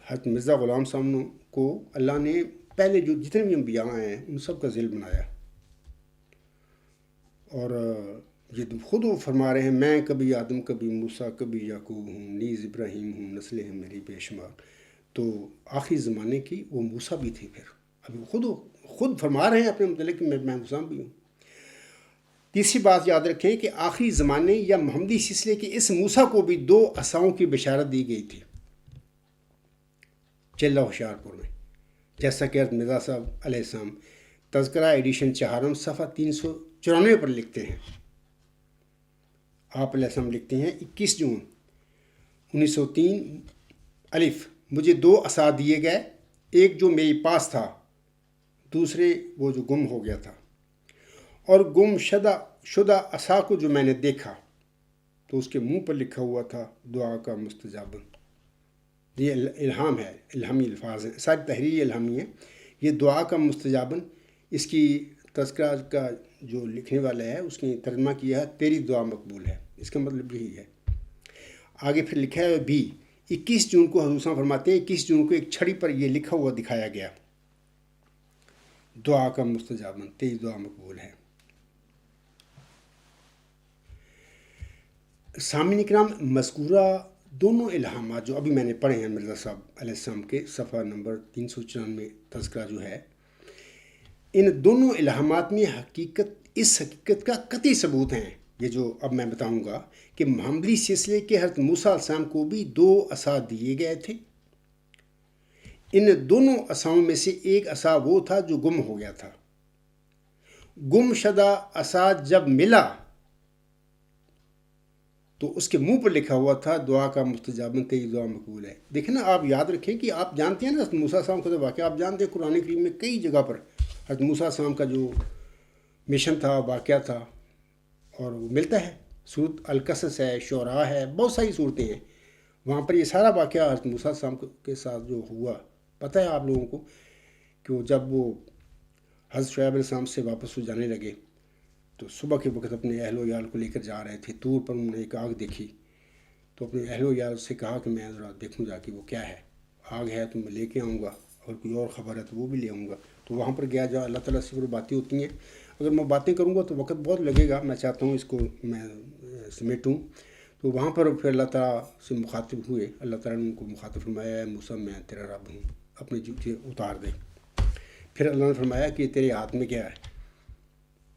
حضرت مرزا غلام صاحب کو اللہ نے پہلے جو جتنے بھی انبیاء ہیں ان سب کا ذیل بنایا، اور یہ خود وہ فرما رہے ہیں: میں کبھی آدم کبھی موسیٰ کبھی یعقوب ہوں، نیز ابراہیم ہوں نسلیں ہیں میری بے شمار۔ تو آخری زمانے کی وہ موسیٰ بھی تھی، پھر ابھی خود فرما رہے ہیں اپنے متعلق کہ میں موسیٰ بھی ہوں۔ تیسری بات یاد رکھیں کہ آخری زمانے یا محمدی سلسلے کے اس موسیٰ کو بھی 2 عصاؤں کی بشارت دی گئی تھی چلہ ہوشیار پور میں، جیسا کہ مرزا صاحب علیہ السلام تذکرہ ایڈیشن 4 صفحہ 394 پر لکھتے ہیں۔ آپ علیہ السلام لکھتے ہیں: 21 جون 1903 الف مجھے 2 عصا دیے گئے، ایک جو میرے پاس تھا، دوسرے وہ جو گم ہو گیا تھا، اور گم شدہ عصا کو جو میں نے دیکھا تو اس کے منہ پر لکھا ہوا تھا دعا کا مستجابن۔ یہ الہام ہے، الہامی الفاظ ہیں، ساری تحریر الہامی ہے۔ یہ دعا کا مستجابن، اس کی تذکرہ کا جو لکھنے والا ہے اس نے ترجمہ کیا ہے تیری دعا مقبول ہے، اس کا مطلب یہی ہے۔ آگے پھر لکھا ہے 21 جون کو حضور صاحب فرماتے ہیں 21 جون کو ایک چھڑی پر یہ لکھا ہوا دکھایا گیا: دعا کا مستجابن، تیری دعا مقبول ہے۔ سامعین کرام، مذکورہ دونوں الہامات جو ابھی میں نے پڑھے ہیں مرزا صاحب علیہ السلام کے صفحہ نمبر 394 تذکرہ جو ہے، ان دونوں الہامات میں اس حقیقت کا قطعی ثبوت ہیں، یہ جو اب میں بتاؤں گا، کہ محمدی سلسلے کے حضرت موسیٰ علیہ السلام کو بھی 2 عصا دیے گئے تھے۔ ان دونوں عصاؤں میں سے ایک عصا وہ تھا جو گم ہو گیا تھا۔ گم شدہ عصا جب ملا تو اس کے منہ پر لکھا ہوا تھا دعا کا مستجابن، تیری دعا مقبول ہے۔ دیکھیں نا، آپ یاد رکھیں کہ آپ جانتے ہیں نا حضرت موسیٰ السلام کا واقعہ، آپ جانتے ہیں قرآن کریم میں کئی جگہ پر حضرت موسیٰ السلام کا جو مشن تھا، واقعہ تھا، اور وہ ملتا ہے۔ سورۃ القصص ہے، شعراء ہے، بہت ساری صورتیں ہیں، وہاں پر یہ سارا واقعہ حضرت موسیٰ السلام کے ساتھ جو ہوا پتہ ہے آپ لوگوں کو، کہ جب وہ حضرت شعیب علیہ السلام سے واپس ہو جانے لگے تو صبح کے وقت اپنے اہل و عیال کو لے کر جا رہے تھے، طور پر انہوں نے ایک آگ دیکھی، تو اپنے اہل و عیال سے کہا کہ میں ذرا دیکھوں جا کے وہ کیا ہے، آگ ہے تو میں لے کے آؤں گا، اور کوئی اور خبر ہے تو وہ بھی لے آؤں گا۔ تو وہاں پر گیا جہاں اللہ تعالیٰ سے وہ باتیں ہوتی ہیں۔ اگر میں باتیں کروں گا تو وقت بہت لگے گا، میں چاہتا ہوں اس کو میں سمیٹوں۔ تو وہاں پر پھر اللہ تعالیٰ سے مخاطب ہوئے، اللہ تعالیٰ نے ان کو مخاطب فرمایا: اے موسیٰ میں تیرا رب ہوں، اپنے جوتے اتار دے۔ پھر اللہ نے فرمایا کہ تیرے ہاتھ میں کیا ہے؟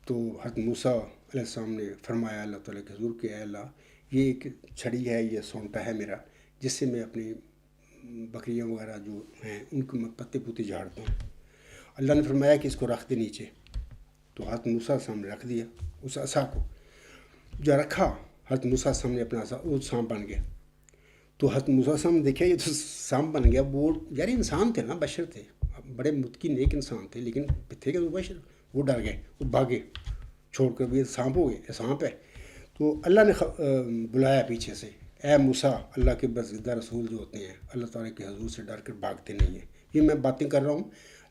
تو حضرت موسیٰ علیہ السلام نے فرمایا اللہ تعالیٰ کے حضور کہ اے اللہ، یہ ایک چھڑی ہے، یہ سونٹا ہے میرا، جس سے میں اپنی بکریاں وغیرہ جو ہیں ان کو میں پتے پوتے جھاڑتا ہوں۔ اللہ نے فرمایا کہ اس کو رکھ دے نیچے۔ تو حضرت موسیٰ علیہ السلام نے رکھ دیا اس عصا کو، جو رکھا حضرت موسیٰ علیہ السلام نے اپنا عصا، وہ سانپ بن گیا۔ تو حضرت موسیٰ علیہ السلام نے دیکھا یہ تو سانپ بن گیا، وہ یار انسان تھے نا، بشر تھے، بڑے متقی نیک انسان تھے، لیکن تھے کہ وہ بشر، وہ ڈر گئے، وہ بھاگے چھوڑ کر، یہ سانپ ہو گئے، سانپ ہے۔ تو اللہ نے بلایا پیچھے سے اے موسیٰ، اللہ کے برگزیدہ رسول جو ہوتے ہیں اللہ تعالیٰ کے حضور سے ڈر کر بھاگتے نہیں ہیں. یہ میں باتیں کر رہا ہوں،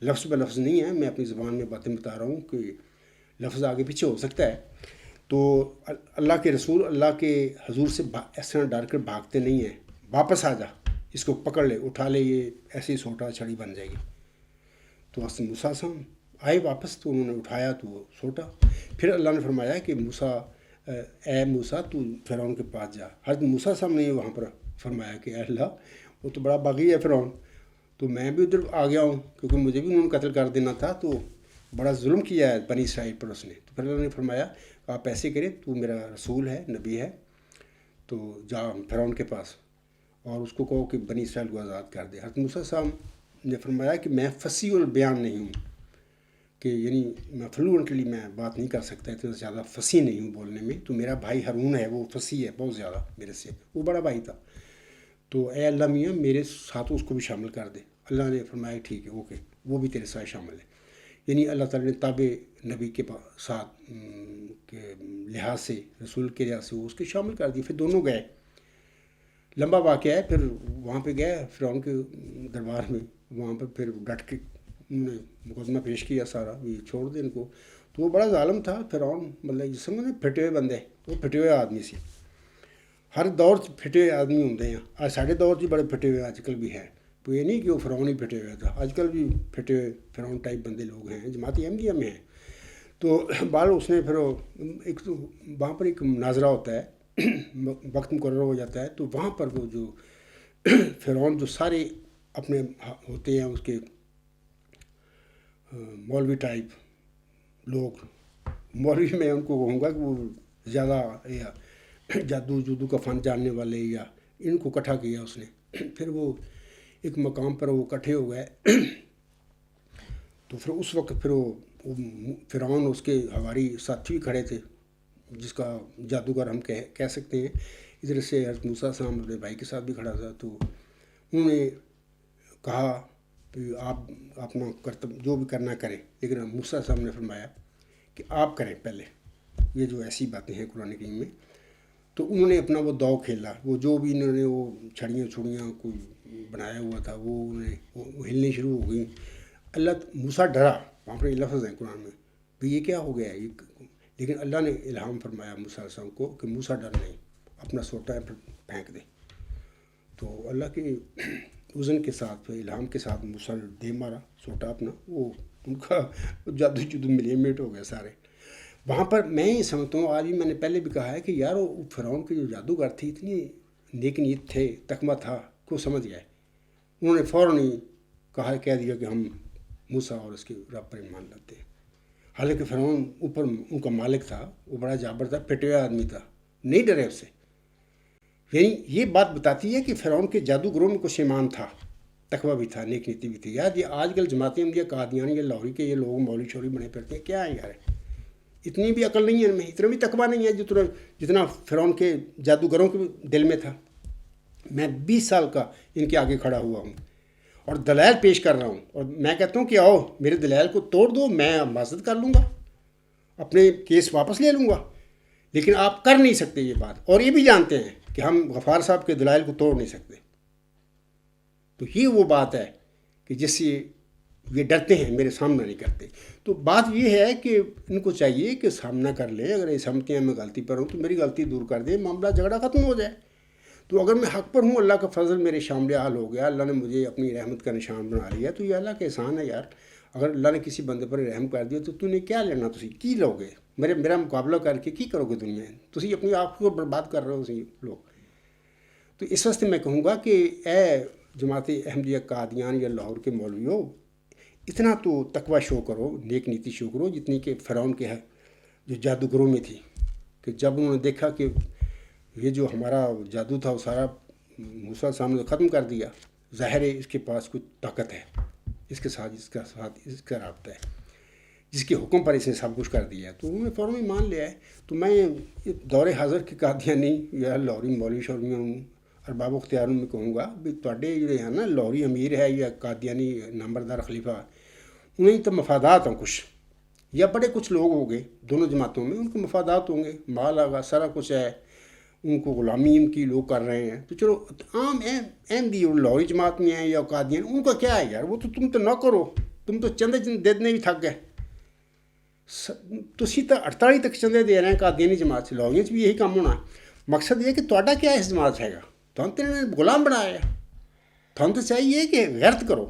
لفظ بہ لفظ نہیں ہے، میں اپنی زبان میں باتیں بتا رہا ہوں کہ لفظ آگے پیچھے ہو سکتا ہے. تو اللہ کے رسول اللہ کے حضور سے اس طرح ڈر کر بھاگتے نہیں ہیں. واپس آ جا، اس کو پکڑ لے، اٹھا لے، یہ ایسی سوٹا چھڑی بن جائے گی. تو موسیٰ صاحب آئے واپس، تو انہوں نے اٹھایا تو وہ سوٹا. پھر اللہ نے فرمایا کہ موسیٰ، اے موسیٰ تو فرعون کے پاس جا. حضرت موسیٰ صاحب نے وہاں پر فرمایا کہ اے اللہ، وہ تو بڑا باغی ہے فرعون، تو میں بھی ادھر آ گیا ہوں کیونکہ مجھے بھی انہوں نے قتل کر دینا تھا، تو بڑا ظلم کیا ہے بنی اسرائیل پر اس نے. تو پھر اللہ نے فرمایا کہ آپ ایسے کریں، تو میرا رسول ہے، نبی ہے، تو جا فرعون کے پاس اور اس کو کہو کہ بنی اسرائیل کو آزاد کر دے. حضرت موسیٰ صاحب نے فرمایا کہ میں فصیح البیان نہیں ہوں، کہ یعنی میں فلوئنٹلی میں بات نہیں کر سکتا، اتنا زیادہ فصیح نہیں ہوں بولنے میں. تو میرا بھائی ہارون ہے، وہ فصیح ہے بہت زیادہ میرے سے، وہ بڑا بھائی تھا. تو اے اللہ میاں میرے ساتھ اس کو بھی شامل کر دے. اللہ نے فرمایا ٹھیک ہے، اوکے، وہ بھی تیرے ساتھ شامل ہے. یعنی اللہ تعالیٰ نے تابع نبی کے ساتھ کے لحاظ سے، رسول کے لحاظ سے وہ اس کے شامل کر دی. پھر دونوں گئے، لمبا واقعہ ہے. پھر وہاں پہ گئے فرعون کے دربار میں، وہاں پر پھر ڈٹ کے انہوں نے مقدمہ پیش کیا سارا، یہ چھوڑ دے ان کو. تو وہ بڑا ظالم تھا فرعون، مطلب جس میں پھٹے ہوئے بندے، وہ پھٹے ہوئے آدمی سی. ہر دور پھٹے ہوئے آدمی ہوتے ہیں. آج ساڑھے دور سے بڑے پھٹے ہوئے آج کل بھی ہے. تو یہ نہیں کہ وہ فرعون ہی پھٹے ہوئے تھا، آج کل بھی پھٹے ہوئے فرعون ٹائپ بندے لوگ ہیں، جماعت احمدیہ میں ہیں. تو بال اس نے پھر ایک تو وہاں پر ایک مناظرہ ہوتا ہے، وقت مقرر ہو جاتا ہے. تو وہاں پر وہ جو فرعون جو سارے اپنے ہوتے ہیں اس کے مولوی ٹائپ لوگ، مولوی میں ان کو کہوں گا کہ وہ زیادہ یا جادو کا فن جاننے والے، یا ان کو اکٹھا کیا اس نے. پھر وہ ایک مقام پر وہ اکٹھے ہو گئے. تو پھر اس وقت پھر وہ فرعون اس کے ہواری ساتھی بھی کھڑے تھے، جس کا جادوگر ہم کہہ سکتے ہیں. ادھر سے حضرت موسیٰ صاحب اپنے بھائی کے ساتھ بھی کھڑا تھا. تو انہوں نے کہا کہ آپ اپنا کرتب جو بھی کرنا کریں، لیکن موسیٰ صاحب نے فرمایا کہ آپ کریں پہلے. یہ جو ایسی باتیں ہیں قرآن کریم میں. تو انہوں نے اپنا وہ داؤ کھیلا، وہ جو بھی انہوں نے وہ چھڑیاں کوئی بنایا ہوا تھا، وہ انہیں وہ ہلنے شروع ہو گئی. اللہ موسیٰ ڈرا، وہاں پر یہ لفظ ہیں قرآن میں کہ یہ کیا ہو گیا ہے. لیکن اللہ نے الہام فرمایا موسیٰ صاحب کو کہ موسیٰ ڈر نہیں، اپنا سوٹا پھینک دے. تو اللہ کے اذن کے ساتھ، الہام کے ساتھ موسیٰ دے مارا سوٹا اپنا، وہ ان کا جادو ملیمیٹ ہو گیا سارے. وہاں پر میں یہ سمجھتا ہوں، آج بھی میں نے پہلے بھی کہا ہے کہ یار وہ فرعون کے جو جادوگر تھے اتنی نیک نیت تھے، تقویٰ تھا کو سمجھ گئے. انہوں نے فوراً ہی کہہ دیا کہ ہم موسیٰ اور اس کے رب پر ایمان لاتے ہیں. حالانکہ فرعون اوپر ان کا مالک تھا، وہ بڑا جابر تھا، پھٹے ہوئے آدمی تھا، نہیں ڈرے اس سے. یعنی یہ بات بتاتی ہے کہ فرعون کے جادوگروں میں کچھ ایمان تھا، تقویٰ بھی تھا، نیک نیتی بھی تھی. یار یہ آج کل جماعتیں احمدیہ قادیانی یا لاہوری کے یہ لوگ مولوی شوری بنے پھرتے ہیں، کیا ہے یار؟ اتنی بھی عقل نہیں ہے ان میں، اتنا بھی تقویٰ نہیں ہے جتنا فرعون کے جادوگروں کے دل میں تھا. میں 20 سال کا ان کے آگے کھڑا ہوا ہوں اور دلائل پیش کر رہا ہوں، اور میں کہتا ہوں کہ آؤ میرے دلائل کو توڑ دو، میں معذرت کر لوں گا، اپنے کیس واپس لے لوں گا. لیکن آپ کر نہیں سکتے یہ بات، اور یہ بھی جانتے ہیں کہ ہم غفار صاحب کے دلائل کو توڑ نہیں سکتے. تو یہ وہ بات ہے کہ جس سے یہ ڈرتے ہیں، میرے سامنا نہیں کرتے. تو بات یہ ہے کہ ان کو چاہیے کہ سامنا کر لیں. اگر یہ سمجھتے ہیں میں غلطی پر ہوں تو میری غلطی دور کر دیں، معاملہ جھگڑا ختم ہو جائے. تو اگر میں حق پر ہوں، اللہ کا فضل میرے شامل حال ہو گیا، اللہ نے مجھے اپنی رحمت کا نشان بنا لیا، تو یہ اللہ کا احسان ہے یار. اگر اللہ نے کسی بندے پر رحم کر دیا تو نے کیا لینا، تسی کی لو گے؟ میرا مقابلہ کر کے کی کرو گے دنیا میں؟ تسی اپنی آپ کو برباد کر رہے ہو تسی لوگ. تو اس واسطے میں کہوں گا کہ اے جماعت احمدیہ قادیان یا لاہور کے مولویوں، اتنا تو تقویٰ شو کرو، نیک نیتی شو کرو جتنی کہ فرعون کے جو جادوگروں میں تھی. کہ جب انہوں نے دیکھا کہ یہ جو ہمارا جادو تھا وہ سارا موسیٰ سامنے ختم کر دیا، ظاہر ہے اس کے پاس کچھ طاقت ہے، اس کے ساتھ اس کا رابطہ ہے، جس کے حکم پر اس نے سب کچھ کر دیا. تو انہوں نے فوراً مان لیا ہے. تو میں دور حاضر کے قادیانی یا لاہوری مولوی شوریوں ارباب اختیاروں میں کہوں گا بھی تواڈے جڑے ہیں نا لاہوری امیر ہے یا قادیانی نمبردار خلیفہ، انہیں تو مفادات ہیں کچھ، یا بڑے کچھ لوگ ہوں گے دونوں جماعتوں میں، ان کے مفادات ہوں گے، مال آگا سارا کچھ ہے، ان کو غلامی ان کی لوگ کر رہے ہیں. تو چلو عام احمدی اور لاہوری جماعت میں ہیں یا قادیان، ان کا کیا ہے یار، وہ تو تم تو نہ کرو، تم تو چندے دینے بھی تھک گئے. تسی تو 48 تک چندے دے رہے ہیں قادیانی جماعت سے. لاہوریوں بھی یہی کام ہونا. مقصد یہ کہ تہاڈا کیا اس جماعت ہے گا، تم تو انہوں نے غلام بنایا ہے. تم تو چاہیے کہ غیرت کرو،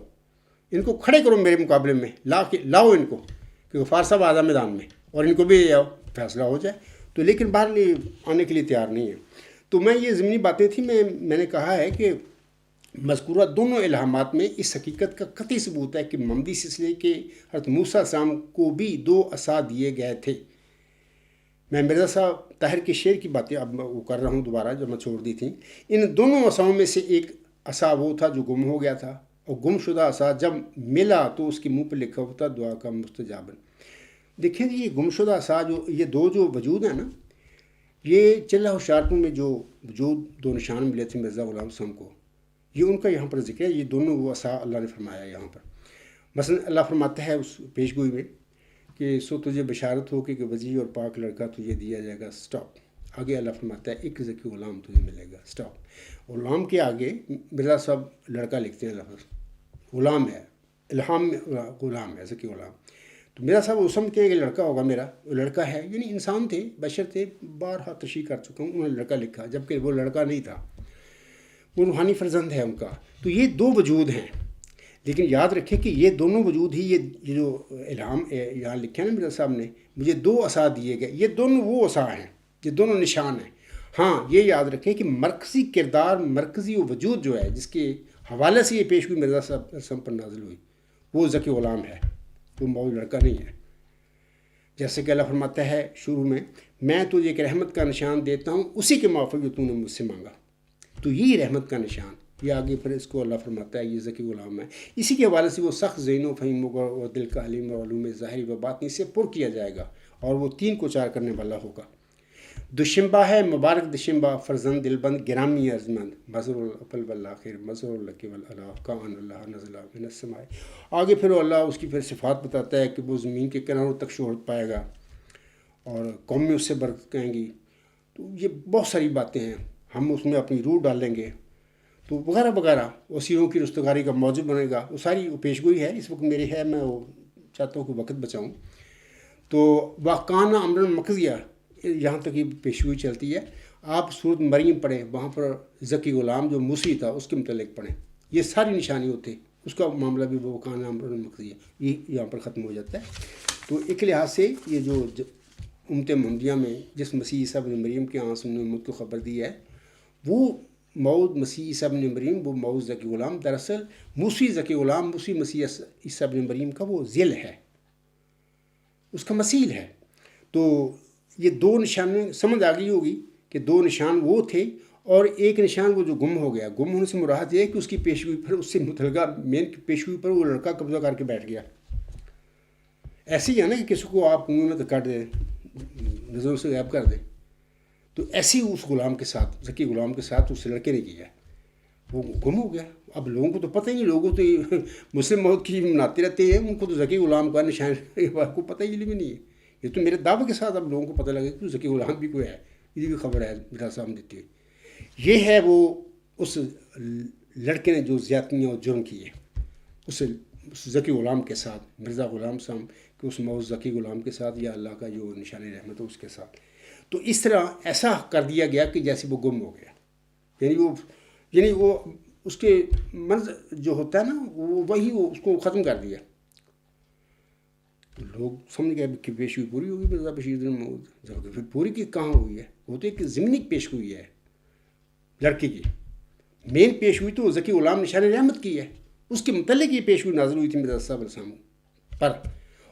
ان کو کھڑے کرو میرے مقابلے میں، لاؤ ان کو کہ غفار صاحب آزاد میدان میں، اور ان کو بھی آؤ، فیصلہ ہو جائے. تو لیکن باہر آنے کے لیے تیار نہیں ہے. تو میں یہ ضمنی باتیں تھیں. میں نے کہا ہے کہ مذکورہ دونوں الہامات میں اس حقیقت کا قطعی ثبوت ہے کہ محمدی سلسلے کے حضرت موسیٰ علیہ السلام کو بھی 2 عصا دیے گئے تھے. میں مرزا صاحب طاہر کے شعر کی باتیں اب وہ کر رہا ہوں دوبارہ، جو میں چھوڑ دی تھیں. ان دونوں عصاؤں میں سے ایک عصا وہ تھا جو گم ہو گیا تھا، اور گم شدہ عصا جب ملا تو اس کے منہ پہ لکھا ہوتا دعا کا مستجابن. دیکھیں یہ گم شدہ عصا یہ 2 جو وجود ہیں نا، یہ چلہ ہوشیارپور میں جو وجود 2 نشان ملے تھے مرزا غلام صاحب کو، یہ ان کا یہاں پر ذکر ہے. یہ دونوں وہ عصا اللہ نے فرمایا یہاں پر. مثلا اللہ فرماتا ہے اس پیشگوئی میں کہ سو تجھے بشارت ہو کہ وزی اور پاک لڑکا تجھے دیا جائے گا. سٹاپ. آگے اللہ فرماتا ہے ایک ذکی غلام تجھے ملے گا. سٹاپ. غلام کے آگے مرزا صاحب لڑکا لکھتے ہیں لفظ، غلام ہے، الہام غلام ہے، ذکی غلام. تو میرا صاحب وہ سمجھتے ہیں کہ لڑکا ہوگا میرا، وہ لڑکا ہے، یعنی انسان تھے، بشر تھے، بارہا تشریح کر چکا ہوں. انہوں نے لڑکا لکھا جبکہ وہ لڑکا نہیں تھا، وہ روحانی فرزند ہے ان کا. تو یہ 2 وجود ہیں. لیکن یاد رکھیں کہ یہ دونوں وجود ہی یہ جو الہام یہاں لکھا ہے نا مرزا صاحب نے، مجھے 2 عصا دیے گئے، یہ دونوں وہ عصا ہیں، یہ دونوں نشان ہیں. ہاں یہ یاد رکھیں کہ مرکزی کردار، مرکزی وجود جو ہے جس کے حوالے سے یہ پیشگوئی مرزا صاحب پر نازل ہوئی، وہ ذکی غلام ہے، وہ موجود لڑکا نہیں ہے. جیسے کہ اللہ فرماتا ہے شروع میں تجھے ایک رحمت کا نشان دیتا ہوں اسی کے موافق جو تو نے مجھ سے مانگا. تو یہی رحمت کا نشان. یہ آگے پھر اس کو اللہ فرماتا ہے یہ ذکی غلام ہے. اسی کے حوالے سے وہ سخت ذہن و فہیم و دل کا علیم و علوم ظاہری و باطنی سے پر کیا جائے گا، اور وہ 3 کو 4 کرنے والا ہوگا. دشمبہ ہے مبارک دشمبہ، فرزند دلبند گرامی ارجمند، مظہر الاول والآخر مظہر الک والعلا کان اللہ نزل من السماء. آگے پھر اللہ اس کی پھر صفات بتاتا ہے کہ وہ زمین کے کناروں تک شہرت پائے گا اور قومیں اس سے برکت کہیں گی. تو یہ بہت ساری باتیں ہیں، ہم اس میں اپنی روح ڈالیں گے تو وغیرہ وغیرہ. وسیعوں کی رستگاری کا موضوع بنے گا. وہ ساری پیشگوئی ہے، اس وقت میری ہے، میں وہ چاہتا ہوں کہ وقت بچاؤں. تو واقعانہ امرن مقضیہ یہاں تک یہ پیشگوئی چلتی ہے. آپ سورۃ مریم پڑھیں، وہاں پر ذکی غلام جو موسی تھا اس کے متعلق پڑھیں، یہ ساری نشانی ہوتے، اس کا معاملہ بھی وہ واقعانہ امرن مقضیہ یہ یہاں پر ختم ہو جاتا ہے. تو ایک لحاظ سے یہ جو امت محمدیہ میں جس مسیح عیسیٰ ابن مریم کے یہاں سے امت کو خبر دی ہے، وہ موعود مسیح عیسیٰ ابن مریم، وہ موعود ذکی غلام دراصل موسی ذکی غلام، موسی مسیح عیسیٰ ابن مریم کا وہ ذیل ہے، اس کا مثیل ہے. تو یہ 2 نشان سمجھ آ گئی ہوگی کہ 2 نشان وہ تھے، اور ایک نشان وہ جو گم ہو گیا. گم ہونے سے مراد یہ ہے کہ اس کی پیشگوئی پر، اس سے متعلقہ مین کی پیشگوئی پر وہ لڑکا قبضہ کر کے بیٹھ گیا. ایسے ہی ہے نا کہ کسی کو آپ کنویں میں کاٹ دیں، نظروں سے غائب کر دیں. تو ایسی اس غلام کے ساتھ، ذکی غلام کے ساتھ اس لڑکے نے کیا، وہ گم ہو گیا. اب لوگوں کو تو پتہ ہی نہیں، لوگوں تو مسلم موت کی مناتے رہتے ہیں، ان کو تو ذکی غلام کا نشان کو پتہ ہی نہیں ہے. یہ تو میرے دعوے کے ساتھ اب لوگوں کو پتہ لگے کہ ذکی غلام بھی کوئی ہے، یہ بھی خبر ہے میرا سامنے دیتی ہے. یہ ہے وہ اس لڑکے نے جو زیادتیاں اور جرم کیے اس ذکی غلام کے ساتھ، مرزا غلام صاحب کہ اس موعود ذکی غلام کے ساتھ، یا اللہ کا جو نشان رحمت ہے اس کے ساتھ. تو اس طرح ایسا کر دیا گیا کہ جیسے وہ گم ہو گیا. یعنی وہ اس کے مرض جو ہوتا ہے نا، وہی وہ اس کو ختم کر دیا. تو لوگ سمجھ گئے کہ پیشگوئی پوری ہوگی مرزا بشیر الدین محمود. جبکہ پھر پوری کی کہاں ہوئی ہے، وہ تو ایک ضمنی پیشگوئی ہے لڑکے کی. مین پیشگوئی تو ذکی غلام نشان رحمت کی ہے، اس کے متعلق یہ پیشگوئی نازل ہوئی تھی مرزا صاحب علیہ السلام پر.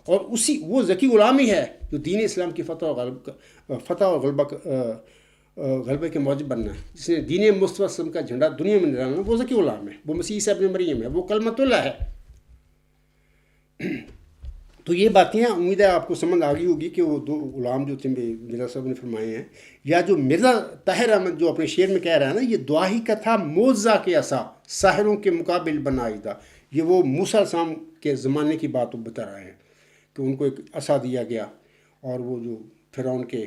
اور وہ ذکی غلام ہی ہے جو دین اسلام کی فتح اور غلبے کے موجب بننا ہے، جس نے دین مصطفیٰ وسلم کا جھنڈا دنیا میں لہرانا، وہ ذکی غلام ہے، وہ مسیح عیسیٰ ابن مریم ہے، وہ کلمۃ اللہ ہے. تو یہ باتیں امید ہے آپ کو سمجھ آ گئی ہوگی کہ وہ 2 غلام جو تھے مرزا صاحب نے فرمائے ہیں، یا جو مرزا طاہر احمد جو اپنے شعر میں کہہ رہا ہے نا، یہ دعا ہی کا تھا موزہ کے عصا ساحروں کے مقابل بنائی تھا. یہ وہ موسیٰ علیہ السلام کے زمانے کی بات بتا رہے ہیں کہ ان کو ایک عصا دیا گیا، اور وہ جو فرعون کے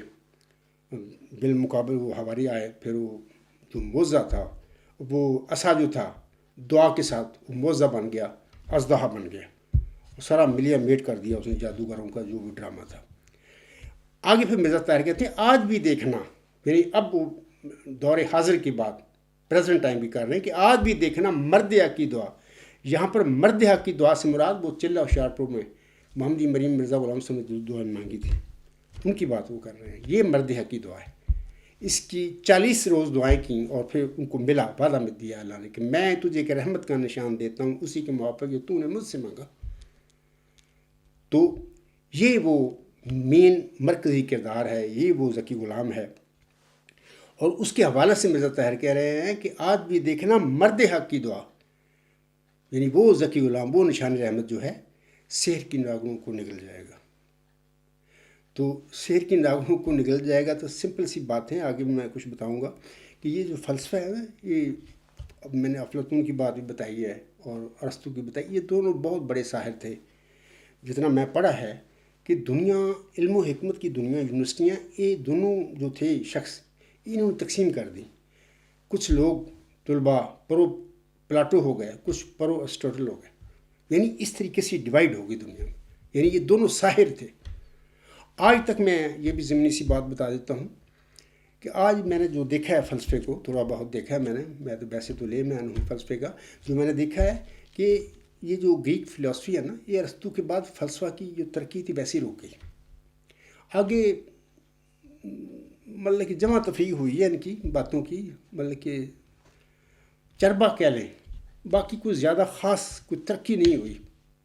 بالمقابل وہ ہماری آئے، پھر وہ جو موزہ تھا، وہ عصا جو تھا دعا کے ساتھ وہ موزہ بن گیا، اژدہا بن گیا، سارا ملیا میٹ کر دیا اس نے جادوگروں کا جو بھی ڈرامہ تھا۔ آگے پھر مرزا طاہر کہتے ہیں آج بھی دیکھنا، یعنی اب وہ دور حاضر کی بات پریزنٹ ٹائم بھی کر رہے ہیں کہ آج بھی دیکھنا مرد حق کی دعا۔ یہاں پر مرد حق کی دعا سے مراد وہ چلہ ہوشیارپور میں محمدی مریم مرزا غلام صاحب نے جو دعا مانگی تھی ان کی بات وہ کر رہے ہیں، یہ مرد حق کی دعا ہے۔ اس کی 40 روز دعائیں کیں اور پھر ان کو ملا، وعدہ میں دیا اللہ نے کہ میں تجھے ایک رحمت کا نشان دیتا ہوں اسی کے موافق جو تو نے مجھ سے مانگا۔ تو یہ وہ مین مرکزی کردار ہے، یہ وہ ذکی غلام ہے، اور اس کے حوالے سے مرزا طاہر کہہ رہے ہیں کہ آج بھی دیکھنا مرد حق کی دعا، یعنی وہ ذکی غلام، وہ نشان رحمت جو ہے سحر کی ناگنوں کو نگل جائے گا۔ تو سحر کی ناگنوں کو نگل جائے گا تو سمپل سی بات ہے، آگے میں کچھ بتاؤں گا کہ یہ جو فلسفہ ہے نا، یہ اب میں نے افلاطون کی بات بھی بتائی ہے اور ارسطو کی بتائی، یہ دونوں بہت بڑے ساحر تھے۔ جتنا میں پڑھا ہے کہ دنیا علم و حکمت کی دنیا، یونیورسٹیاں، یہ دونوں جو تھے شخص انہوں نے تقسیم کر دی۔ کچھ لوگ طلباء پرو پلاٹو ہو گئے، کچھ پرو ارسطوٹل ہو گئے، یعنی اس طریقے سے ڈیوائڈ ہو گئی دنیا میں، یعنی یہ دونوں ساحر تھے۔ آج تک میں یہ بھی ضمنی سی بات بتا دیتا ہوں کہ آج میں نے جو دیکھا ہے فلسفے کو، تھوڑا بہت دیکھا ہے میں تو ویسے تو لے مین ہوں فلسفے کا، جو میں نے دیکھا ہے کہ یہ جو گریک فلسفی ہے نا، یہ ارسطو کے بعد فلسفہ کی جو ترقی تھی ویسے رک گئی۔ آگے مطلب کہ جمع تفریح ہوئی ہے ان کی باتوں کی، مطلب کہ چربا کہہ لیں، باقی کوئی زیادہ خاص کوئی ترقی نہیں ہوئی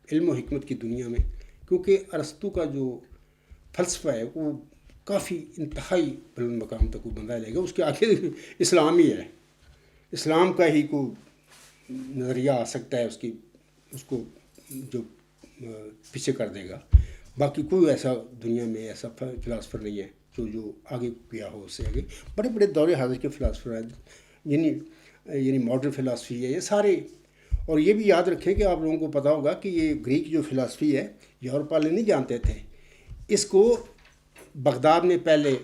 علم و حکمت کی دنیا میں، کیونکہ ارسطو کا جو فلسفہ ہے وہ کافی انتہائی بلند مقام تک وہ بندہ لے گا۔ اس کے آگے اسلام ہی ہے، اسلام کا ہی کوئی نظریہ آ سکتا ہے اس کو جو پیچھے کر دے گا، باقی کوئی ایسا دنیا میں ایسا فلاسفر نہیں ہے جو آگے گیا ہو اس سے آگے۔ بڑے بڑے دور حاضر کے فلاسفر ہیں، یعنی ماڈرن فلاسفی ہے یہ سارے۔ اور یہ بھی یاد رکھیں کہ آپ لوگوں کو پتہ ہوگا کہ یہ گریک جو فلاسفی ہے یورپ والے نہیں جانتے تھے اس کو۔ بغداد میں پہلے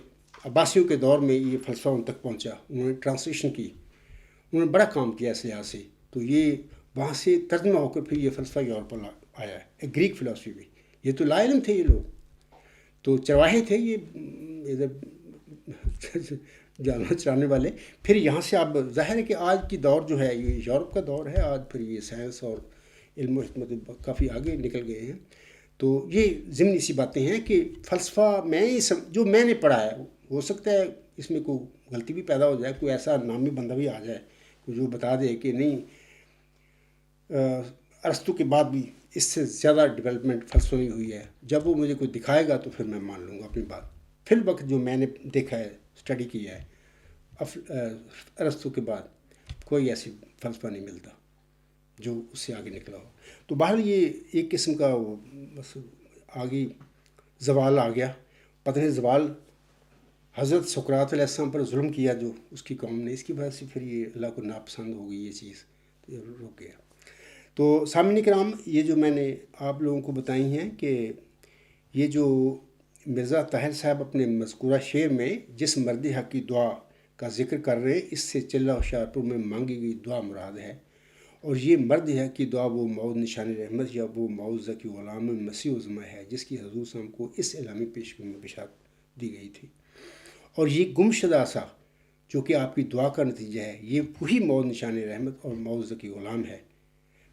عباسیوں کے دور میں یہ فلسفہ ان تک پہنچا، انہوں نے ٹرانسلیشن کی، انہوں نے بڑا کام کیا اس لحاظ سے، تو یہ وہاں سے ترجمہ ہو کے پھر یہ فلسفہ یورپ پر آیا ہے، گریک فلاسفی بھی۔ یہ تو لا علم تھے یہ لوگ، تو چرواہے تھے یہ ادھر جانور چرانے والے۔ پھر یہاں سے اب ظاہر ہے کہ آج کی دور جو ہے یہ یورپ کا دور ہے، آج پھر یہ سائنس اور علم و حکمت کافی آگے نکل گئے ہیں۔ تو یہ ضمنی سی باتیں ہیں کہ فلسفہ میں جو میں نے پڑھا ہے، ہو سکتا ہے اس میں کوئی غلطی بھی پیدا ہو جائے، کوئی ایسا نامی بندہ بھی آ جائے جو بتا دے کہ نہیں ارسطو کے بعد بھی اس سے زیادہ ڈیولپمنٹ فلسفہ میں ہوئی ہے۔ جب وہ مجھے کوئی دکھائے گا تو پھر میں مان لوں گا اپنی بات۔ فی الوقت جو میں نے دیکھا ہے، اسٹڈی کیا ہے، ارسطو کے بعد کوئی ایسی فلسفہ نہیں ملتا جو اس سے آگے نکلا ہو۔ تو بہرحال یہ ایک قسم کا وہ بس آگے زوال آ گیا، پتہ نہیں زوال حضرت سقراط علیہ السلام پر ظلم کیا جو اس کی قوم نے، اس کی وجہ سے پھر یہ اللہ کو ناپسند ہو گئی یہ چیز، تو یہ رک گیا۔ تو سامعین کرام، یہ جو میں نے آپ لوگوں کو بتائی ہیں کہ یہ جو مرزا طاہر صاحب اپنے مذکورہ شعر میں جس مرد حق کی دعا کا ذکر کر رہے ہیں، اس سے چلہ ہوشیارپور میں مانگی گئی دعا مراد ہے، اور یہ مرد حق کی دعا وہ موعود نشان رحمت یا وہ موعود ذکی غلام مسیح الزماں ہے جس کی حضور صلی اللہ علیہ وسلم کو اس اعلامی پیشگی میں بشارت دی گئی تھی۔ اور یہ گمشدہ سا جو کہ آپ کی دعا کا نتیجہ ہے، یہ وہی موعود نشان رحمت اور موعود ذکی غلام ہے۔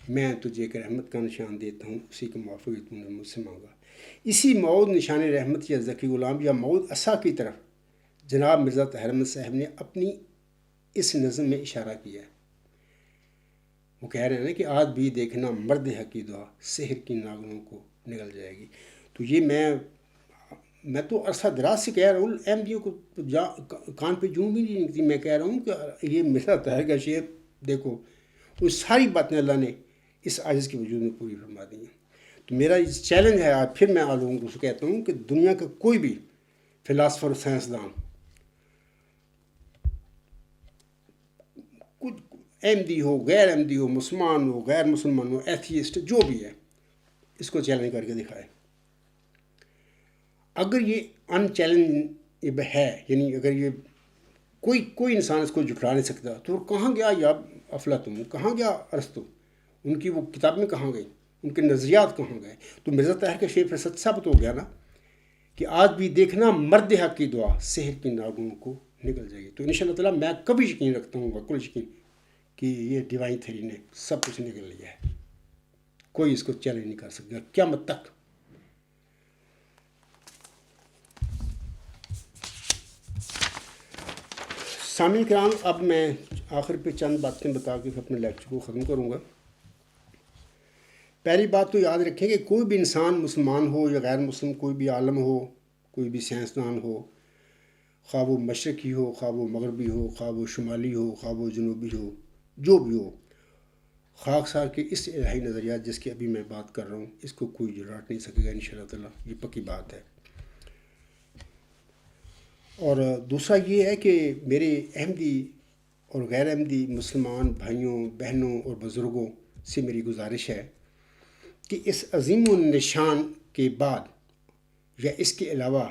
میں تجھے ایک رحمت کا نشان دیتا ہوں اسی کے موافق تم نے مجھ سے مانگا۔ اسی موعود نشان رحمت یا ذکی غلام یا موعود عصا کی طرف جناب مرزا طاہر احمد صاحب نے اپنی اس نظم میں اشارہ کیا ہے۔ وہ کہہ رہے ہیں کہ آج بھی دیکھنا مرد حق کی دعا سحر کی ناگنوں کو نگل جائے گی۔ تو یہ میں تو عرصہ دراز سے کہہ رہا ہوں، احمدیوں کو کان پہ جوں بھی نہیں نکتی، میں کہہ رہا ہوں کہ یہ مرزا طاہر کا شعر دیکھو، وہ ساری باتیں اللہ نے اس عاجز کے وجود میں پوری فرما دی ہیں۔ تو میرا چیلنج ہے آج پھر میں آپ لوگوں کو کہتا ہوں کہ دنیا کا کوئی بھی فلاسفر سائنسدان، کچھ احمدی ہو، غیر احمدی ہو، مسلمان ہو، غیر مسلمان ہو، ایتھیسٹ، جو بھی ہے، اس کو چیلنج کر کے دکھائے۔ اگر یہ ان چیلنج یہ ہے، یعنی اگر یہ کوئی انسان اس کو جھٹلا نہیں سکتا تو کہاں گیا یا افلاطون، کہاں گیا ارسطو، ان کی وہ کتابیں کہاں گئی، ان کے نظریات کہاں گئے؟ تو مرزا طاہر کا شعر پھر سچ ثابت ہو گیا نا کہ آج بھی دیکھنا مرد حق کی دعا سحر کی ناگوں کو نکل جائے گی۔ تو انشاء اللہ تعالیٰ میں کبھی یقین رکھتا ہوں، بالکل یقین، کہ یہ ڈیوائن تھیری نے سب کچھ نکل لیا ہے، کوئی اس کو چیلنج نہیں کر سکتا قیامت تک۔ سامعین کرام، اب میں آخر پہ چند باتیں بتا کے اپنے لیکچر کو ختم کروں گا۔ پہلی بات تو یاد رکھیں کہ کوئی بھی انسان، مسلمان ہو یا غیر مسلم، کوئی بھی عالم ہو، کوئی بھی سائنسدان ہو، خواہ وہ مشرقی ہو، خواہ وہ مغربی ہو، خواہ وہ شمالی ہو، خواہ وہ جنوبی ہو، جو بھی ہو، خاکسار کے اس الہی نظریات جس کی ابھی میں بات کر رہا ہوں، اس کو کوئی جھٹلا نہیں سکے گا انشاءاللہ تعالیٰ، یہ پکی بات ہے۔ اور دوسرا یہ ہے کہ میرے احمدی اور غیر احمدی مسلمان بھائیوں، بہنوں اور بزرگوں سے میری گزارش ہے کہ اس عظیم النشان کے بعد یا اس کے علاوہ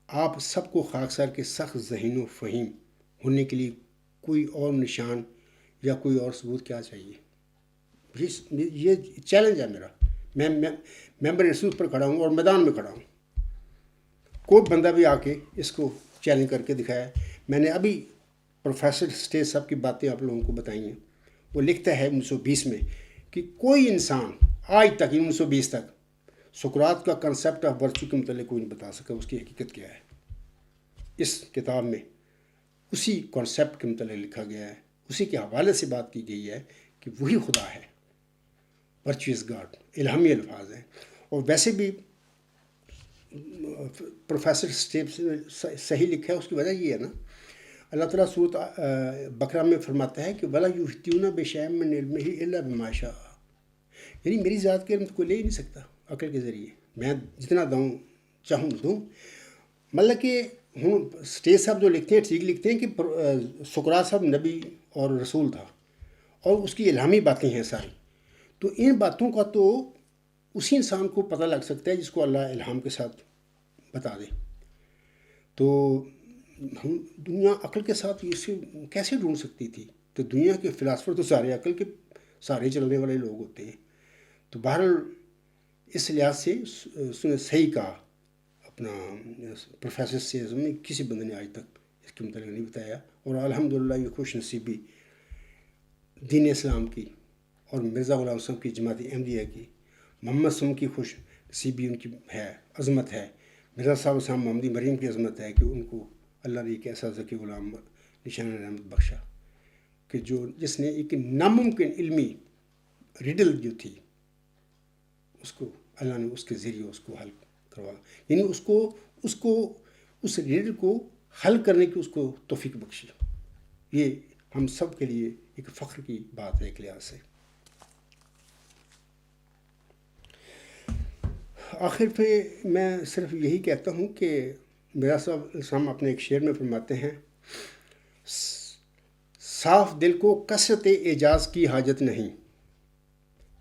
آپ سب کو خاکسار کے سخت ذہین و فہیم ہونے کے لیے کوئی اور نشان یا کوئی اور ثبوت کیا چاہیے؟ یہ چیلنج ہے میرا، میں ممبر رسول پر کھڑا ہوں اور میدان میں کھڑا ہوں، کوئی بندہ بھی آ کے اس کو چیلنج کر کے دکھایا۔ میں نے ابھی پروفیسر اسٹیج صاحب کی باتیں آپ لوگوں کو بتائی ہیں، وہ لکھتا ہے 1920 میں کہ کوئی انسان آج تک 1920 تک سقراط کا کنسیپٹ آف ورچو کے متعلق کوئی نہیں بتا سکا اس کی حقیقت کیا ہے۔ اس کتاب میں اسی کنسیپٹ کے متعلق لکھا گیا ہے، اسی کے حوالے سے بات کی گئی ہے کہ وہی خدا ہے، ورچو از گاڈ، الہامی الفاظ ہیں۔ اور ویسے بھی پروفیسر اسٹیپ سے صحیح لکھا ہے، اس کی وجہ یہ ہے نا، اللہ تعالیٰ سورۃ بقرہ میں فرماتا ہے کہ وَلَا يُحِيطُونَ بِشَيْءٍ مِّنْ عِلْمِهِ إِلَّا بِمَا شَاءَ، یعنی میری ذات کے علم تو کوئی لے ہی نہیں سکتا عقل کے ذریعے، میں جتنا دوں چاہوں دوں۔ مطلب کہ ہوں اسٹیج صاحب جو لکھتے ہیں ٹھیک لکھتے ہیں کہ سقراط صاحب نبی اور رسول تھا اور اس کی الہامی باتیں ہیں ساری، تو ان باتوں کا تو اسی انسان کو پتہ لگ سکتا ہے جس کو اللہ الہام کے ساتھ بتا دے۔ تو ہم دنیا عقل کے ساتھ اسے کیسے ڈھونڈ سکتی تھی؟ تو دنیا کے فلاسفر تو سارے عقل کے سارے چلنے والے لوگ ہوتے ہیں۔ تو بہرحال اس لحاظ سے اس نے صحیح کہا اپنا پروفیسر سے کسی بندے نے آج تک اس کے متعلق نہیں بتایا، اور الحمدللہ یہ خوش نصیبی دین اسلام کی اور مرزا غلام صاحب کی جماعت احمدیہ کی، محمد صاحب کی خوش نصیبی ان کی ہے، عظمت ہے، مرزا صاحب صاحب محمدی مریم کی عظمت ہے کہ ان کو اللہ نے ایک ایسا ذکی غلام نشان رحمت بخشا کہ جس نے ایک ناممکن علمی ریڈل جو تھی اس کو اللہ نے اس کے ذریعے اس کو حل کروا، یعنی اس ریڈل کو حل کرنے کی اس کو توفیق بخشی۔ یہ ہم سب کے لیے ایک فخر کی بات ہے ایک لحاظ سے۔ آخر پہ میں صرف یہی کہتا ہوں کہ میرا صاحب السلام اپنے ایک شعر میں فرماتے ہیں، صاف دل کو کثرت اعجاز کی حاجت نہیں،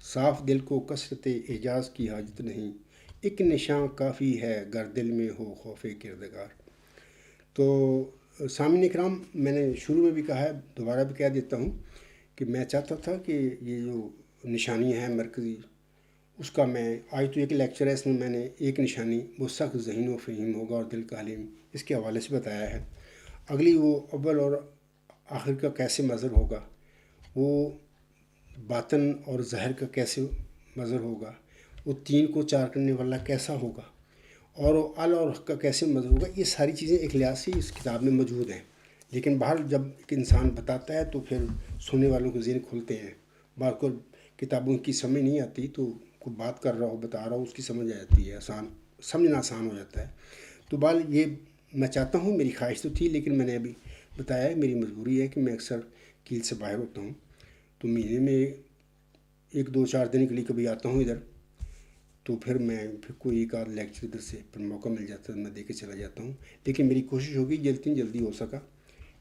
صاف دل کو کثرت اعجاز کی حاجت نہیں، ایک نشان کافی ہے گر دل میں ہو خوف کردگار۔ تو سامعین اکرام، میں نے شروع میں بھی کہا ہے، دوبارہ بھی کہہ دیتا ہوں کہ میں چاہتا تھا کہ یہ جو نشانیاں ہیں مرکزی، اس کا میں آج تو ایک لیکچر ہے، اس میں میں نے ایک نشانی وہ سخت ذہین و فہیم ہوگا اور دل کا حلیم، اس کے حوالے سے بتایا ہے۔ اگلی وہ اول اور آخر کا کیسے مظہر ہوگا، وہ باطن اور ظاہر کا کیسے مظہر ہوگا، وہ تین کو چار کرنے والا کیسا ہوگا، اور وہ ال اور حق کا کیسے مظہر ہوگا، یہ ساری چیزیں ایک لحاظ سے اس کتاب میں موجود ہیں۔ لیکن باہر جب ایک انسان بتاتا ہے تو پھر سننے والوں کے ذہن کھلتے ہیں، بعض کو کتابوں کی سمجھ نہیں آتی تو کوئی بات کر رہا ہو بتا رہا ہو اس کی سمجھ آ جاتی ہے، آسان سمجھنا آسان ہو جاتا ہے۔ تو بال یہ میں چاہتا ہوں، میری خواہش تو تھی لیکن میں نے ابھی بتایا ہے میری مجبوری ہے کہ میں اکثر کیل سے باہر ہوتا ہوں، تو مہینے میں 1-2-4 دن کے لیے کبھی آتا ہوں ادھر، تو پھر کوئی ایک آدھ لیکچر ادھر سے پھر موقع مل جاتا ہے میں دے کے چلا جاتا ہوں۔ لیکن میری کوشش ہوگی جلدی ہو سکا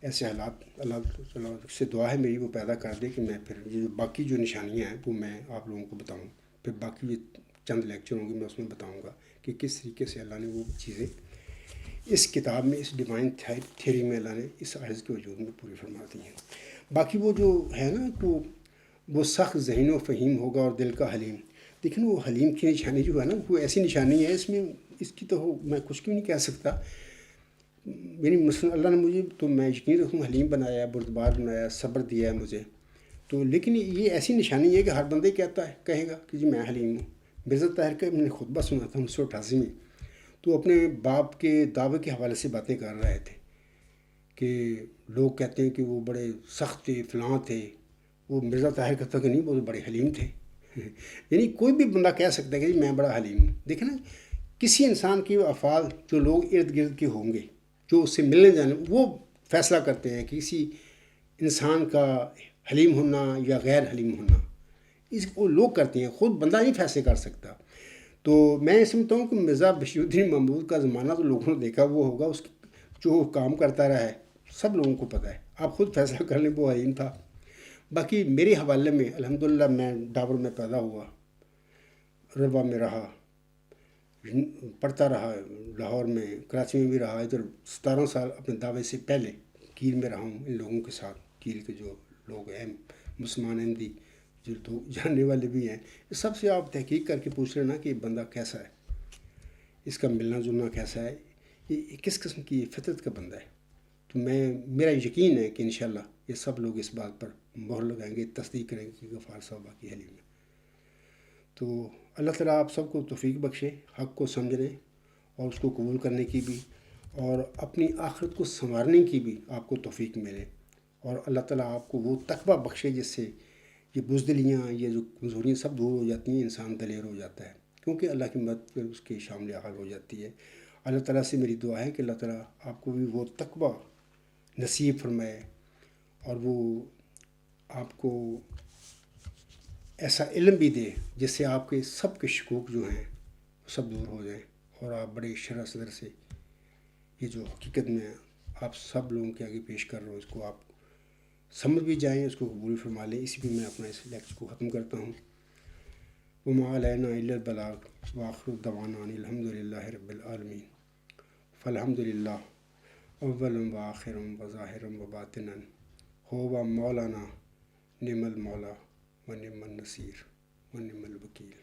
ایسے حالات اللہ سے دعا ہے میری وہ پیدا کر دے کہ میں پھر یہ باقی جو نشانیاں ہیں وہ میں آپ لوگوں کو بتاؤں، پھر باقی یہ چند لیکچر ہوں گے میں اس میں بتاؤں گا کہ کس طریقے سے اللہ نے وہ چیزیں اس کتاب میں، اس ڈیوائن تھیوری میں اللہ نے اس عرض کے وجود میں پوری فرما دی ہیں۔ باقی وہ جو ہے نا کہ وہ سخت ذہین و فہیم ہوگا اور دل کا حلیم، لیکن وہ حلیم کی نشانی جو ہے نا وہ ایسی نشانی ہے، اس میں اس کی تو میں کچھ کیوں نہیں کہہ سکتا، یعنی مثلاً اللہ نے مجھے تو میں یقین رکھوں حلیم بنایا، بردبار بنایا، صبر دیا ہے مجھے تو، لیکن یہ ایسی نشانی ہے کہ ہر بندے کہتا ہے، کہے گا کہ جی میں حلیم ہوں۔ مرزا طاہر کا میں نے خطبہ سنا تھا 1988 میں، تو اپنے باپ کے دعوے کے حوالے سے باتیں کر رہے تھے کہ لوگ کہتے ہیں کہ وہ بڑے سخت تھے، فلاں تھے، وہ مرزا طاہر کہتا کہ نہیں وہ بڑے حلیم تھے۔ یعنی کوئی بھی بندہ کہہ سکتا ہے کہ جی میں بڑا حلیم ہوں۔ دیکھیں نا، کسی انسان کے افعال جو لوگ ارد گرد کے ہوں گے، جو اس سے ملنے جانے، وہ فیصلہ کرتے ہیں کہ کسی انسان کا حلیم ہونا یا غیر حلیم ہونا، اس کو لوگ کرتے ہیں، خود بندہ نہیں فیصلے کر سکتا۔ تو میں سمجھتا ہوں کہ مرزا بشیر الدین محمود کا زمانہ تو لوگوں نے دیکھا وہ ہوگا، اس جو کام کرتا رہا ہے سب لوگوں کو پتہ ہے، آپ خود فیصلہ کر لیں وہ حلیم تھا۔ باقی میرے حوالے میں الحمدللہ میں ڈابر میں پیدا ہوا، ربا میں رہا، پڑھتا رہا، لاہور میں، کراچی میں بھی رہا، ادھر 17 سال اپنے دعوے سے پہلے کیل میں رہا ہوں ان لوگوں کے ساتھ، کیل کے جو لوگ ہیں مسلمان احمدی جو لوگ جاننے والے بھی ہیں، اس سب سے آپ تحقیق کر کے پوچھ لینا کہ یہ بندہ کیسا ہے، اس کا ملنا جلنا کیسا ہے، یہ کس قسم کی فطرت کا بندہ ہے۔ تو میرا یقین ہے کہ انشاءاللہ یہ سب لوگ اس بات پر مہر لگائیں گے، تصدیق کریں گے کہ غفار صاحب باقی حلیم ہے۔ تو اللہ تعالیٰ آپ سب کو توفیق بخشے حق کو سمجھنے اور اس کو قبول کرنے کی بھی، اور اپنی آخرت کو سنوارنے کی بھی آپ کو توفیق ملے، اور اللہ تعالیٰ آپ کو وہ تقویٰ بخشے جس سے یہ بزدلیاں، یہ جو کمزوریاں سب دور ہو جاتی ہیں، انسان دلیر ہو جاتا ہے، کیونکہ اللہ کی مدد پھر اس کے شامل حال ہو جاتی ہے۔ اللہ تعالیٰ سے میری دعا ہے کہ اللہ تعالیٰ آپ کو بھی وہ تقویٰ نصیب فرمائے، اور وہ آپ کو ایسا علم بھی دے جس سے آپ کے سب کے شکوک جو ہیں وہ سب دور ہو جائیں، اور آپ بڑے شرح صدر سے یہ جو حقیقت میں آپ سب لوگوں کے آگے پیش کر رہے ہو اس کو آپ سمجھ بھی جائیں، اس کو قبول فرما لیں۔ اسی پہ میں اپنا اس لیکچر کو ختم کرتا ہوں۔ وما علینا الا البلاغ وآخر دعوانا ان الحمد للہ رب العالمین۔ فالحمد للہ اول وآخر وظاہر وباطنا، ہوا مولانا نعم المولا ونعم النصیر ونعم الوکیل۔